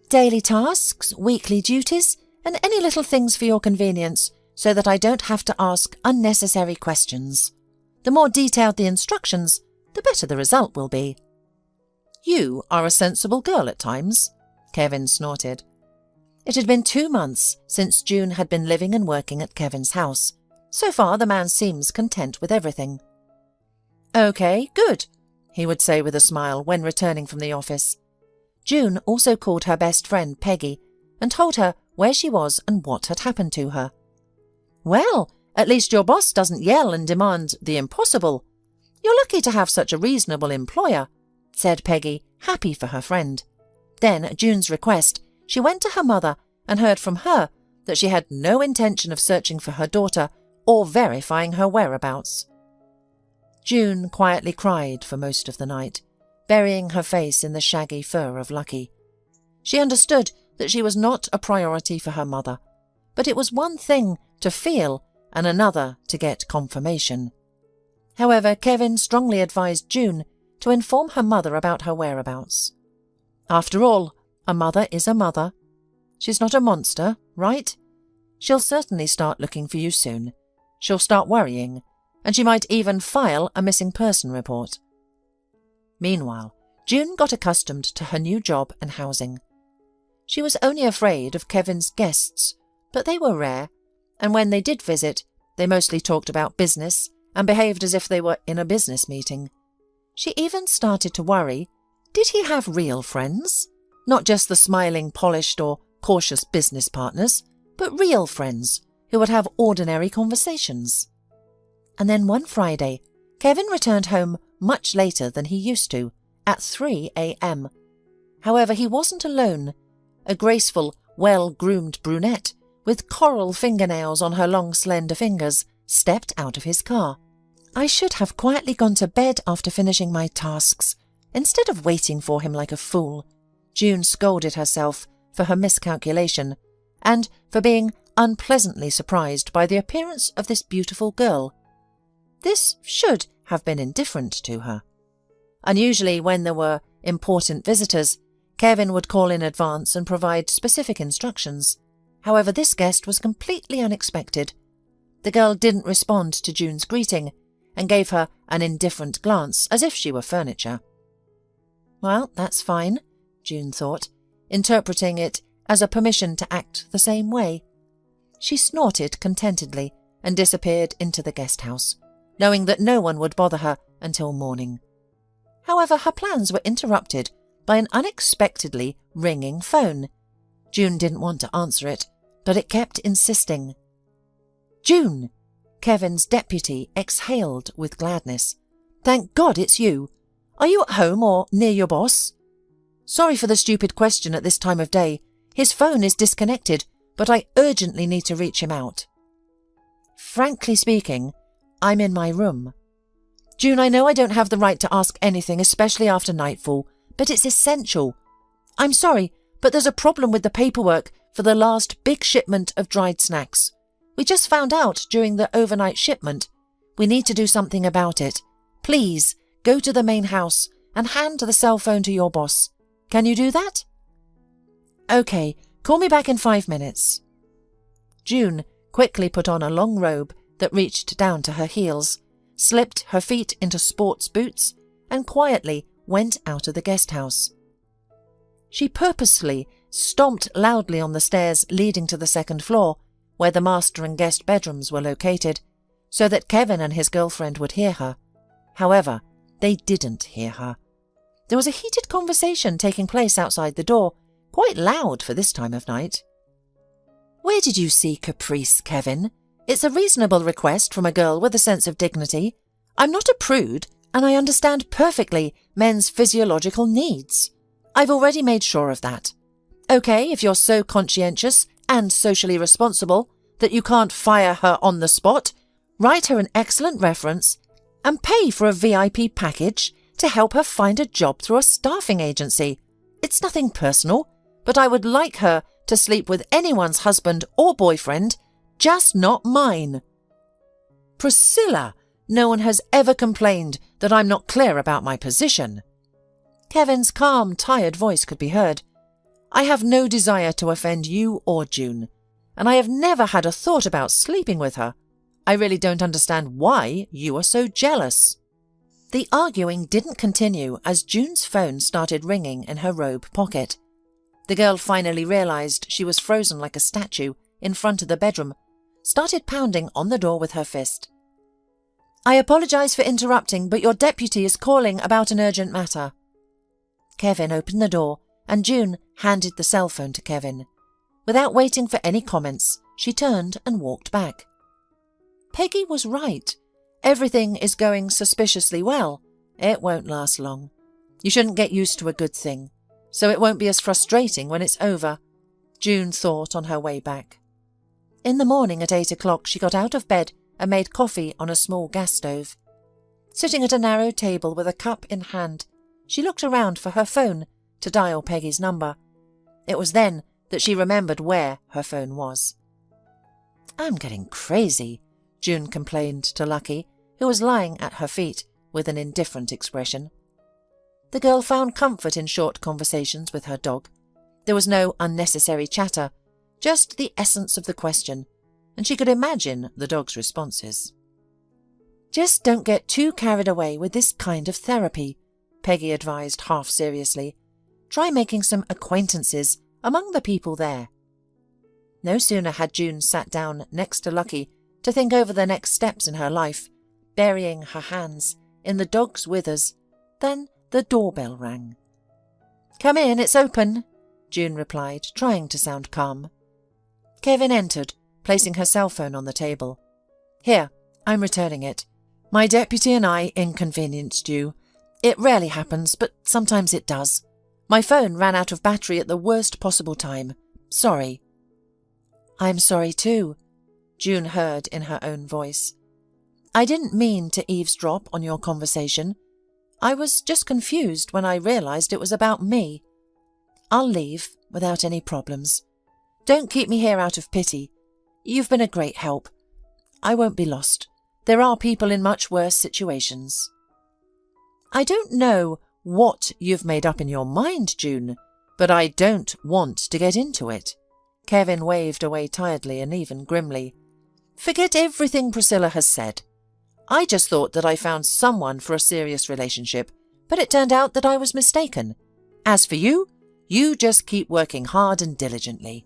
Daily tasks, weekly duties, and any little things for your convenience, so that I don't have to ask unnecessary questions. The more detailed the instructions, the better the result will be. You are a sensible girl at times, Kevin snorted. It had been 2 months since June had been living and working at Kevin's house. So far, the man seems content with everything. Okay, good, he would say with a smile when returning from the office. June also called her best friend Peggy and told her where she was and what had happened to her. Well, at least your boss doesn't yell and demand the impossible. You're lucky to have such a reasonable employer, said Peggy, happy for her friend. Then, at June's request, she went to her mother and heard from her that she had no intention of searching for her daughter or verifying her whereabouts. June quietly cried for most of the night, burying her face in the shaggy fur of Lucky. She understood that she was not a priority for her mother, but it was one thing to feel and another to get confirmation. However, Kevin strongly advised June to inform her mother about her whereabouts. After all, a mother is a mother. She's not a monster, right? She'll certainly start looking for you soon. She'll start worrying, and she might even file a missing person report. Meanwhile, June got accustomed to her new job and housing. She was only afraid of Kevin's guests, but they were rare, and when they did visit, They mostly talked about business and behaved as if they were in a business meeting. She even started to worry, did he have real friends? Not just the smiling, polished or cautious business partners, but real friends who would have ordinary conversations. And then one Friday, Kevin returned home much later than he used to, at 3 a.m. However, he wasn't alone. A graceful, well-groomed brunette with coral fingernails on her long, slender fingers stepped out of his car. I should have quietly gone to bed after finishing my tasks, instead of waiting for him like a fool. June scolded herself for her miscalculation and for being unpleasantly surprised by the appearance of this beautiful girl. This should have been indifferent to her. Unusually, when there were important visitors, Kevin would call in advance and provide specific instructions. However, this guest was completely unexpected. The girl didn't respond to June's greeting and gave her an indifferent glance as if she were furniture. Well, that's fine, June thought, interpreting it as a permission to act the same way. She snorted contentedly and disappeared into the guest house, knowing that no one would bother her until morning. However, her plans were interrupted by an unexpectedly ringing phone. June didn't want to answer it, but it kept insisting. "June!" Kevin's deputy exhaled with gladness. "Thank God it's you. Are you at home or near your boss? Sorry for the stupid question at this time of day. His phone is disconnected, but I urgently need to reach him out." "Frankly speaking, I'm in my room." "June, I know I don't have the right to ask anything, especially after nightfall, but it's essential. I'm sorry, but there's a problem with the paperwork for the last big shipment of dried snacks. We just found out during the overnight shipment. We need to do something about it. Please, go to the main house and hand the cell phone to your boss. Can you do that?" "Okay, call me back in 5 minutes." June quickly put on a long robe that reached down to her heels, slipped her feet into sports boots, and quietly went out of the guest house. She purposely stomped loudly on the stairs leading to the second floor, where the master and guest bedrooms were located, so that Kevin and his girlfriend would hear her. However, they didn't hear her. There was a heated conversation taking place outside the door, quite loud for this time of night. "Where did you see caprice, Kevin? It's a reasonable request from a girl with a sense of dignity. I'm not a prude, and I understand perfectly men's physiological needs. I've already made sure of that. Okay, if you're so conscientious and socially responsible that you can't fire her on the spot, write her an excellent reference and pay for a VIP package to help her find a job through a staffing agency. It's nothing personal, but I would like her to sleep with anyone's husband or boyfriend, just not mine." "Priscilla, no one has ever complained that I'm not clear about my position." Kevin's calm, tired voice could be heard. "I have no desire to offend you or June, and I have never had a thought about sleeping with her. I really don't understand why you are so jealous." The arguing didn't continue as June's phone started ringing in her robe pocket. The girl finally realized she was frozen like a statue in front of the bedroom, started pounding on the door with her fist. "I apologize for interrupting, but your deputy is calling about an urgent matter." Kevin opened the door, and June handed the cell phone to Kevin. Without waiting for any comments, she turned and walked back. Peggy was right. Everything is going suspiciously well. It won't last long. You shouldn't get used to a good thing, so it won't be as frustrating when it's over, June thought on her way back. In the morning at 8 o'clock, she got out of bed and made coffee on a small gas stove. Sitting at a narrow table with a cup in hand, she looked around for her phone to dial Peggy's number. It was then that she remembered where her phone was. "I'm getting crazy," June complained to Lucky, who was lying at her feet with an indifferent expression. The girl found comfort in short conversations with her dog. There was no unnecessary chatter, just the essence of the question, and she could imagine the dog's responses. "Just don't get too carried away with this kind of therapy," Peggy advised half seriously. "Try making some acquaintances among the people there." No sooner had June sat down next to Lucky to think over the next steps in her life, burying her hands in the dog's withers. Then the doorbell rang. "Come in, it's open," June replied, trying to sound calm. Kevin entered, placing her cell phone on the table. "Here, I'm returning it. My deputy and I inconvenienced you. It rarely happens, but sometimes it does. My phone ran out of battery at the worst possible time. Sorry." "I'm sorry too," June heard in her own voice. "I didn't mean to eavesdrop on your conversation. I was just confused when I realized it was about me. I'll leave without any problems. Don't keep me here out of pity. You've been a great help. I won't be lost. There are people in much worse situations." "I don't know what you've made up in your mind, June, but I don't want to get into it." Kevin waved away tiredly and even grimly. "Forget everything Priscilla has said. I just thought that I found someone for a serious relationship, but it turned out that I was mistaken. As for you, you just keep working hard and diligently."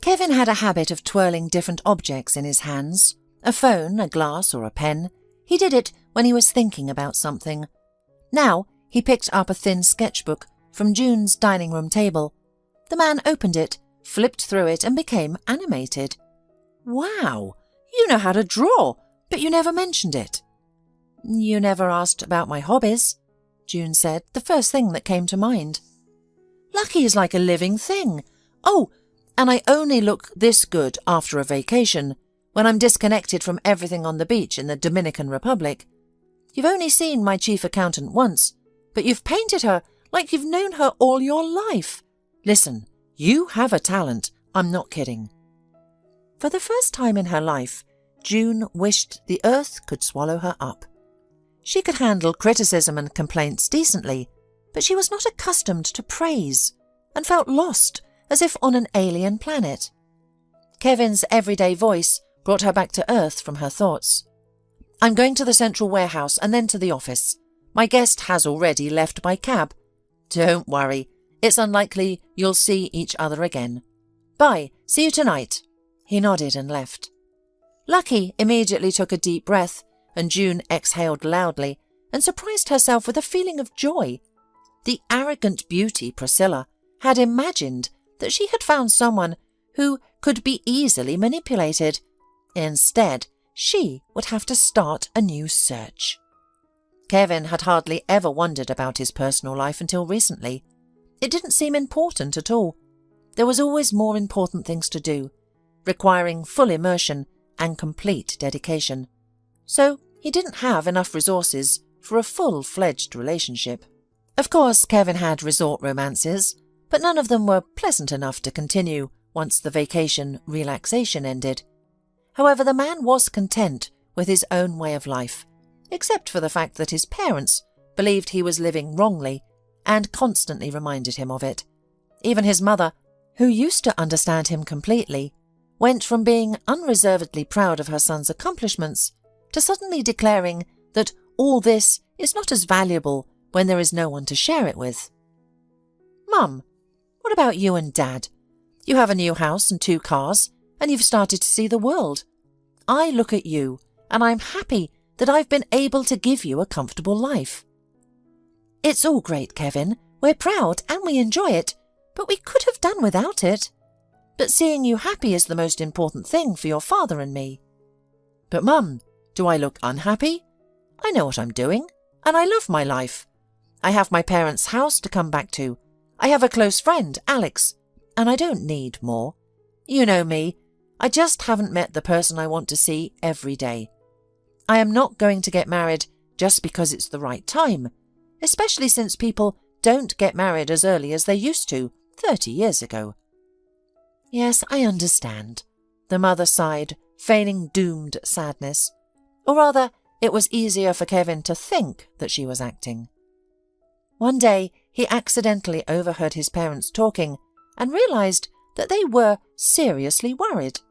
Kevin had a habit of twirling different objects in his hands, a phone, a glass, or a pen. He did it when he was thinking about something. Now he picked up a thin sketchbook from June's dining room table. The man opened it, flipped through it, and became animated. "Wow, you know how to draw, but you never mentioned it." "You never asked about my hobbies," June said, the first thing that came to mind. "Lucky is like a living thing. Oh, and I only look this good after a vacation, when I'm disconnected from everything on the beach in the Dominican Republic. You've only seen my chief accountant once, but you've painted her like you've known her all your life. Listen, you have a talent. I'm not kidding." For the first time in her life, June wished the earth could swallow her up. She could handle criticism and complaints decently, but she was not accustomed to praise and felt lost, as if on an alien planet. Kevin's everyday voice brought her back to earth from her thoughts. "I'm going to the central warehouse and then to the office. My guest has already left by cab. Don't worry, it's unlikely you'll see each other again. Bye, see you tonight." He nodded and left. Lucky immediately took a deep breath, and June exhaled loudly and surprised herself with a feeling of joy. The arrogant beauty Priscilla had imagined that she had found someone who could be easily manipulated. Instead, she would have to start a new search. Kevin had hardly ever wondered about his personal life until recently. It didn't seem important at all. There was always more important things to do, requiring full immersion and complete dedication. So he didn't have enough resources for a full-fledged relationship. Of course, Kevin had resort romances, but none of them were pleasant enough to continue once the vacation relaxation ended. However, the man was content with his own way of life, except for the fact that his parents believed he was living wrongly and constantly reminded him of it. Even his mother, who used to understand him completely, went from being unreservedly proud of her son's accomplishments to suddenly declaring that all this is not as valuable when there is no one to share it with. "Mum, what about you and Dad? You have a new house and 2 cars, and you've started to see the world. I look at you, and I'm happy that I've been able to give you a comfortable life." "It's all great, Kevin. We're proud and we enjoy it, but we could have done without it. But seeing you happy is the most important thing for your father and me." "But Mum, do I look unhappy? I know what I'm doing, and I love my life. I have my parents' house to come back to. I have a close friend, Alex, and I don't need more. You know me, I just haven't met the person I want to see every day. I am not going to get married just because it's the right time, especially since people don't get married as early as they used to 30 years ago." "Yes, I understand," the mother sighed, feigning doomed sadness. Or rather, it was easier for Kevin to think that she was acting. One day, he accidentally overheard his parents talking and realized that they were seriously worried.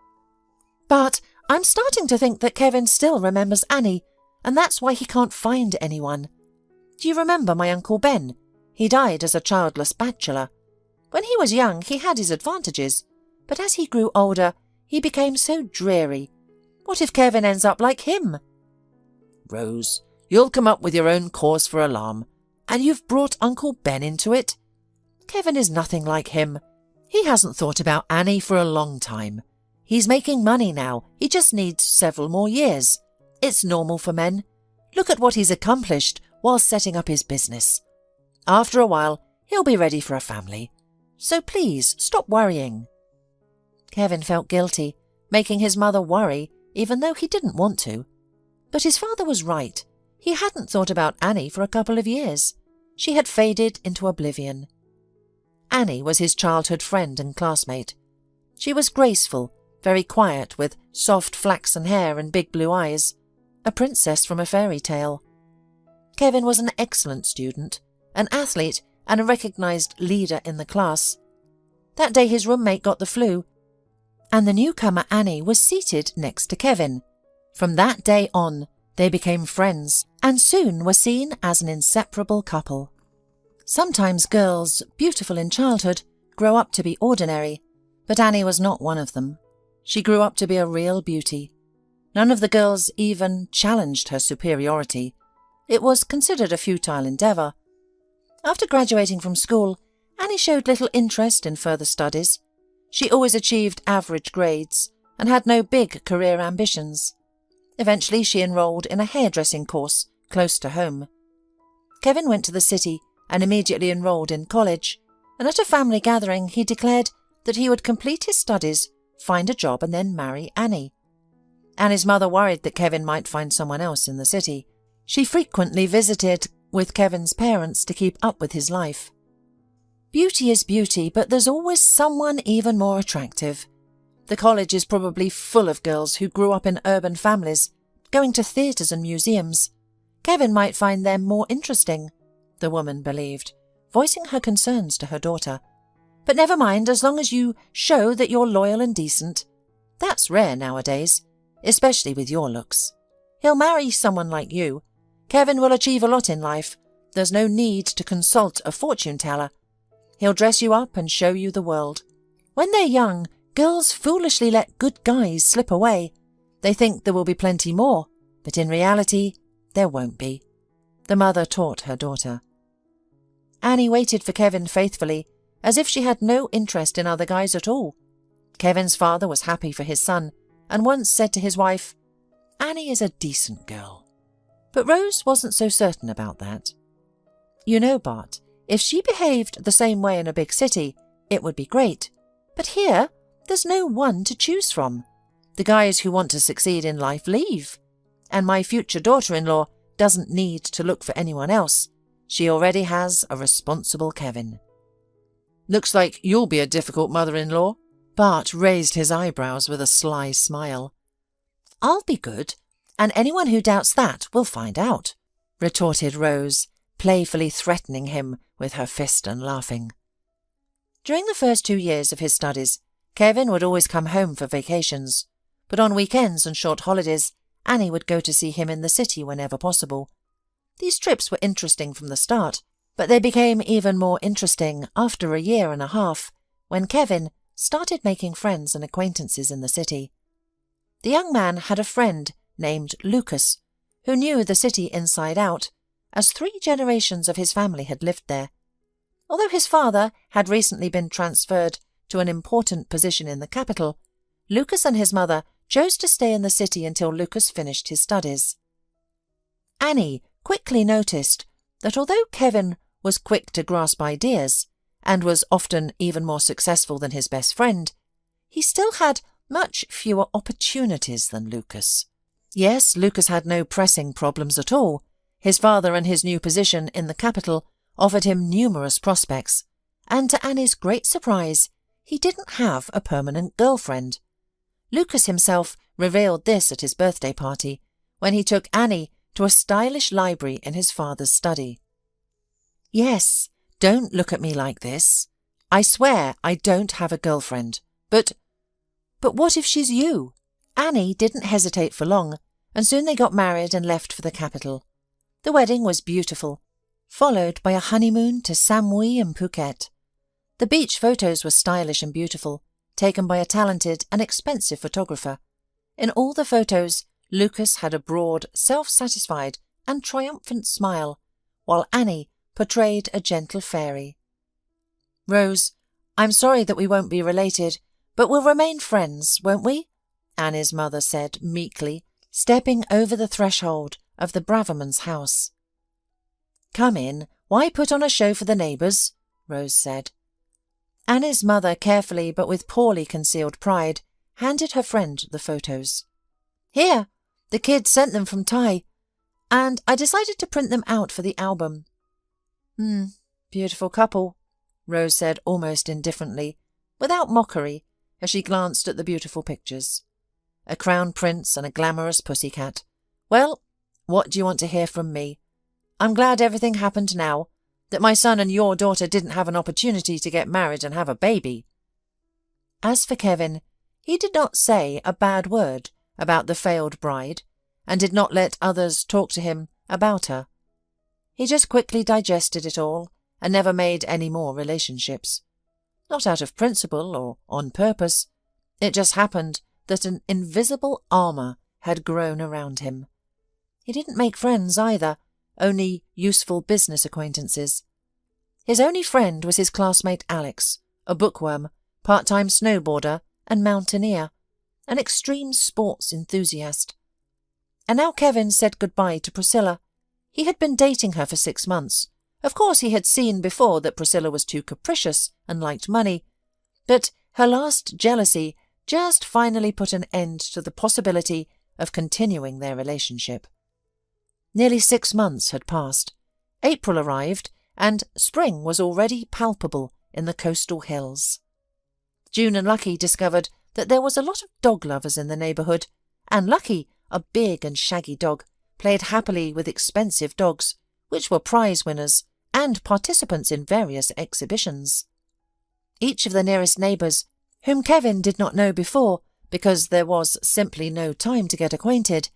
"But I'm starting to think that Kevin still remembers Annie, and that's why he can't find anyone. Do you remember my Uncle Ben? He died as a childless bachelor. When he was young, he had his advantages, but as he grew older, he became so dreary. What if Kevin ends up like him? Rose, you'll come up with your own cause for alarm, and you've brought Uncle Ben into it. Kevin is nothing like him. He hasn't thought about Annie for a long time. He's making money now. He just needs several more years. It's normal for men. Look at what he's accomplished while setting up his business. After a while, he'll be ready for a family. So please, stop worrying. Kevin felt guilty, making his mother worry even though he didn't want to. But his father was right. He hadn't thought about Annie for a couple of years. She had faded into oblivion. Annie was his childhood friend and classmate. She was graceful, very quiet, with soft flaxen hair and big blue eyes, a princess from a fairy tale. Kevin was an excellent student, an athlete and a recognized leader in the class. That day his roommate got the flu, and the newcomer Annie was seated next to Kevin. From that day on, they became friends and soon were seen as an inseparable couple. Sometimes girls, beautiful in childhood, grow up to be ordinary, but Annie was not one of them. She grew up to be a real beauty. None of the girls even challenged her superiority. It was considered a futile endeavour. After graduating from school, Annie showed little interest in further studies. She always achieved average grades and had no big career ambitions. Eventually she enrolled in a hairdressing course close to home. Kevin went to the city and immediately enrolled in college, and at a family gathering he declared that he would complete his studies, find a job and then marry Annie. Annie's mother worried that Kevin might find someone else in the city. She frequently visited with Kevin's parents to keep up with his life. Beauty is beauty, but there's always someone even more attractive. The college is probably full of girls who grew up in urban families, going to theatres and museums. Kevin might find them more interesting, the woman believed, voicing her concerns to her daughter. But never mind, as long as you show that you're loyal and decent. That's rare nowadays, especially with your looks. He'll marry someone like you. Kevin will achieve a lot in life. There's no need to consult a fortune teller. He'll dress you up and show you the world. When they're young, girls foolishly let good guys slip away. They think there will be plenty more, but in reality, there won't be. The mother taught her daughter. Annie waited for Kevin faithfully, as if she had no interest in other guys at all. Kevin's father was happy for his son, and once said to his wife, "Annie is a decent girl." But Rose wasn't so certain about that. "You know, Bart, if she behaved the same way in a big city, it would be great. But here, there's no one to choose from. The guys who want to succeed in life leave. And my future daughter-in-law doesn't need to look for anyone else. She already has a responsible Kevin." "Looks like you'll be a difficult mother-in-law." Bart raised his eyebrows with a sly smile. "I'll be good, and anyone who doubts that will find out," retorted Rose, playfully threatening him with her fist and laughing. During the first 2 years of his studies, Kevin would always come home for vacations, but on weekends and short holidays, Annie would go to see him in the city whenever possible. These trips were interesting from the start, but they became even more interesting after a year and a half, when Kevin started making friends and acquaintances in the city. The young man had a friend named Lucas, who knew the city inside out, as 3 generations of his family had lived there. Although his father had recently been transferred to an important position in the capital, Lucas and his mother chose to stay in the city until Lucas finished his studies. Annie quickly noticed that although Kevin was quick to grasp ideas and was often even more successful than his best friend, he still had much fewer opportunities than Lucas. Yes, Lucas had no pressing problems at all. His father and his new position in the capital offered him numerous prospects, and to Annie's great surprise, he didn't have a permanent girlfriend. Lucas himself revealed this at his birthday party, when he took Annie to a stylish library in his father's study. "Yes, don't look at me like this. I swear I don't have a girlfriend. But what if she's you?" Annie didn't hesitate for long, and soon they got married and left for the capital. The wedding was beautiful, followed by a honeymoon to Samui and Phuket. The beach photos were stylish and beautiful, taken by a talented and expensive photographer. In all the photos, Lucas had a broad, self-satisfied and triumphant smile, while Annie portrayed a gentle fairy. "Rose, I'm sorry that we won't be related, but we'll remain friends, won't we?" Annie's mother said meekly, stepping over the threshold of the Bravermans' house. "Come in, why put on a show for the neighbours?" Rose said. Annie's mother carefully but with poorly concealed pride handed her friend the photos. "Here, the kids sent them from Thai, and I decided to print them out for the album." Beautiful couple," Rose said almost indifferently, without mockery, as she glanced at the beautiful pictures. A crown prince and a glamorous pussycat. "Well, what do you want to hear from me? I'm glad everything happened now, that my son and your daughter didn't have an opportunity to get married and have a baby." As for Kevin, he did not say a bad word about the failed bride, and did not let others talk to him about her. He just quickly digested it all, and never made any more relationships. Not out of principle or on purpose. It just happened that an invisible armour had grown around him. He didn't make friends either, only useful business acquaintances. His only friend was his classmate Alex, a bookworm, part-time snowboarder and mountaineer, an extreme sports enthusiast. And now Kevin said goodbye to Priscilla. He had been dating her for 6 months. Of course he had seen before that Priscilla was too capricious and liked money, but her last jealousy just finally put an end to the possibility of continuing their relationship. Nearly 6 months had passed. April arrived, and spring was already palpable in the coastal hills. June and Lucky discovered that there was a lot of dog lovers in the neighbourhood, and Lucky, a big and shaggy dog, played happily with expensive dogs, which were prize winners and participants in various exhibitions. Each of the nearest neighbours, whom Kevin did not know before because there was simply no time to get acquainted,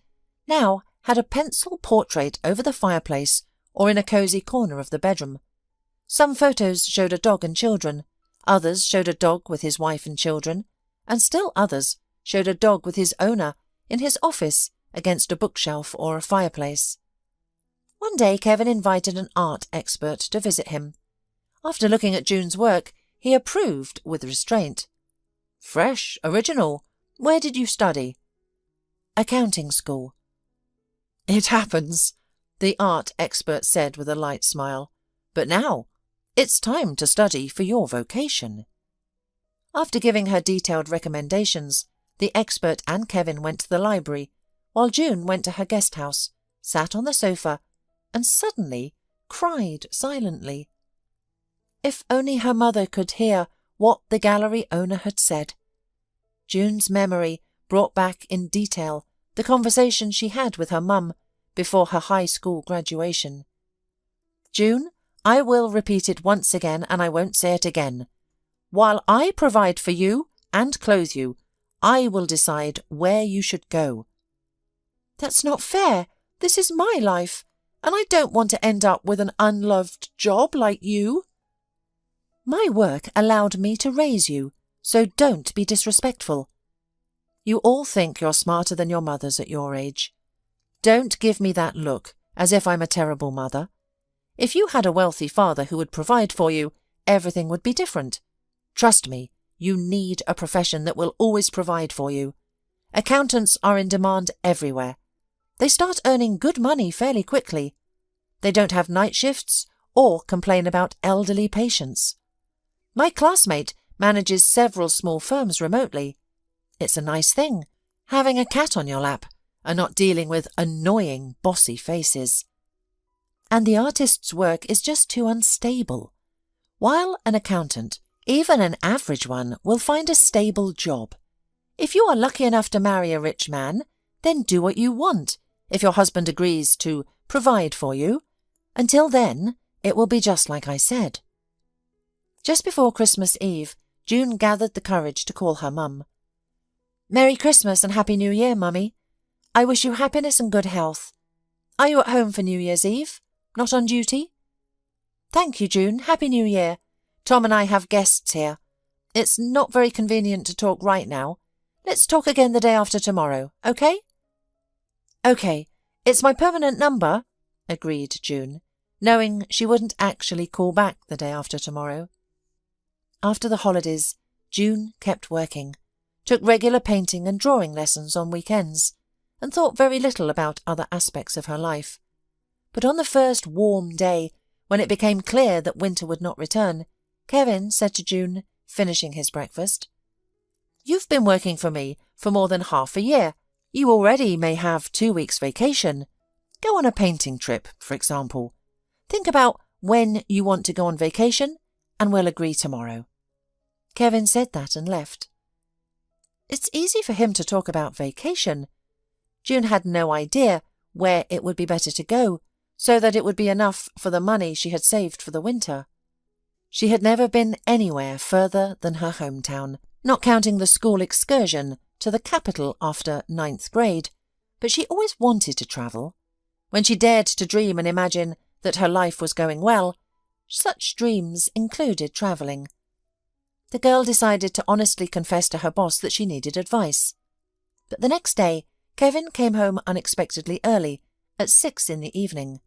now had a pencil portrait over the fireplace or in a cosy corner of the bedroom. Some photos showed a dog and children, others showed a dog with his wife and children, and still others showed a dog with his owner in his office against a bookshelf or a fireplace. One day Kevin invited an art expert to visit him. After looking at June's work, he approved with restraint. "Fresh, original. Where did you study?" "Accounting school." "It happens," the art expert said with a light smile. "But now, it's time to study for your vocation." After giving her detailed recommendations, the expert and Kevin went to the library, while June went to her guest house, sat on the sofa, and suddenly cried silently. If only her mother could hear what the gallery owner had said. June's memory brought back in detail the conversation she had with her mum before her high school graduation. "June, I will repeat it once again, and I won't say it again. While I provide for you and clothe you, I will decide where you should go." "That's not fair. This is my life, and I don't want to end up with an unloved job like you." "My work allowed me to raise you, so don't be disrespectful. You all think you're smarter than your mothers at your age. Don't give me that look, as if I'm a terrible mother. If you had a wealthy father who would provide for you, everything would be different. Trust me, you need a profession that will always provide for you. Accountants are in demand everywhere. They start earning good money fairly quickly. They don't have night shifts or complain about elderly patients. My classmate manages several small firms remotely. It's a nice thing, having a cat on your lap and not dealing with annoying, bossy faces. And the artist's work is just too unstable. While an accountant, even an average one, will find a stable job. If you are lucky enough to marry a rich man, then do what you want, if your husband agrees to provide for you. Until then, it will be just like I said. Just before Christmas Eve, June gathered the courage to call her mum. "Merry Christmas and Happy New Year, Mummy. I wish you happiness and good health. Are you at home for New Year's Eve? Not on duty?" "Thank you, June. Happy New Year. Tom and I have guests here. It's not very convenient to talk right now. Let's talk again the day after tomorrow, okay? Okay, it's my permanent number, agreed June, knowing she wouldn't actually call back the day after tomorrow. After the holidays, June kept working, took regular painting and drawing lessons on weekends, and thought very little about other aspects of her life. But on the first warm day, when it became clear that winter would not return, Kevin said to June, finishing his breakfast, "You've been working for me for more than half a year. You already may have 2 weeks vacation. Go on a painting trip, for example. Think about when you want to go on vacation, and we'll agree tomorrow." Kevin said that and left. It's easy for him to talk about vacation. June had no idea where it would be better to go, so that it would be enough for the money she had saved for the winter. She had never been anywhere further than her hometown, not counting the school excursion to the capital after 9th grade, but she always wanted to travel. When she dared to dream and imagine that her life was going well, such dreams included travelling. The girl decided to honestly confess to her boss that she needed advice. But the next day, Kevin came home unexpectedly early, at 6 in the evening.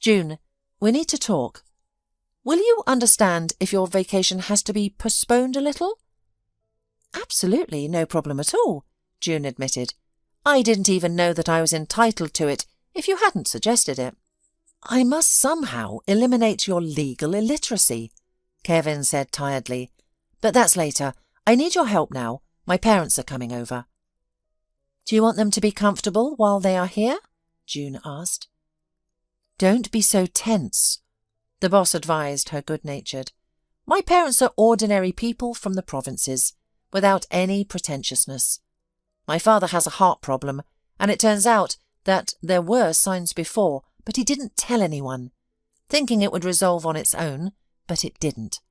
"June, we need to talk. Will you understand if your vacation has to be postponed a little?" "Absolutely, no problem at all," June admitted. "I didn't even know that I was entitled to it if you hadn't suggested it." "I must somehow eliminate your legal illiteracy," Kevin said tiredly. "But that's later. I need your help now. My parents are coming over." "Do you want them to be comfortable while they are here?" June asked. "Don't be so tense," the boss advised her good-natured. "My parents are ordinary people from the provinces, without any pretentiousness. My father has a heart problem, and it turns out that there were signs before, but he didn't tell anyone, thinking it would resolve on its own, but it didn't.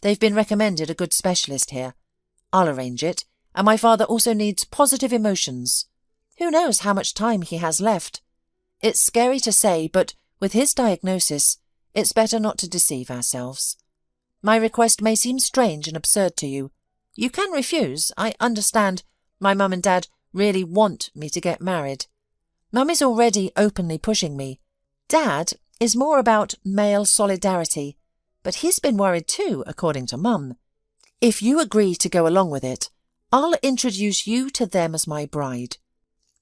They've been recommended a good specialist here. I'll arrange it, and my father also needs positive emotions. Who knows how much time he has left? It's scary to say, but with his diagnosis, it's better not to deceive ourselves. My request may seem strange and absurd to you. You can refuse. I understand my mum and dad really want me to get married. Mum is already openly pushing me. Dad is more about male solidarity, but he's been worried too, according to Mum. If you agree to go along with it, I'll introduce you to them as my bride.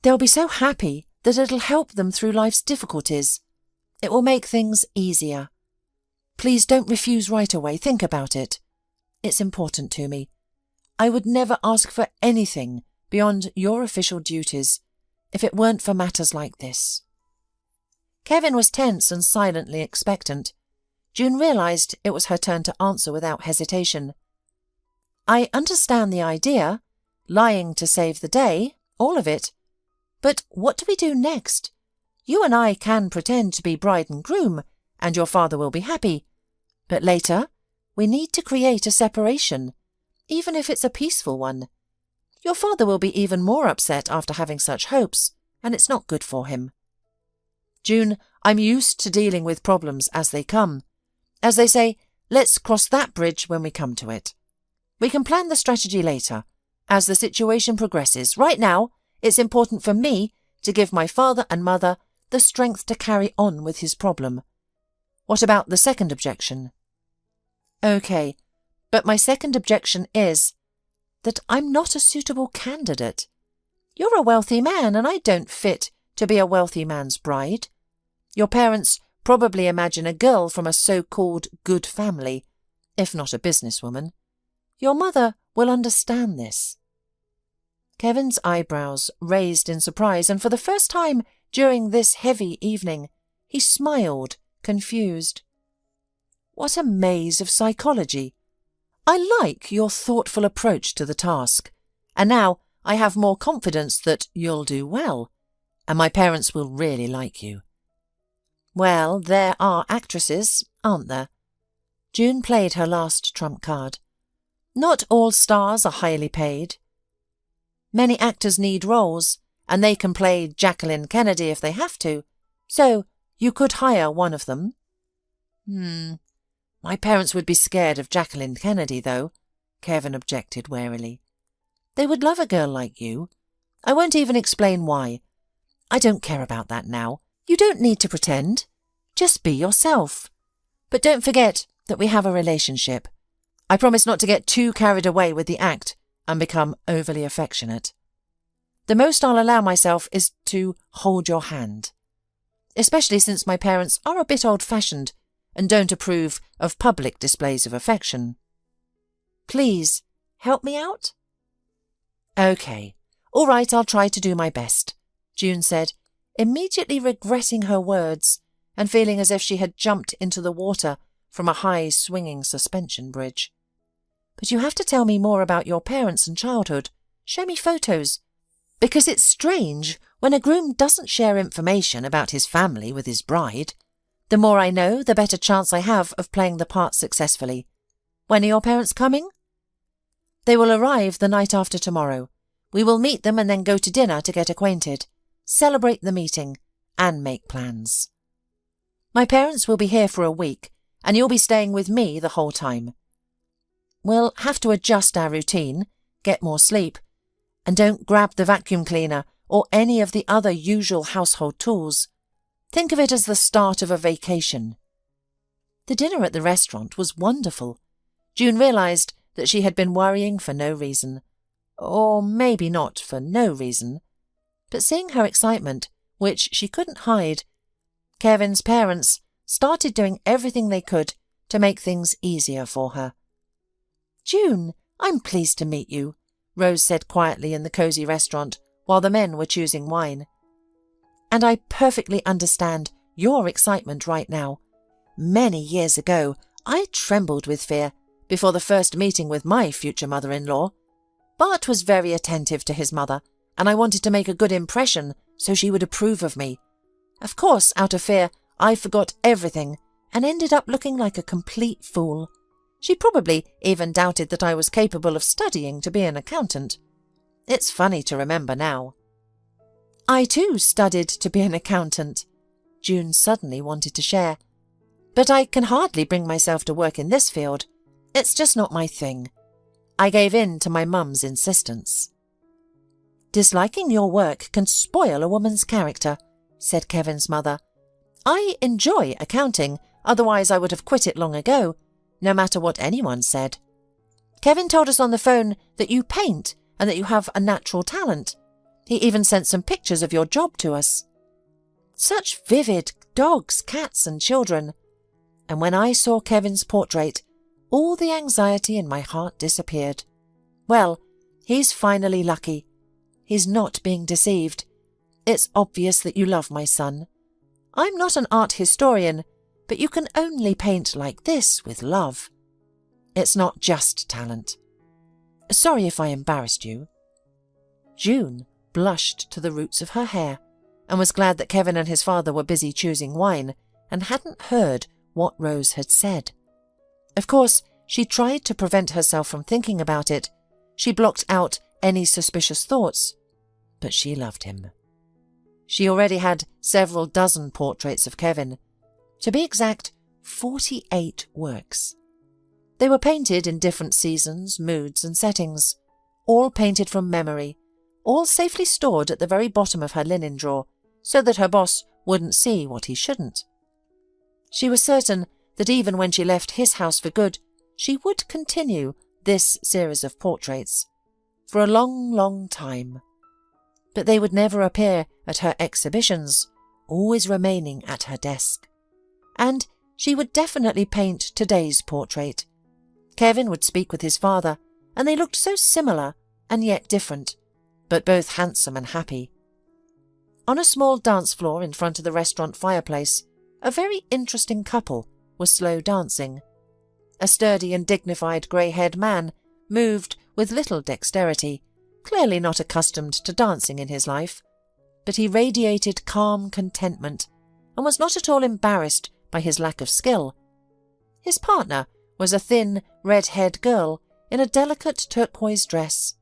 They'll be so happy that it'll help them through life's difficulties. It will make things easier. Please don't refuse right away. Think about it. It's important to me. I would never ask for anything beyond your official duties if it weren't for matters like this." Kevin was tense and silently expectant. June realised it was her turn to answer without hesitation. "I understand the idea, lying to save the day, all of it. But what do we do next? You and I can pretend to be bride and groom, and your father will be happy. But later, we need to create a separation, even if it's a peaceful one. Your father will be even more upset after having such hopes, and it's not good for him." "June, I'm used to dealing with problems as they come. As they say, let's cross that bridge when we come to it. We can plan the strategy later, as the situation progresses. Right now, it's important for me to give my father and mother the strength to carry on with his problem. What about the second objection?" "Okay, but my second objection is that I'm not a suitable candidate. You're a wealthy man, and I don't fit to be a wealthy man's bride. Your parents probably imagine a girl from a so-called good family, if not a businesswoman. Your mother will understand this." Kevin's eyebrows raised in surprise, and for the first time during this heavy evening, he smiled, confused. "What a maze of psychology! I like your thoughtful approach to the task, and now I have more confidence that you'll do well, and my parents will really like you." "Well, there are actresses, aren't there?" June played her last trump card. "Not all stars are highly paid. Many actors need roles, and they can play Jacqueline Kennedy if they have to, so you could hire one of them." My parents would be scared of Jacqueline Kennedy, though," Kevin objected warily. They would love a girl like you. I won't even explain why. I don't care about that now. You don't need to pretend. Just be yourself. But don't forget that we have a relationship. I promise not to get too carried away with the act and become overly affectionate. The most I'll allow myself is to hold your hand, especially since my parents are a bit old-fashioned and don't approve of public displays of affection. Please, help me out? Okay, all right, I'll try to do my best, June said, immediately regretting her words and feeling as if she had jumped into the water from a high swinging suspension bridge. But you have to tell me more about your parents and childhood. Show me photos. Because it's strange when a groom doesn't share information about his family with his bride. The more I know, the better chance I have of playing the part successfully. When are your parents coming? They will arrive the night after tomorrow. We will meet them and then go to dinner to get acquainted, celebrate the meeting, and make plans. My parents will be here for a week, and you'll be staying with me the whole time. We'll have to adjust our routine, get more sleep, and don't grab the vacuum cleaner or any of the other usual household tools. Think of it as the start of a vacation. The dinner at the restaurant was wonderful. June realised that she had been worrying for no reason. Or maybe not for no reason. But seeing her excitement, which she couldn't hide, Kevin's parents started doing everything they could to make things easier for her. June, I'm pleased to meet you, Rose said quietly in the cosy restaurant while the men were choosing wine. And I perfectly understand your excitement right now. Many years ago, I trembled with fear before the first meeting with my future mother-in-law. Bart was very attentive to his mother, and I wanted to make a good impression so she would approve of me. Of course, out of fear, I forgot everything and ended up looking like a complete fool. She probably even doubted that I was capable of studying to be an accountant. It's funny to remember now. I too studied to be an accountant, June suddenly wanted to share. But I can hardly bring myself to work in this field. It's just not my thing. I gave in to my mum's insistence. Disliking your work can spoil a woman's character, said Kevin's mother. I enjoy accounting, otherwise I would have quit it long ago, no matter what anyone said. Kevin told us on the phone that you paint and that you have a natural talent. He even sent some pictures of your job to us. Such vivid dogs, cats and children. And when I saw Kevin's portrait, all the anxiety in my heart disappeared. Well, he's finally lucky. He's not being deceived. It's obvious that you love my son. I'm not an art historian, but you can only paint like this with love. It's not just talent. Sorry if I embarrassed you. June blushed to the roots of her hair and was glad that Kevin and his father were busy choosing wine and hadn't heard what Rose had said. Of course, she tried to prevent herself from thinking about it. She blocked out any suspicious thoughts, but she loved him. She already had several dozen portraits of Kevin. To be exact, 48 works. They were painted in different seasons, moods and settings, all painted from memory, all safely stored at the very bottom of her linen drawer so that her boss wouldn't see what he shouldn't. She was certain that even when she left his house for good, she would continue this series of portraits for a long, long time. But they would never appear at her exhibitions, always remaining at her desk. And she would definitely paint today's portrait. Kevin would speak with his father, and they looked so similar and yet different, but both handsome and happy. On a small dance floor in front of the restaurant fireplace, a very interesting couple was slow dancing. A sturdy and dignified grey-haired man moved with little dexterity, clearly not accustomed to dancing in his life, but he radiated calm contentment and was not at all embarrassed by his lack of skill. His partner was a thin, red-haired girl in a delicate turquoise dress.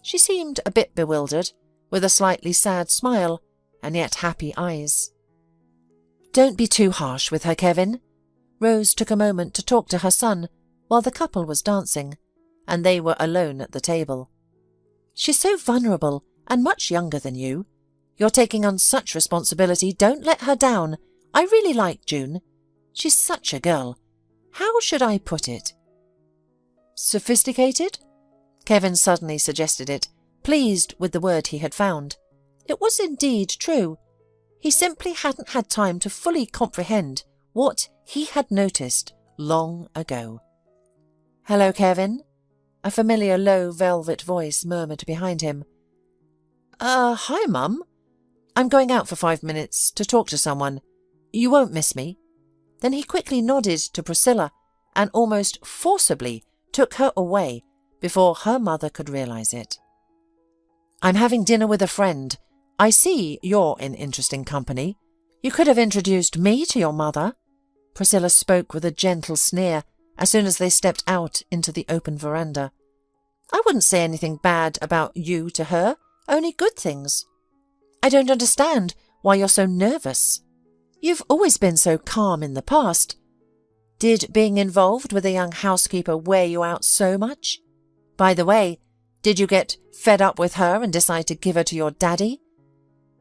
She seemed a bit bewildered, with a slightly sad smile and yet happy eyes. "Don't be too harsh with her, Kevin." Rose took a moment to talk to her son while the couple was dancing, and they were alone at the table. She's so vulnerable and much younger than you. You're taking on such responsibility. Don't let her down. I really like June. She's such a girl. How should I put it? Sophisticated? Kevin suddenly suggested it, pleased with the word he had found. It was indeed true. He simply hadn't had time to fully comprehend what he had noticed long ago. "Hello, Kevin," a familiar low velvet voice murmured behind him. Hi, Mum. I'm going out for 5 minutes to talk to someone. You won't miss me." Then he quickly nodded to Priscilla and almost forcibly took her away before her mother could realize it. "I'm having dinner with a friend. I see you're in interesting company. You could have introduced me to your mother." Priscilla spoke with a gentle sneer as soon as they stepped out into the open veranda. "I wouldn't say anything bad about you to her, only good things. I don't understand why you're so nervous. You've always been so calm in the past. Did being involved with a young housekeeper wear you out so much? By the way, did you get fed up with her and decide to give her to your daddy?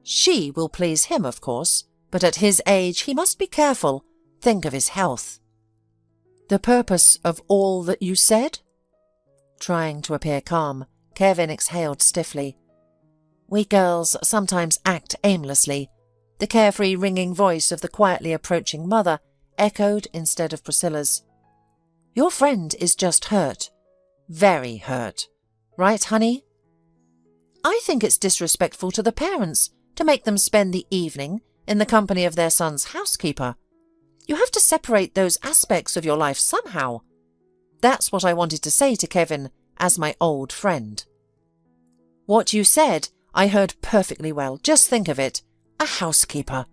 She will please him, of course, but at his age he must be careful. Think of his health." "The purpose of all that you said?" Trying to appear calm, Kevin exhaled stiffly. "We girls sometimes act aimlessly." The carefree ringing voice of the quietly approaching mother echoed instead of Priscilla's. "Your friend is just hurt. Very hurt. Right, honey? I think it's disrespectful to the parents to make them spend the evening in the company of their son's housekeeper. You have to separate those aspects of your life somehow. That's what I wanted to say to Kevin as my old friend." "What you said I heard perfectly well. Just think of it. A housekeeper."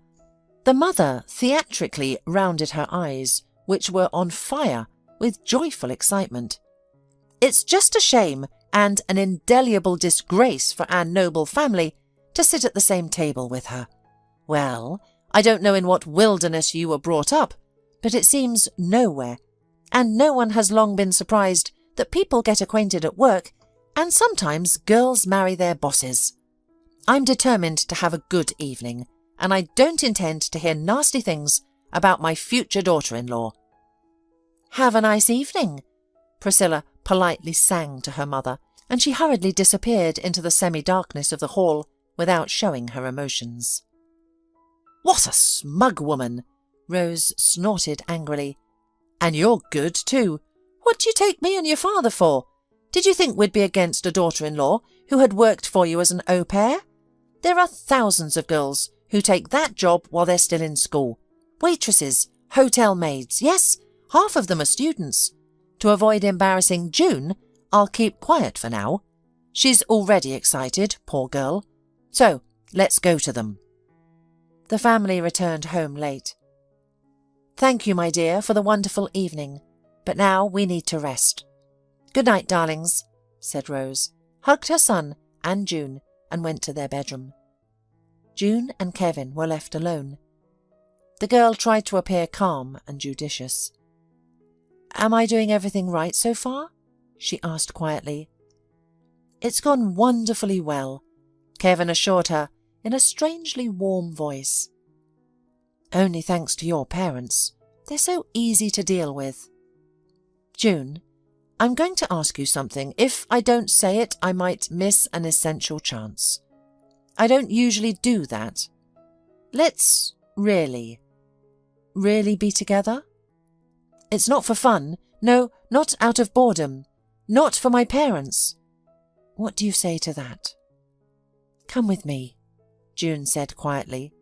The mother theatrically rounded her eyes, which were on fire with joyful excitement. "It's just a shame and an indelible disgrace for our noble family to sit at the same table with her. Well, I don't know in what wilderness you were brought up, but it seems nowhere, and no one has long been surprised that people get acquainted at work, and sometimes girls marry their bosses. I'm determined to have a good evening, and I don't intend to hear nasty things about my future daughter-in-law." "Have a nice evening," Priscilla politely sang to her mother, and she hurriedly disappeared into the semi-darkness of the hall without showing her emotions. "What a smug woman!" Rose snorted angrily. "And you're good, too. What do you take me and your father for? Did you think we'd be against a daughter-in-law who had worked for you as an au pair? There are thousands of girls who take that job while they're still in school. Waitresses, hotel maids, yes, half of them are students. To avoid embarrassing June, I'll keep quiet for now. She's already excited, poor girl. So, let's go to them." The family returned home late. "Thank you, my dear, for the wonderful evening, but now we need to rest." "Good night, darlings," said Rose, hugged her son and June, and went to their bedroom. June and Kevin were left alone. The girl tried to appear calm and judicious. "Am I doing everything right so far?" she asked quietly. "It's gone wonderfully well," Kevin assured her in a strangely warm voice. "Only thanks to your parents. They're so easy to deal with. June, I'm going to ask you something. If I don't say it, I might miss an essential chance. I don't usually do that. Let's really be together? It's not for fun. No, not out of boredom. Not for my parents. What do you say to that?" "Come with me," June said quietly.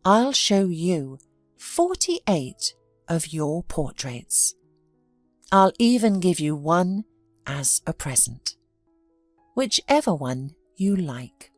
"I'll show you 48 of your portraits. I'll even give you one as a present. Whichever one you like."